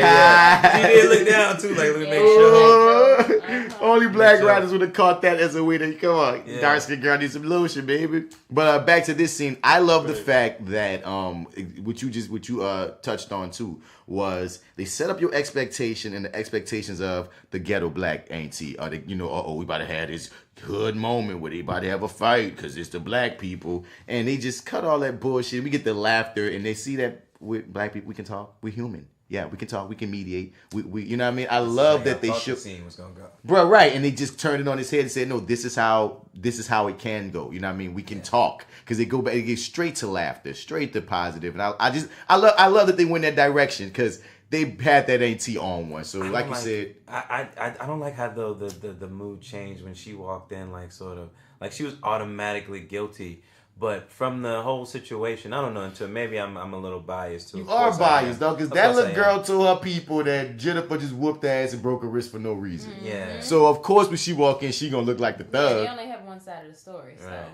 She did look down too, like let me make sure. Only black writers would have caught that as a way to come on. Yeah. Dark skin girl needs some lotion, baby. But back to this scene, I love the fact that what you touched on too was they set up your expectation and the expectations of the ghetto black auntie. Or we about to have this hood moment where they about to have a fight because it's the black people, and they just cut all that bullshit. We get the laughter, and they see that with black people we can talk. We're human. Yeah, we can talk. We can mediate. We you know what I mean? I love that they should. The scene was gonna go. Bro, right? And they just turned it on his head and said, "No, this is how it can go." You know what I mean? We can talk because they go back. They get straight to laughter, straight to positive. And I love that they went that direction because they had that auntie on one. So like you said, I don't like how the mood changed when she walked in, like sort of like she was automatically guilty. But from the whole situation, I don't know, until maybe I'm a little biased too. You are biased, though, because that little girl told her people that Jennifer just whooped her ass and broke her wrist for no reason. Mm-hmm. Yeah. So, of course, when she walk in, she gonna look like the thug. They only have one side of the story, so. Right.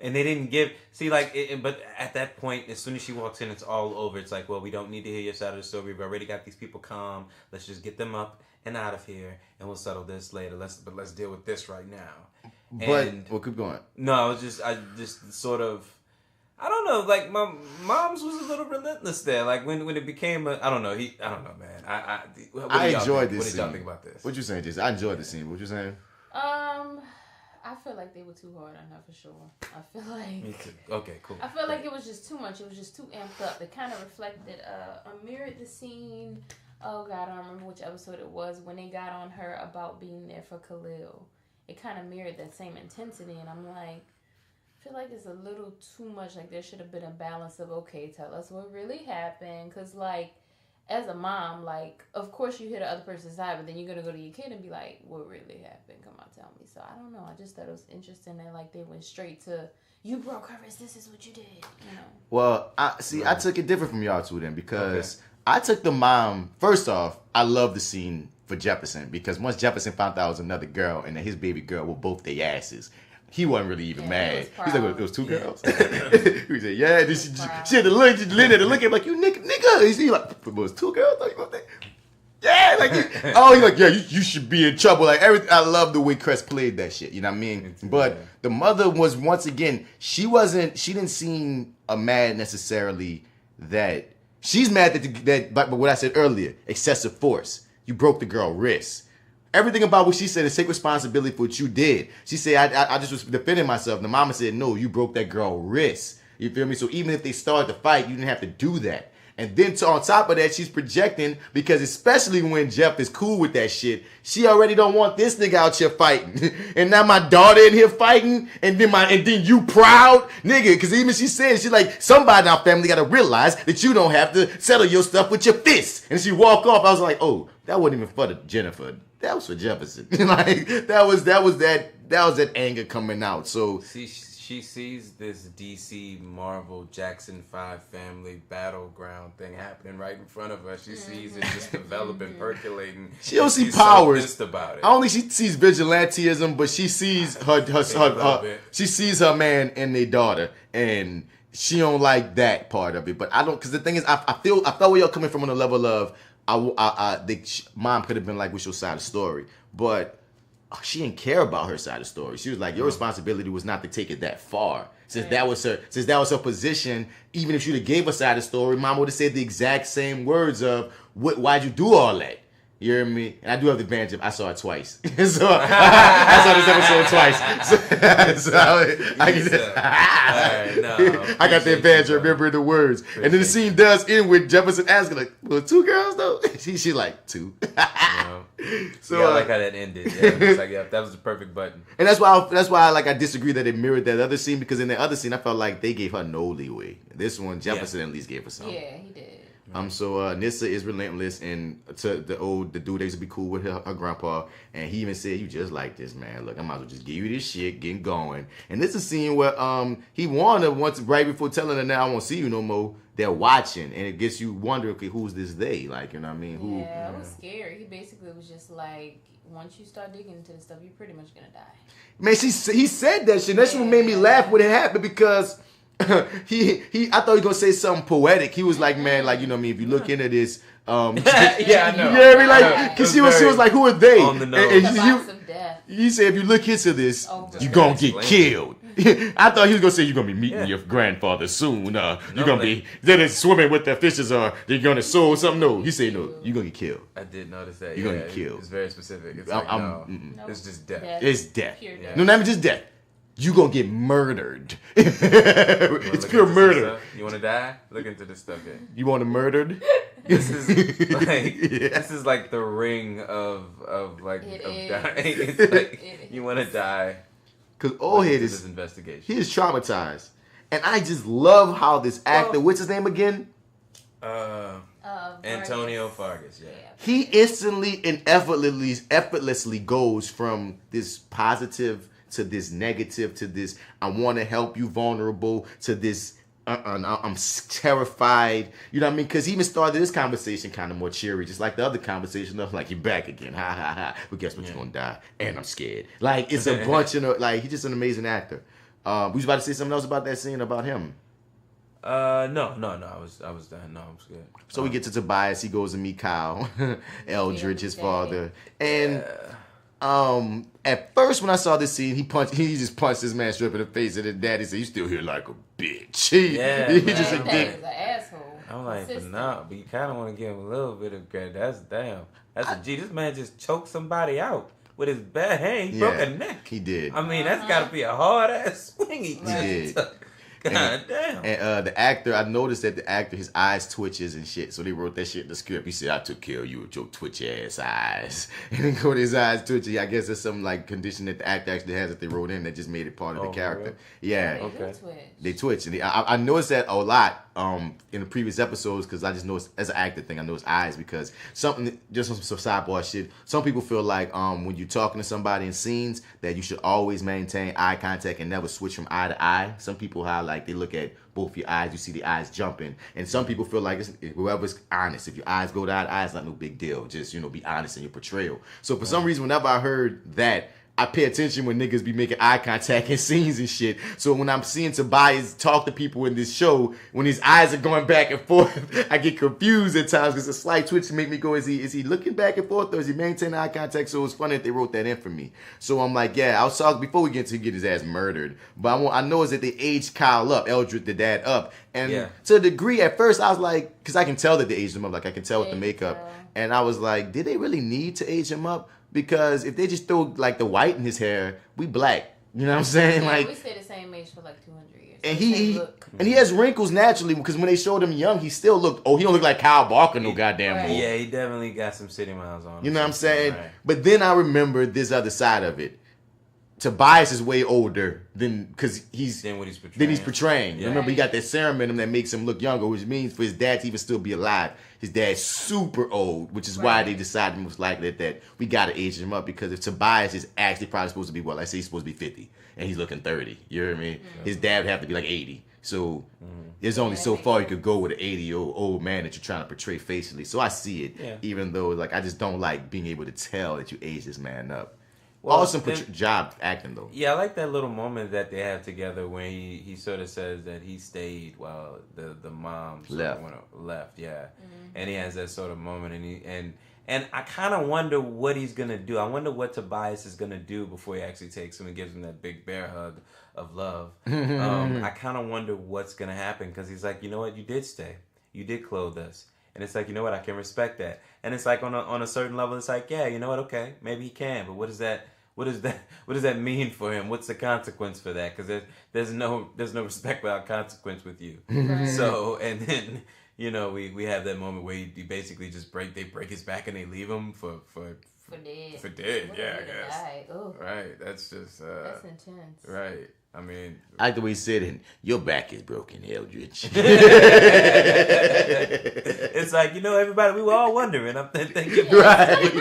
And they didn't but at that point, as soon as she walks in, it's all over. It's like, well, we don't need to hear your side of the story. We've already got these people calm. Let's just get them up and out of here, and we'll settle this later. Let's deal with this right now. But keep going. No, I just sort of, I don't know. Like my mom's was a little relentless there. Like when it became I don't know, man. I enjoyed this. What did y'all think about this? What you saying, Jason? I enjoyed the scene. What you saying? I feel like they were too hard on her for sure. I feel like. Me too. Okay, cool. I feel like it was just too much. It was just too amped up. It kind of reflected, mirrored the scene. Oh God, I don't remember which episode it was when they got on her about being there for Khalil. It kind of mirrored that same intensity, and I'm like, I feel like it's a little too much. Like there should have been a balance of, okay, tell us what really happened, because like as a mom, like of course you hear the other person's side, but then you're gonna go to your kid and be like, what really happened? Come on, tell me. So I don't know. I just thought it was interesting that like they went straight to, you broke her wrist. This is what you did. You know. Well, I took it different from y'all two then because I took the mom. First off, I love the scene for Jefferson because once Jefferson found out it was another girl and that his baby girl were both their asses, he wasn't really even mad. He's like, it was two girls. He said, yeah. Then she had to look, she had to look at him like, you nigga. He's like, it was two girls. Yeah, like, he's like, yeah, you should be in trouble. Like everything. I love the way Cress played that shit. You know what I mean? But the mother was once again, she didn't seem mad necessarily that she's mad that but what I said earlier, excessive force. You broke the girl wrist. Everything about what she said is take responsibility for what you did. She said, I just was defending myself. The mama said, no, you broke that girl wrist. You feel me? So even if they started the fight, you didn't have to do that. And then on top of that, she's projecting because especially when Jeff is cool with that shit, she already don't want this nigga out here fighting. And now my daughter in here fighting, and then you proud, nigga. Because even she said, she's like, somebody in our family got to realize that you don't have to settle your stuff with your fists. And she walk off. I was like, oh, that wasn't even for Jennifer. That was for Jefferson. Like that was that anger coming out. So she sees this DC Marvel Jackson 5 family battleground thing happening right in front of her. She sees it just developing, percolating. She don't see powers. So about it. Only she sees vigilantism, but she sees her she sees her man and their daughter, and she don't like that part of it. But I don't, because the thing is, I felt where you're coming from on the level of mom could have been like, what's your side of the story? But she didn't care about her side of the story. She was like, your responsibility was not to take it that far. Since that was her position, even if she would have gave her side of the story, mom would have said the exact same words of, why'd you do all that? You hear me? And I do have the advantage of I saw it twice. So I saw this episode twice. I got the advantage of remembering the words. And then the scene does end with Jefferson asking, like, well, two girls though? She like, two. So I like how that ended. Yeah, it's like, yeah, that was the perfect button. And that's why I disagree that it mirrored that other scene, because in the other scene I felt like they gave her no leeway. This one, Jefferson at least gave her something. Yeah, he did. So Annisa is relentless, and to the dude that used to be cool with her grandpa, and he even said, you just like this, man. Look, I might as well just give you this shit, getting going. And this is a scene where he warned her once right before telling her, now I won't see you no more. They're watching, and it gets you wondering, okay, who's this they? Like, you know what I mean? Yeah, it was scary. He basically was just like, once you start digging into this stuff, you're pretty much gonna die. Man, he said that shit. That shit made me laugh when it happened, because I thought he was gonna say something poetic. He was like, man, like, you know what I mean, if you look into this, yeah, I know. You know what I mean? Like, because she was like, who are they? On the nose. Some death. He said, if you look into this, you're going to get killed. I thought he was going to say, you're going to be meeting your grandfather soon. You're going to be then swimming with the fishes or you're going to sow something. No, he said, no, you're going to get killed. I did notice that. You're going to get killed. It's very specific. It's like, no, it's just death. It's death. Pure death. No, not even just death. You're going to get murdered. It's pure murder. You want to die? Look into this stuff here. You want to murdered? This is like the ring of dying. It's like you want to die. Because old head this investigation. He is traumatized, and I just love how this actor. What's his name again? Antonio Fargas. Yeah. He instantly and effortlessly goes from this positive to this negative to this I want to help you vulnerable to this I'm terrified. You know what I mean? Because he even started this conversation kind of more cheery, just like the other conversation of like, you're back again. Ha, ha, ha. But guess what? You're going to die. And I'm scared. Like, it's a bunch of, like, he's just an amazing actor. We was about to say something else about that scene about him. No. I was done. No, I'm scared. So we get to Tobias. He goes to meet Kyle, Eldridge, his father. And at first when I saw this scene, he just punched this man straight in the face, and then Daddy said, "You still here like a bitch." He just a dick. An asshole. I'm like, but you kind of want to give him a little bit of credit. That's a G. This man just choked somebody out with his bare hand. He broke a neck. He did. I mean, that's got to be a hard ass swing. He did. God damn. And the actor, I noticed that the actor, his eyes twitches and shit. So they wrote that shit in the script. He said, "I took care of you with your twitchy ass eyes." And then go to his eyes twitchy. I guess there's some like condition that the actor actually has that they wrote in that just made it part of the character. Really? Yeah. Okay. They twitch. And I noticed that a lot in the previous episodes because I just noticed as an actor thing, I know his eyes because something, just some sidebar shit. Some people feel like when you're talking to somebody in scenes that you should always maintain eye contact and never switch from eye to eye. Some people have like they look at both your eyes, you see the eyes jumping, and some people feel like whoever's honest. If your eyes go to eye to eye, it's not no big deal. Just be honest in your portrayal. So for some reason, whenever I heard that, I pay attention when niggas be making eye contact in scenes and shit. So when I'm seeing Tobias talk to people in this show, when his eyes are going back and forth, I get confused at times because a slight twitch make me go, is he looking back and forth or is he maintaining eye contact? So it's funny that they wrote that in for me. So I'm like, yeah, I was talking before we get to get his ass murdered. But I know is that they aged Kyle up, Eldridge, the dad, up. And to a degree, at first I was like, because I can tell that they aged him up. Like I can tell with the makeup. And I was like, did they really need to age him up? Because if they just throw like the white in his hair, we black. You know what I'm saying? Yeah, like we stay the same age for like 200 years. And he has wrinkles naturally because when they showed him young, he still looked. Oh, he don't look like Kyle Barker no goddamn more. Yeah, he definitely got some city miles on him. You know what I'm saying? Right. But then I remembered this other side of it. Tobias is way older than because he's portraying. Yeah. Remember, he got that serum in him that makes him look younger, which means for his dad to even still be alive, his dad's super old, which is why they decided most likely that we got to age him up because if Tobias is actually probably supposed to be let's say he's supposed to be 50 and he's looking 30. You know what I mean? Mm-hmm. His dad would have to be like 80. So there's only so far you could go with an 80-year-old old man that you're trying to portray facially. So I see it, even though like I just don't like being able to tell that you age this man up. Well, awesome job acting though. Yeah, I like that little moment that they have together when he sort of says that he stayed while the mom left. Yeah, mm-hmm. And he has that sort of moment, and I kind of wonder what he's gonna do. I wonder what Tobias is gonna do before he actually takes him and gives him that big bear hug of love. I kind of wonder what's gonna happen because he's like, you know what, you did stay, you did clothe us. And it's like, you know what, I can respect that. And it's like on a certain level, it's like, yeah, you know what, okay, maybe he can, but what does that mean for him? What's the consequence for that? Because there's no respect without consequence with you. Right. So and then we have that moment where he basically just break his back and they leave him for dead. For dead, yeah, I guess. Right, that's just that's intense. Right. I mean, I like the way he said it. Your back is broken, Eldridge. It's like, everybody, we were all wondering. Thank you for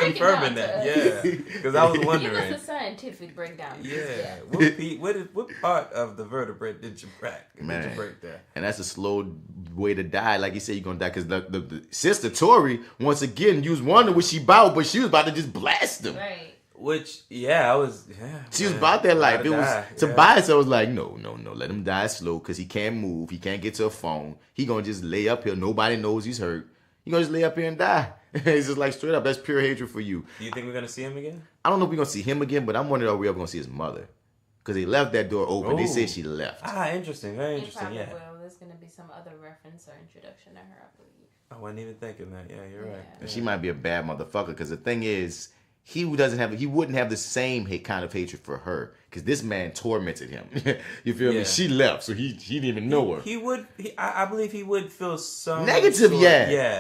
confirming that. Yeah, because I was wondering. Give us a scientific breakdown. Yeah. What part of the vertebrae did you break? Man. Did you break there? And that's a slow way to die. Like you said, you're gonna die because the sister Tori once again. You was wondering what she about, but she was about to just blast him. Right. Which, I was. Yeah, she was about that life. It was Tobias. I was like, no, let him die slow because he can't move. He can't get to a phone. He gonna just lay up here. Nobody knows he's hurt. He gonna just lay up here and die. It's just like straight up. That's pure hatred for you. Do you think we're gonna see him again? I don't know if we're gonna see him again, but I'm wondering are we ever gonna see his mother? Because they left that door open. They say she left. Interesting. Very interesting. Yeah. Will. There's gonna be some other reference or introduction to her, I believe. I wasn't even thinking that. Yeah, you're right. And she might be a bad motherfucker. Because the thing is, he wouldn't have the same kind of hatred for her. Because this man tormented him. You feel me? She left, so he didn't even know her. I believe he would feel some negative,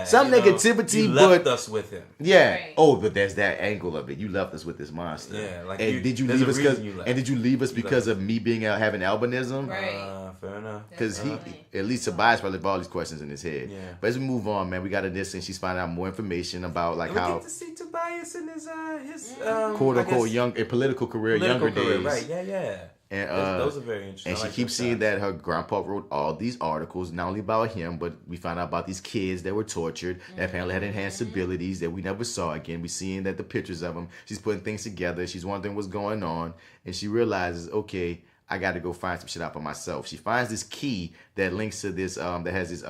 some negativity. You left us with him. Yeah. Right. Oh, but there's that angle of it. You left us with this monster. Yeah. Like, and did you leave us because of me having albinism? Right. Fair enough. Because at least Tobias probably have all these questions in his head. Yeah. But as we move on, man, we got to this, and she's finding out more information about like how we get to see Tobias in his quote unquote young political career, younger days. Right. Yeah. And those are very interesting. And she keeps seeing that her grandpa wrote all these articles, not only about him, but we found out about these kids that were tortured, that apparently had enhanced abilities that we never saw again. We seeing that the pictures of them. She's putting things together. She's wondering what's going on, and she realizes, okay, I got to go find some shit out for myself. She finds this key that links to this that has this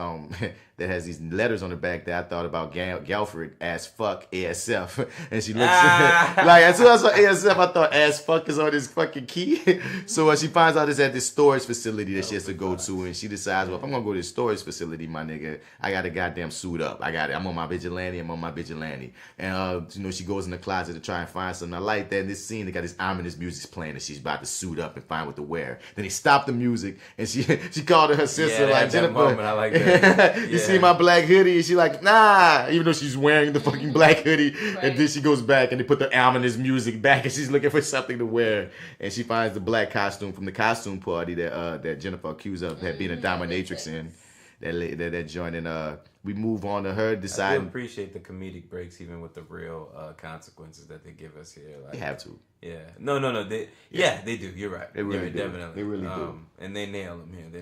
that has these letters on the back that I thought about Galford as fuck ASF, and she looks like as soon as I saw ASF, I thought as fuck is on this fucking key. So she finds out it's at this storage facility that she has to go to, and she decides, well, if I'm gonna go to this storage facility, my nigga, I got to goddamn suit up. I got it. I'm on my vigilante. And she goes in the closet to try and find something. I like that in this scene. They got this ominous music playing, and she's about to suit up and find what to wear. Then they stopped the music, and she called her sister like, Jennifer. Moment, I like that. You see my black hoodie? And she like, nah, even though she's wearing the fucking black hoodie. Right. And then she goes back and they put the ominous music back, and she's looking for something to wear. And she finds the black costume from the costume party that Jennifer accused of being a dominatrix in. That joint, and we move on to her deciding. I do appreciate the comedic breaks, even with the real consequences that they give us here. Like, they have to. Yeah. No. They do. You're right. They really do. Definitely. They really do. And they nail them here. They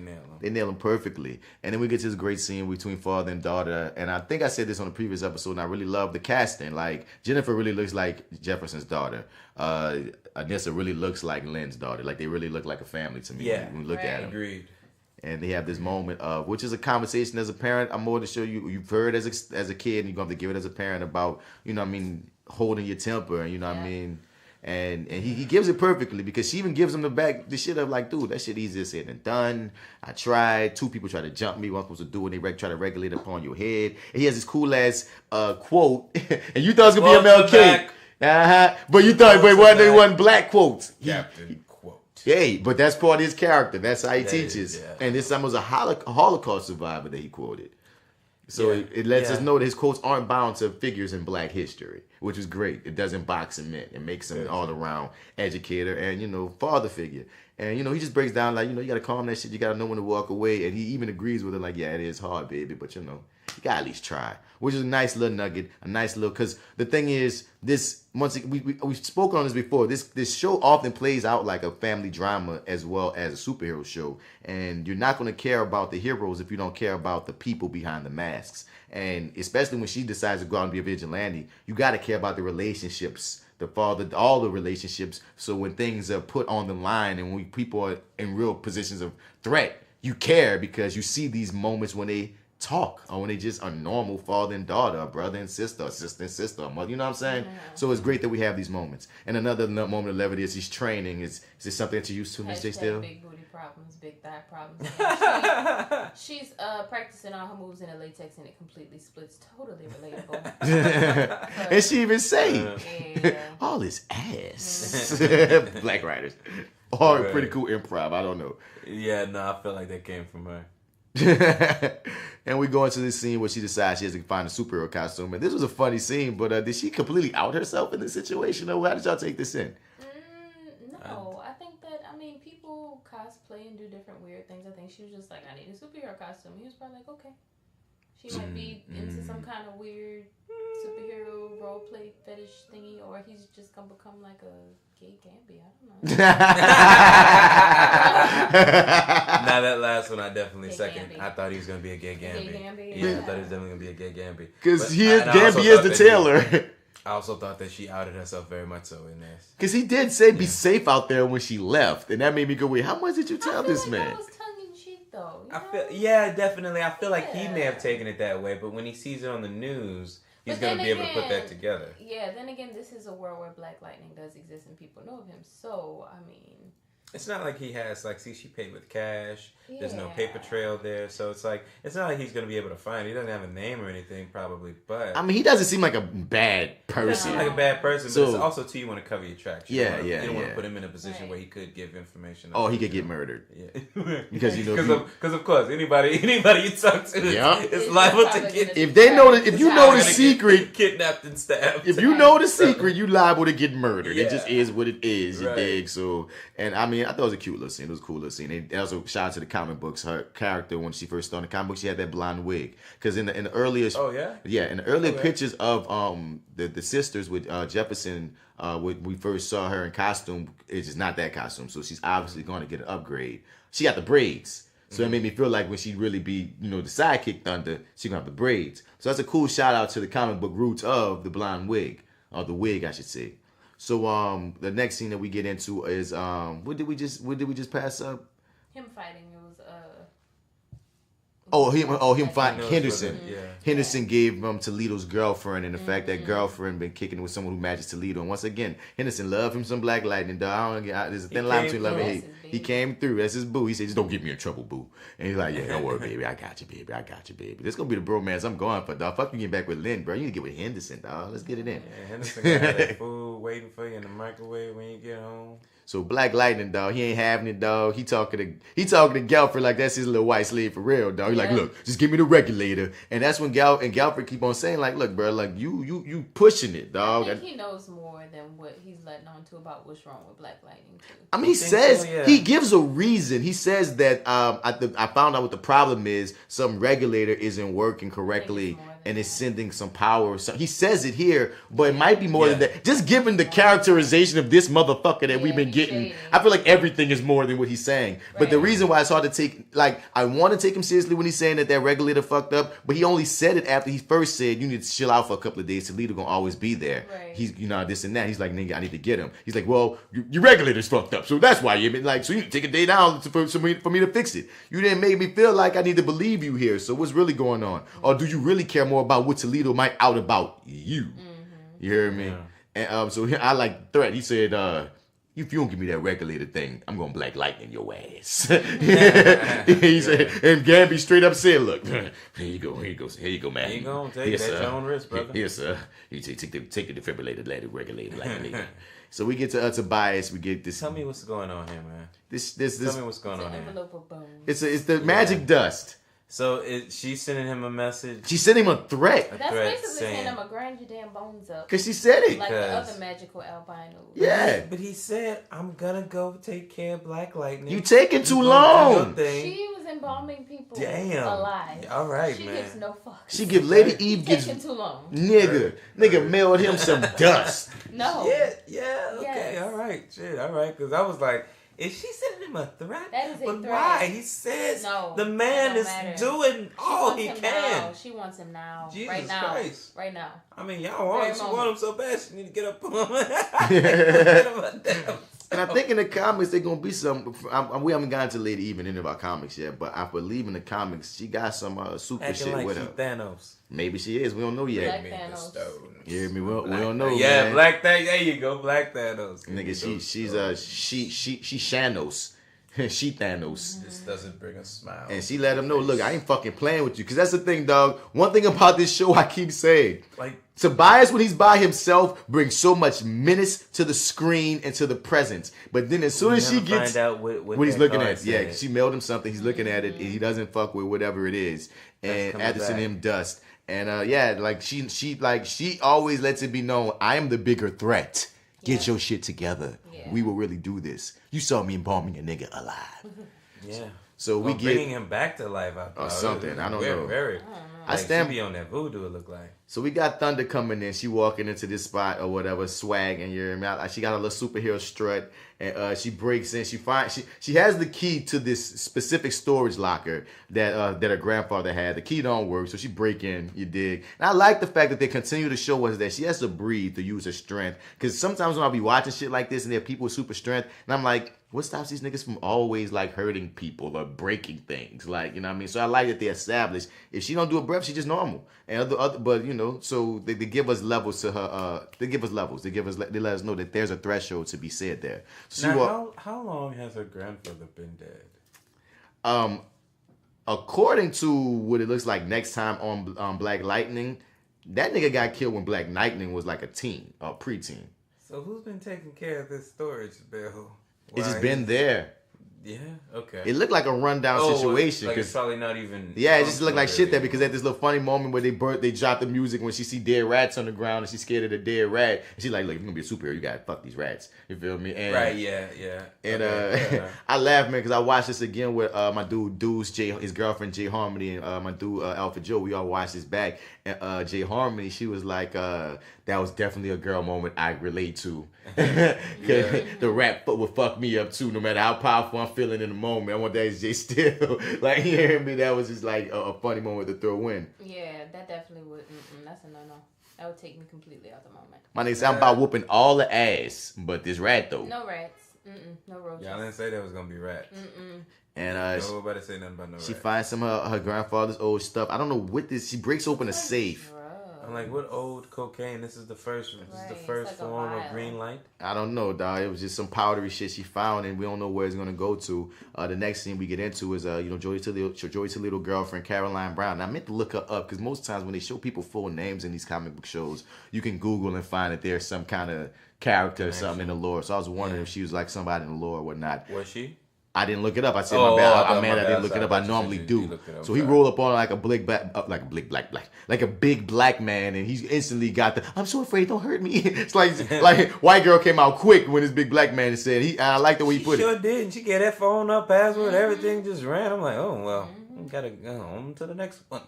nail them perfectly. And then we get to this great scene between father and daughter. And I think I said this on the previous episode, and I really love the casting. Like, Jennifer really looks like Jefferson's daughter. Annisa really looks like Lynn's daughter. Like, they really look like a family to me when we look at them. Agreed. And they have this moment of, which is a conversation as a parent. I'm more to show you've heard as a kid, and you're going to have to give it as a parent about, holding your temper, and And he gives it perfectly, because she even gives him the shit of like, dude, that shit easier said than done. I tried. 2 people tried to jump me. One supposed to do it. They try to regulate it upon your head. And he has this cool ass quote, and you thought it was gonna be MLK. But you thought, it wasn't black quotes. Captain quote. Yeah, but that's part of his character. That's how he teaches. And this time was a Holocaust survivor that he quoted. So it lets us know that his quotes aren't bound to figures in black history, which is great. It doesn't box him in. It makes him an all-around educator and, father figure. And, he just breaks down like, you got to calm that shit. You got to know when to walk away. And he even agrees with it like, yeah, it is hard, baby. But, you got to at least try. Which is a nice little nugget. A nice little, because the thing is, we spoke on this before. This show often plays out like a family drama as well as a superhero show. And you're not going to care about the heroes if you don't care about the people behind the masks. And especially when she decides to go out and be a vigilante, you got to care about the relationships, all the relationships. So when things are put on the line and when people are in real positions of threat, you care because you see these moments when they talk, or when they just are normal father and daughter, or brother and sister, or sister and sister, or mother, you know what I'm saying? Yeah. So it's great that we have these moments. And another moment of levity is he's training. Is this something that you're used to, Miss J.Steel? Big booty problems, big thigh problems. She's practicing all her moves in a latex, and it completely splits. Totally relatable. And she even say, all his ass. Black writers. Or pretty cool improv, I don't know. Yeah, no, I feel like that came from her. And we go into this scene where she decides she has to find a superhero costume. And this was a funny scene, but did she completely out herself in this situation, or how did y'all take this in? No, I think that, people cosplay and do different weird things. I think she was just like, I need a superhero costume. He was probably like, okay. She might be into some kind of weird superhero role play fetish thingy, or he's just gonna become like a gay Gambi. I don't know. Now that last one, I definitely gay second. Gambi. I thought he was gonna be a gay Gambi. Gay Gambi, yeah, I thought he was definitely gonna be a gay Gambi. Because Gambi is the tailor. I also thought that she outed herself very much so in this. Because he did say be safe out there when she left, and that made me go, wait, how much did you tell this man? That was tongue-in-cheek, though. I feel, definitely. I feel like he may have taken it that way, but when he sees it on the news, he's going to be able to put that together. Yeah, then again, this is a world where Black Lightning does exist and people know of him. So, I mean... It's not like he has, like, see, she paid with cash. Yeah. There's no paper trail there. So it's like, it's not like he's going to be able to find it. He doesn't have a name or anything, probably, but... I mean, he doesn't seem like a bad person. He doesn't seem like a bad person, but it's also, too, you want to cover your tracks. You don't want to put him in a position where he could give information. Oh, he could get murdered. Yeah. Because, you know... Because, of course, anybody you talk to is liable to get... If they know if you know the secret... Kidnapped and stabbed. If you know the secret, you liable to get murdered. Yeah. It just is what it is, you dig? So, and I mean, I thought it was a cute little scene. It was a cool little scene. And also, shout out to the comic books. Her character, when she first started the comic books, she had that blonde wig. Because in the earliest... Oh, yeah? Yeah, in the earlier pictures of the sisters with Jefferson, when we first saw her in costume, it's just not that costume. So she's obviously going to get an upgrade. She got the braids. So it made me feel like when she really be, the sidekick Thunder, she going to have the braids. So that's a cool shout out to the comic book roots of the blonde wig. Or the wig, I should say. So the next scene that we get into is what did we just pass up? Him fighting. It was him fighting Henderson. Yeah. Henderson gave Toledo's girlfriend, and the fact that girlfriend been kicking with someone who matches Toledo. And once again, Henderson loved him some Black Lightning, dog. There's a thin line between love and hate. He came through. That's his boo. He said, just don't get me in trouble, boo. And he's like, yeah, don't worry, baby. I got you, baby. I got you, baby. This gonna be the bromance I'm going for, dog. Fuck you getting back with Lynn, bro. You need to get with Henderson, dog. Let's get it in. Yeah, Henderson got that food waiting for you in the microwave when you get home. So Black Lightning, dog, he ain't having it, dog. He talking to Galford like that's his little white slave for real, dog. He's like, look, just give me the regulator. And that's when Galford keep on saying, like, look, bro, like you pushing it, dog. I think he knows more than what he's letting on to about what's wrong with Black Lightning too. I mean, he says he gives a reason. He says that I found out what the problem is. Some regulator isn't working correctly. And it's sending some power. So he says it here, but it might be more than that. Just given the characterization of this motherfucker that we've been getting, I feel like everything is more than what he's saying. But the reason why it's hard to take, like, I want to take him seriously when he's saying that regulator fucked up, but he only said it after he first said, you need to chill out for a couple of days. Toledo gonna always be there. Right. He's, this and that. He's like, nigga, I need to get him. He's like, well, your regulator's fucked up, so that's why you've been like, so you need to take a day down for me to fix it. You didn't make me feel like I need to believe you here. So what's really going on? Or do you really care more about what Toledo might out about you? You hear me? Yeah. And so I like threat. He said, if you don't give me that regulator thing, I'm gonna Black Lightning your ass. He said, and Gabby straight up said, look, here you go, man. Here you go, take that your own risk, brother. Yes, sir. You take the defibrillator, let it regulate like a So we get to Tobias. We get this. Tell me what's going on here, man. This. Tell me what's going on here. It's the magic dust. So she's sending him a message. She sent him a threat. That's basically saying, I'm going to grind your damn bones up. Because she said it. Like the other magical albinos. Yeah. But he said, I'm going to go take care of Black Lightning. You taking too long. She was embalming people alive. All right, she man. She gives no fucks. She give Lady Eve gives taking too long. Nigga mailed him some dust. No. Yeah, okay, all right. Shit, all right. Because I was like, is she sending him a threat? That is a threat. Why? He says the man is doing all he can. Now. She wants him now. Jesus right now. Christ. Right now. I mean, y'all want him. She want him so bad. She need to get up on him. And I think in the comics there's gonna be some. We haven't gotten to Lady Eve in any of our comics yet, but I believe in the comics she got some super acting shit like with her. Thanos. Maybe she is. We don't know yet. Black Thanos. You hear me? We don't know. Yeah, man. Black Thanos. There you go, Black Thanos. Nigga, she's Shanos. She Thanos. This doesn't bring a smile. And she let him know, look, I ain't fucking playing with you. Because that's the thing, dog. One thing about this show I keep saying. Like, Tobias, when he's by himself, brings so much menace to the screen and to the presence. But then as soon as she gets... find out what he's looking at. Yeah, she mailed him something. He's looking at it. And he doesn't fuck with whatever it is. And after sending him dust. And like she always lets it be known, I am the bigger threat. Get your shit together. Yeah. We will really do this. You saw me embalming a nigga alive. Yeah. So we get bringing him back to life. Or something. I don't know. I stand. She be on that voodoo. It look like. So we got Thunder coming in. She walking into this spot or whatever, swag, and she got a little superhero strut, and she breaks in. She has the key to this specific storage locker that her grandfather had. The key don't work, so she break in. You dig? And I like the fact that they continue to show us that she has to breathe to use her strength. Because sometimes when I'll be watching shit like this, and there are people with super strength, and I'm like, What stops these niggas from always like hurting people or breaking things? Like, you know what I mean? So I like that they established if she don't do a breath, she's just normal. And but you know, so they give us levels to her. They give us levels. They let us know that there's a threshold to be said there. So now, how long has her grandfather been dead? According to what it looks like next time on Black Lightning, that nigga got killed when Black Lightning was like a teen or preteen. So who's been taking care of this storage bill? It's just been there. Yeah, okay. It looked like a rundown situation. Like it's probably not even... Yeah, it just looked like shit there because at this little funny moment where they drop the music when she see dead rats on the ground and she's scared of the dead rat. And she's like, look, you're going to be a superhero. You got to fuck these rats. You feel me? And, right, yeah. And I laugh, man, because I watched this again with my dude, his girlfriend, Jay Harmony, and my dude, Alpha Joe. We all watched this back. And Jay Harmony, she was like, that was definitely a girl moment I relate to. The rap would fuck me up too, no matter how powerful I'm feeling in the moment. I want that as J.Steel. Like, you hear me? That was just like a funny moment to throw in. Yeah, that definitely would. That's a no-no. That would take me completely out the moment. My nigga, I'm about whooping all the ass, but this rat though. No rats. No roaches. Y'all didn't say that was gonna be rats. And nobody say nothing about no rats. She finds some of her grandfather's old stuff. I don't know what this. She breaks open a safe. I'm like, what old cocaine? This is the first. This is the first like form of green light. I don't know, dog. It was just some powdery shit she found, and we don't know where it's gonna go to. The next scene we get into is Joey Toledo girlfriend Caroline Brown. And I meant to look her up because most times when they show people full names in these comic book shows, you can Google and find that there's some kind of character or something in the lore. So I was wondering if she was like somebody in the lore or whatnot. Was she? I didn't look it up. I said my bad. I didn't look it up. I normally do. So he rolled up on like a big black man, and he instantly got the "I'm so afraid, don't hurt me." It's like white girl came out quick when this big black man said I like the way he put it. Sure did. And she get that phone up, password, everything just ran. I'm like, oh well, gotta go on to the next one.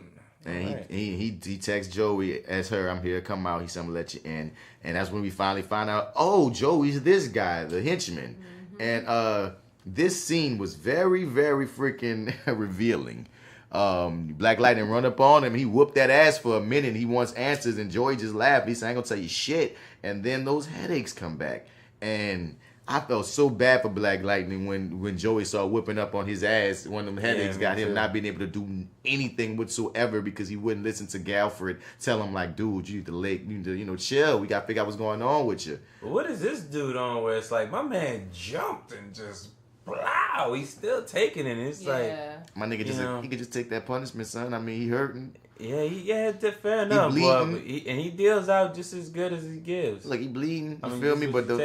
And he texts Joey as her, "I'm here, come out." He said, "I'm gonna let you in," and that's when we finally find out. Oh, Joey's this guy, the henchman, and this scene was very, very freaking revealing. Black Lightning run up on him. He whooped that ass for a minute. He wants answers, and Joey just laughed. He said, "I ain't gonna tell you shit." And then those headaches come back, and I felt so bad for Black Lightning when Joey started whipping up on his ass. One of them headaches got him not being able to do anything whatsoever because he wouldn't listen to Galfred tell him like, "Dude, you need to chill. We gotta figure out what's going on with you." But what is this dude on where it's like my man jumped and just wow, he's still taking it. It's like my nigga he could just take that punishment, son. I mean, he hurting. Yeah, fair enough. And he deals out just as good as he gives. Like he bleeding, you feel me? But the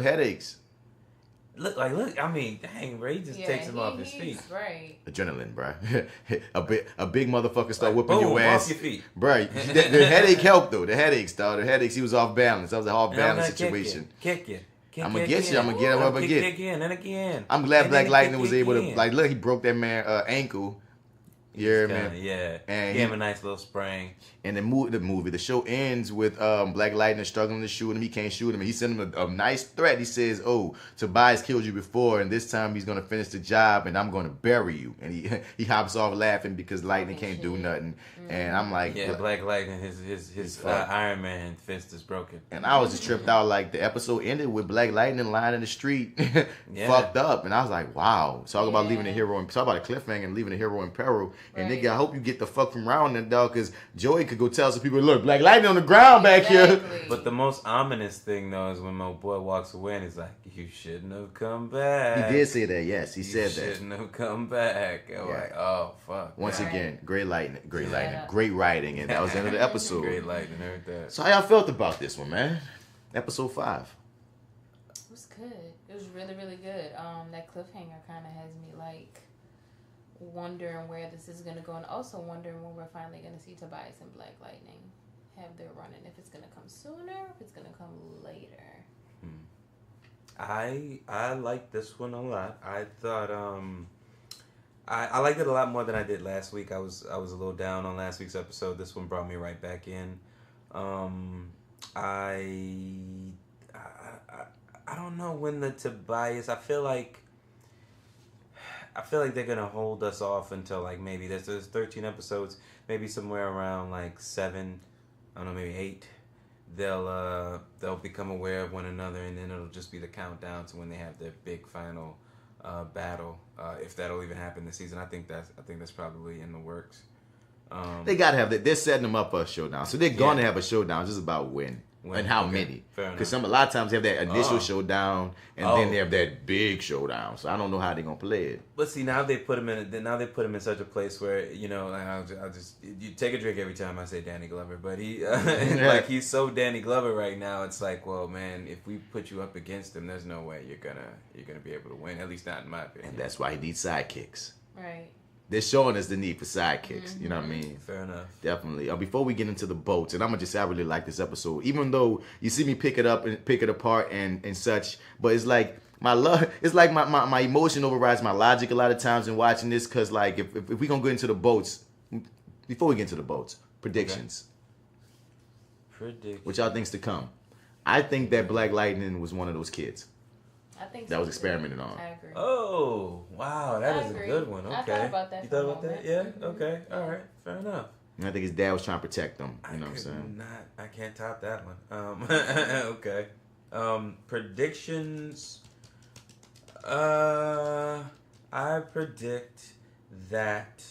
headaches. Look, I mean, dang, bro, he just takes him off his feet. Right. Adrenaline, bro. a big motherfucker start whipping your ass. Off your feet. Bro, the headache helped though. The headaches, dog. The headaches, he was off balance. That was a off balance situation. Kick you. I'm gonna get you. I'm gonna get him up again. Again and again. I'm glad Black Lightning was able to look. He broke that man ankle. Yeah, man. Yeah. And gave him a nice little spring. And the show ends with Black Lightning struggling to shoot him. He can't shoot him. And he sent him a nice threat. He says, "Oh, Tobias killed you before, and this time he's gonna finish the job, and I'm gonna bury you." And he hops off laughing because Lightning can't do nothing. And I'm like, Black Lightning, his Iron Man fist is broken. And I was just tripped out. Like the episode ended with Black Lightning lying in the street, fucked up, and I was like, wow. Talk about leaving a hero, talk about a cliffhanger and leaving a hero in peril. And nigga, I hope you get the fuck from around that dog, because Joey could go tell some people, look, Black Lightning on the ground back here. But the most ominous thing though is when my boy walks away and he's like, "You shouldn't have come back." He did say that, yes. He said that. You shouldn't have come back. I'm like, oh fuck. Once again, great lightning, great writing, and that was the end of the episode. Great lightning, heard that. So how y'all felt about this one, man? Episode 5. It was good. It was really, really good. That cliffhanger kind of has me like wondering where this is going to go, and also wondering when we're finally going to see Tobias and Black Lightning have their run, and if it's going to come sooner, if it's going to come later. I liked this one a lot. I thought I liked it a lot more than I did last week. I was a little down on last week's episode. This one brought me right back in. I don't know when the Tobias. I feel like they're gonna hold us off until like maybe there's 13 episodes, maybe somewhere around like 7, I don't know, maybe 8. they'll become aware of one another, and then it'll just be the countdown to when they have their big final battle. If that'll even happen this season, I think that's probably in the works. They gotta have that. They're setting them up for a showdown, so they're going to have a showdown. Just about when and how many. Because a lot of times they have that initial showdown, and then they have that big showdown. So I don't know how they're gonna play it. But see, now they put him in such a place where I'll just you take a drink every time I say Danny Glover. But he like he's so Danny Glover right now. It's like, well, man, if we put you up against him, there's no way you're gonna be able to win. At least not in my opinion. And that's why he needs sidekicks. Right. They're showing us the need for sidekicks. You know what I mean? Fair enough. Definitely. Before we get into the boats, and I'm gonna just say I really like this episode, even though you see me pick it up and pick it apart and such, but it's like my love. It's like my emotion overrides my logic a lot of times in watching this, because like if we gonna go into the boats, before we get into the boats, predictions. What y'all think's to come? I think that Black Lightning was one of those kids. I think that was experimented on. I agree. Oh, wow, that is a good one. Okay. I thought about that. You thought about that? Yeah. Okay. All right. Fair enough. And I think his dad was trying to protect him. You know what I'm saying? I can't top that one. Okay. Predictions. I predict that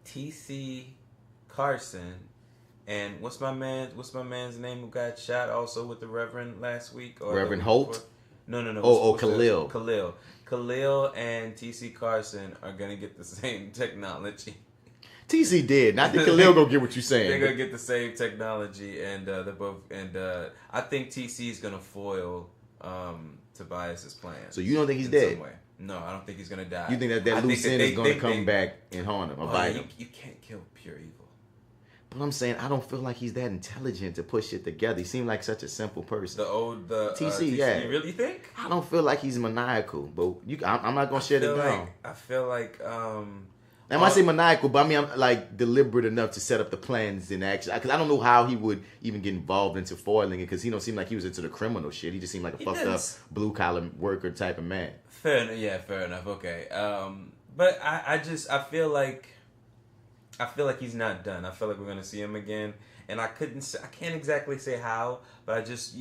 TC Carson. And what's my man's name who got shot also with the Reverend last week? Or Reverend Holt? No. Khalil. Khalil and TC Carson are gonna get the same technology. TC did. Not that Khalil gonna get what you're saying. They're gonna get the same technology, and they're both. And I think TC is gonna foil Tobias's plan. So you don't think he's dead? Some way. No, I don't think he's gonna die. You think that loose end is gonna come back and haunt him or bite him? You can't kill pure evil. But I'm saying I don't feel like he's that intelligent to put shit together. He seemed like such a simple person. The TC, yeah. You really think? I don't feel like he's maniacal, but I'm not gonna shut it down. I feel like I might say maniacal, but I mean I'm like deliberate enough to set up the plans in action. Because I don't know how he would even get involved into foiling it. Because he don't seem like he was into the criminal shit. He just seemed like a fucked up blue collar worker type of man. Fair enough. Okay. But I feel like he's not done. I feel like we're gonna see him again, and I can't exactly say how, but I just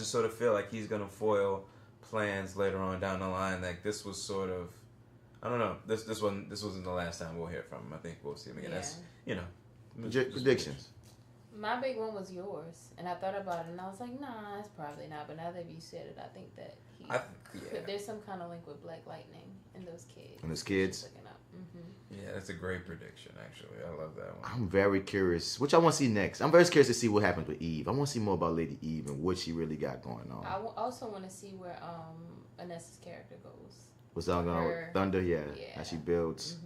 sort of feel like he's gonna foil plans later on down the line. Like this was sort of, I don't know. This wasn't the last time we'll hear from him. I think we'll see him again. Yeah. That's predictions. My big one was yours, and I thought about it, and I was like, nah, it's probably not. But now that you said it, I think that there's some kind of link with Black Lightning and those kids. And those kids. Yeah, that's a great prediction, actually. I love that one. I'm very curious. Which I want to see next. I'm very curious to see what happens with Eve. I want to see more about Lady Eve and what she really got going on. I also want to see where Anissa's character goes. What's going on with Thunder? Yeah. How she builds.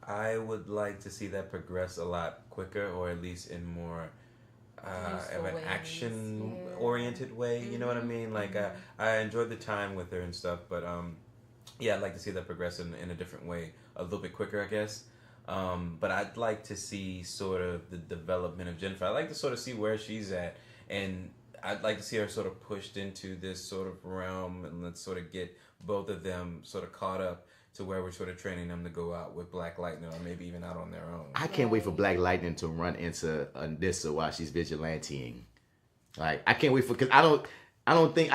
I would like to see that progress a lot quicker, or at least in more of an action-oriented way. You know what I mean? Like, I enjoyed the time with her and stuff, but I'd like to see that progress in a different way, a little bit quicker, I guess. But I'd like to see sort of the development of Jennifer. I'd like to sort of see where she's at, and I'd like to see her sort of pushed into this sort of realm, and let's sort of get both of them sort of caught up to where we're sort of training them to go out with Black Lightning, or maybe even out on their own. I can't wait for Black Lightning to run into Annisa while she's vigilanteing. Like, I can't wait because I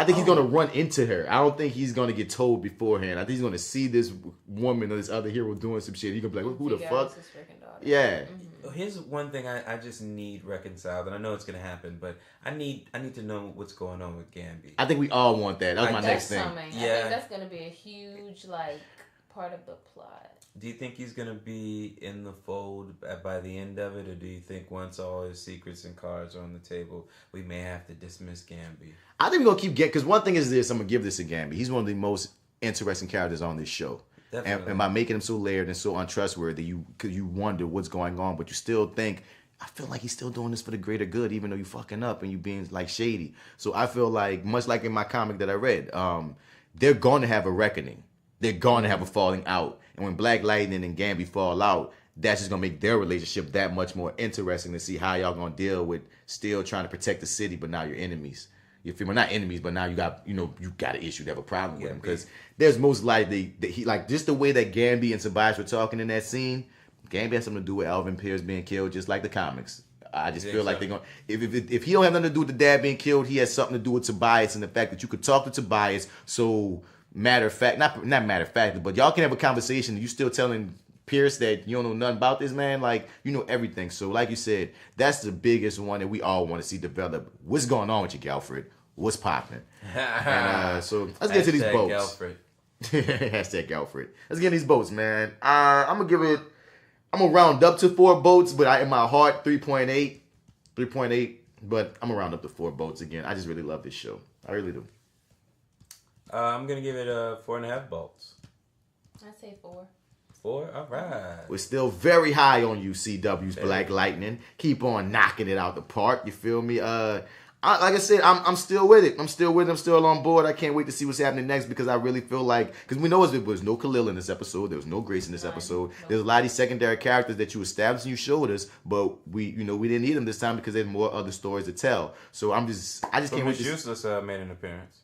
think he's gonna run into her. I don't think he's gonna get told beforehand. I think he's gonna see this woman or this other hero doing some shit. He's gonna be like, "Who the fuck?" Yeah. Here's one thing I just need reconciled, and I know it's gonna happen, but I need to know what's going on with Gambi. I think we all want that. That's my next thing. I think that's gonna be a huge part of the plot. Do you think he's gonna be in the fold by the end of it, or do you think once all his secrets and cards are on the table, we may have to dismiss Gambi? I think we're gonna keep because one thing is this. I'm gonna give this to Gambi. He's one of the most interesting characters on this show. And by making him so layered and so untrustworthy, you wonder what's going on, but you still think, I feel like he's still doing this for the greater good, even though you fucking up and you being like shady. So I feel like, much like in my comic that I read, they're going to have a reckoning. They're going to have a falling out. And when Black Lightning and Gambi fall out, that's just going to make their relationship that much more interesting to see how y'all going to deal with still trying to protect the city, but now you're enemies. You feel me? Not enemies, but now you got an issue to have a problem with him. Because there's most likely that he, like, just the way that Gambi and Tobias were talking in that scene, Gambi has something to do with Alvin Pierce being killed, just like the comics. I just feel like they're going to... If he don't have nothing to do with the dad being killed, he has something to do with Tobias and the fact that you could talk to Tobias. So, matter of fact, not matter of fact, but y'all can have a conversation. You still telling Pierce that you don't know nothing about this, man. Like, you know everything. So, like you said, that's the biggest one that we all want to see develop. What's going on with you, Galfred? What's popping? And so, let's get to these boats. Galfred. Hashtag Galfred. Let's get these boats, man. I'm going to round up to 4 boats, but in my heart, 3.8. 3.8, but I'm going to round up to 4 boats again. I just really love this show. I really do. I'm going to give it 4.5 bolts. I say 4. 4? All right. We're still very high on you, CW's Black Lightning. Keep on knocking it out the park. You feel me? Like I said, I'm still with it. I'm still on board. I can't wait to see what's happening next because I really feel like, because we know there was no Khalil in this episode. There was no Grace in this episode. There's a lot of these secondary characters that you established and you showed us, but we didn't need them this time because there's more other stories to tell. So I just can't wait. Useless made an appearance.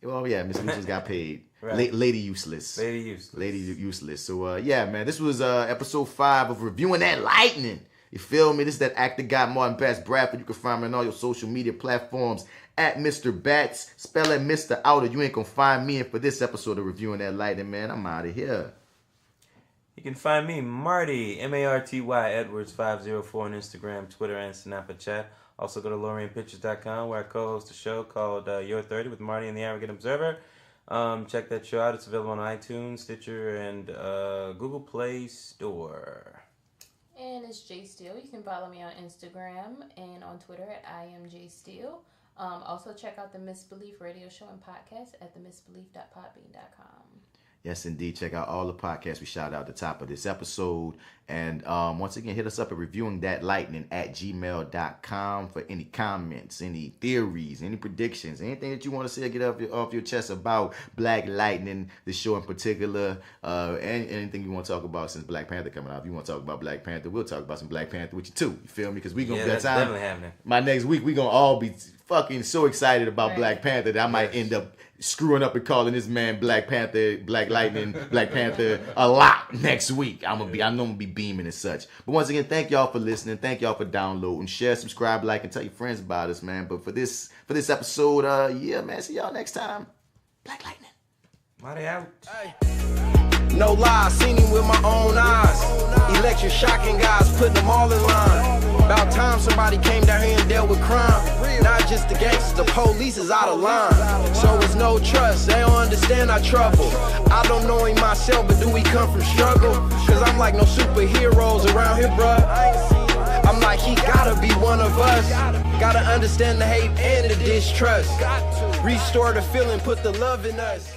Well, yeah, Miss Useless got paid. Right. Lady Useless. Lady Useless. So, yeah, man, this was episode 5 of Reviewing That Lightning. You feel me? This is that actor guy, Martin Bradford. You can find me on all your social media platforms at Mr. Bats. Spell it Mr. Outer. You ain't gonna find me. And for this episode of Reviewing That Lightning, man, I'm out of here. You can find me, Marty, M-A-R-T-Y, Edwards 504 on Instagram, Twitter, and Snapchat. Also go to LorianPictures.com where I co-host a show called Your30 with Marty and the Arrogant Observer. Check that show out. It's available on iTunes, Stitcher, and Google Play Store. And it's J.Steel. You can follow me on Instagram and on Twitter at I am J.Steel. Also check out the Misbelief Radio Show and Podcast at TheMisbelief.podbean.com. Yes, indeed. Check out all the podcasts we shout out at the top of this episode. And once again, hit us up at reviewingthatlightning@gmail.com for any comments, any theories, any predictions, anything that you want to say, get off your chest about Black Lightning, the show in particular, and anything you want to talk about since Black Panther coming out. If you want to talk about Black Panther, we'll talk about some Black Panther with you too. You feel me? Because we're going to be that time. Definitely happening. My next week, we're going to all be fucking so excited about Black Panther that I might end up screwing up and calling this man Black Panther, Black Lightning, Black Panther a lot next week. I know I'm gonna be beaming and such. But once again, thank y'all for listening. Thank y'all for downloading. Share, subscribe, like, and tell your friends about us, man. But for this episode, yeah, man. See y'all next time. Black Lightning. Marty out. No lie, seen him with my own eyes. Electric shocking guys, putting them all in line. About time somebody came down here and dealt with crime. Not just the gangsters, the police is out of line. So it's no trust, they don't understand our trouble. I don't know him myself, but do we come from struggle? Cause I'm like no superheroes around here, bruh. I'm like, he gotta be one of us. Gotta understand the hate and the distrust. Restore the feeling, put the love in us.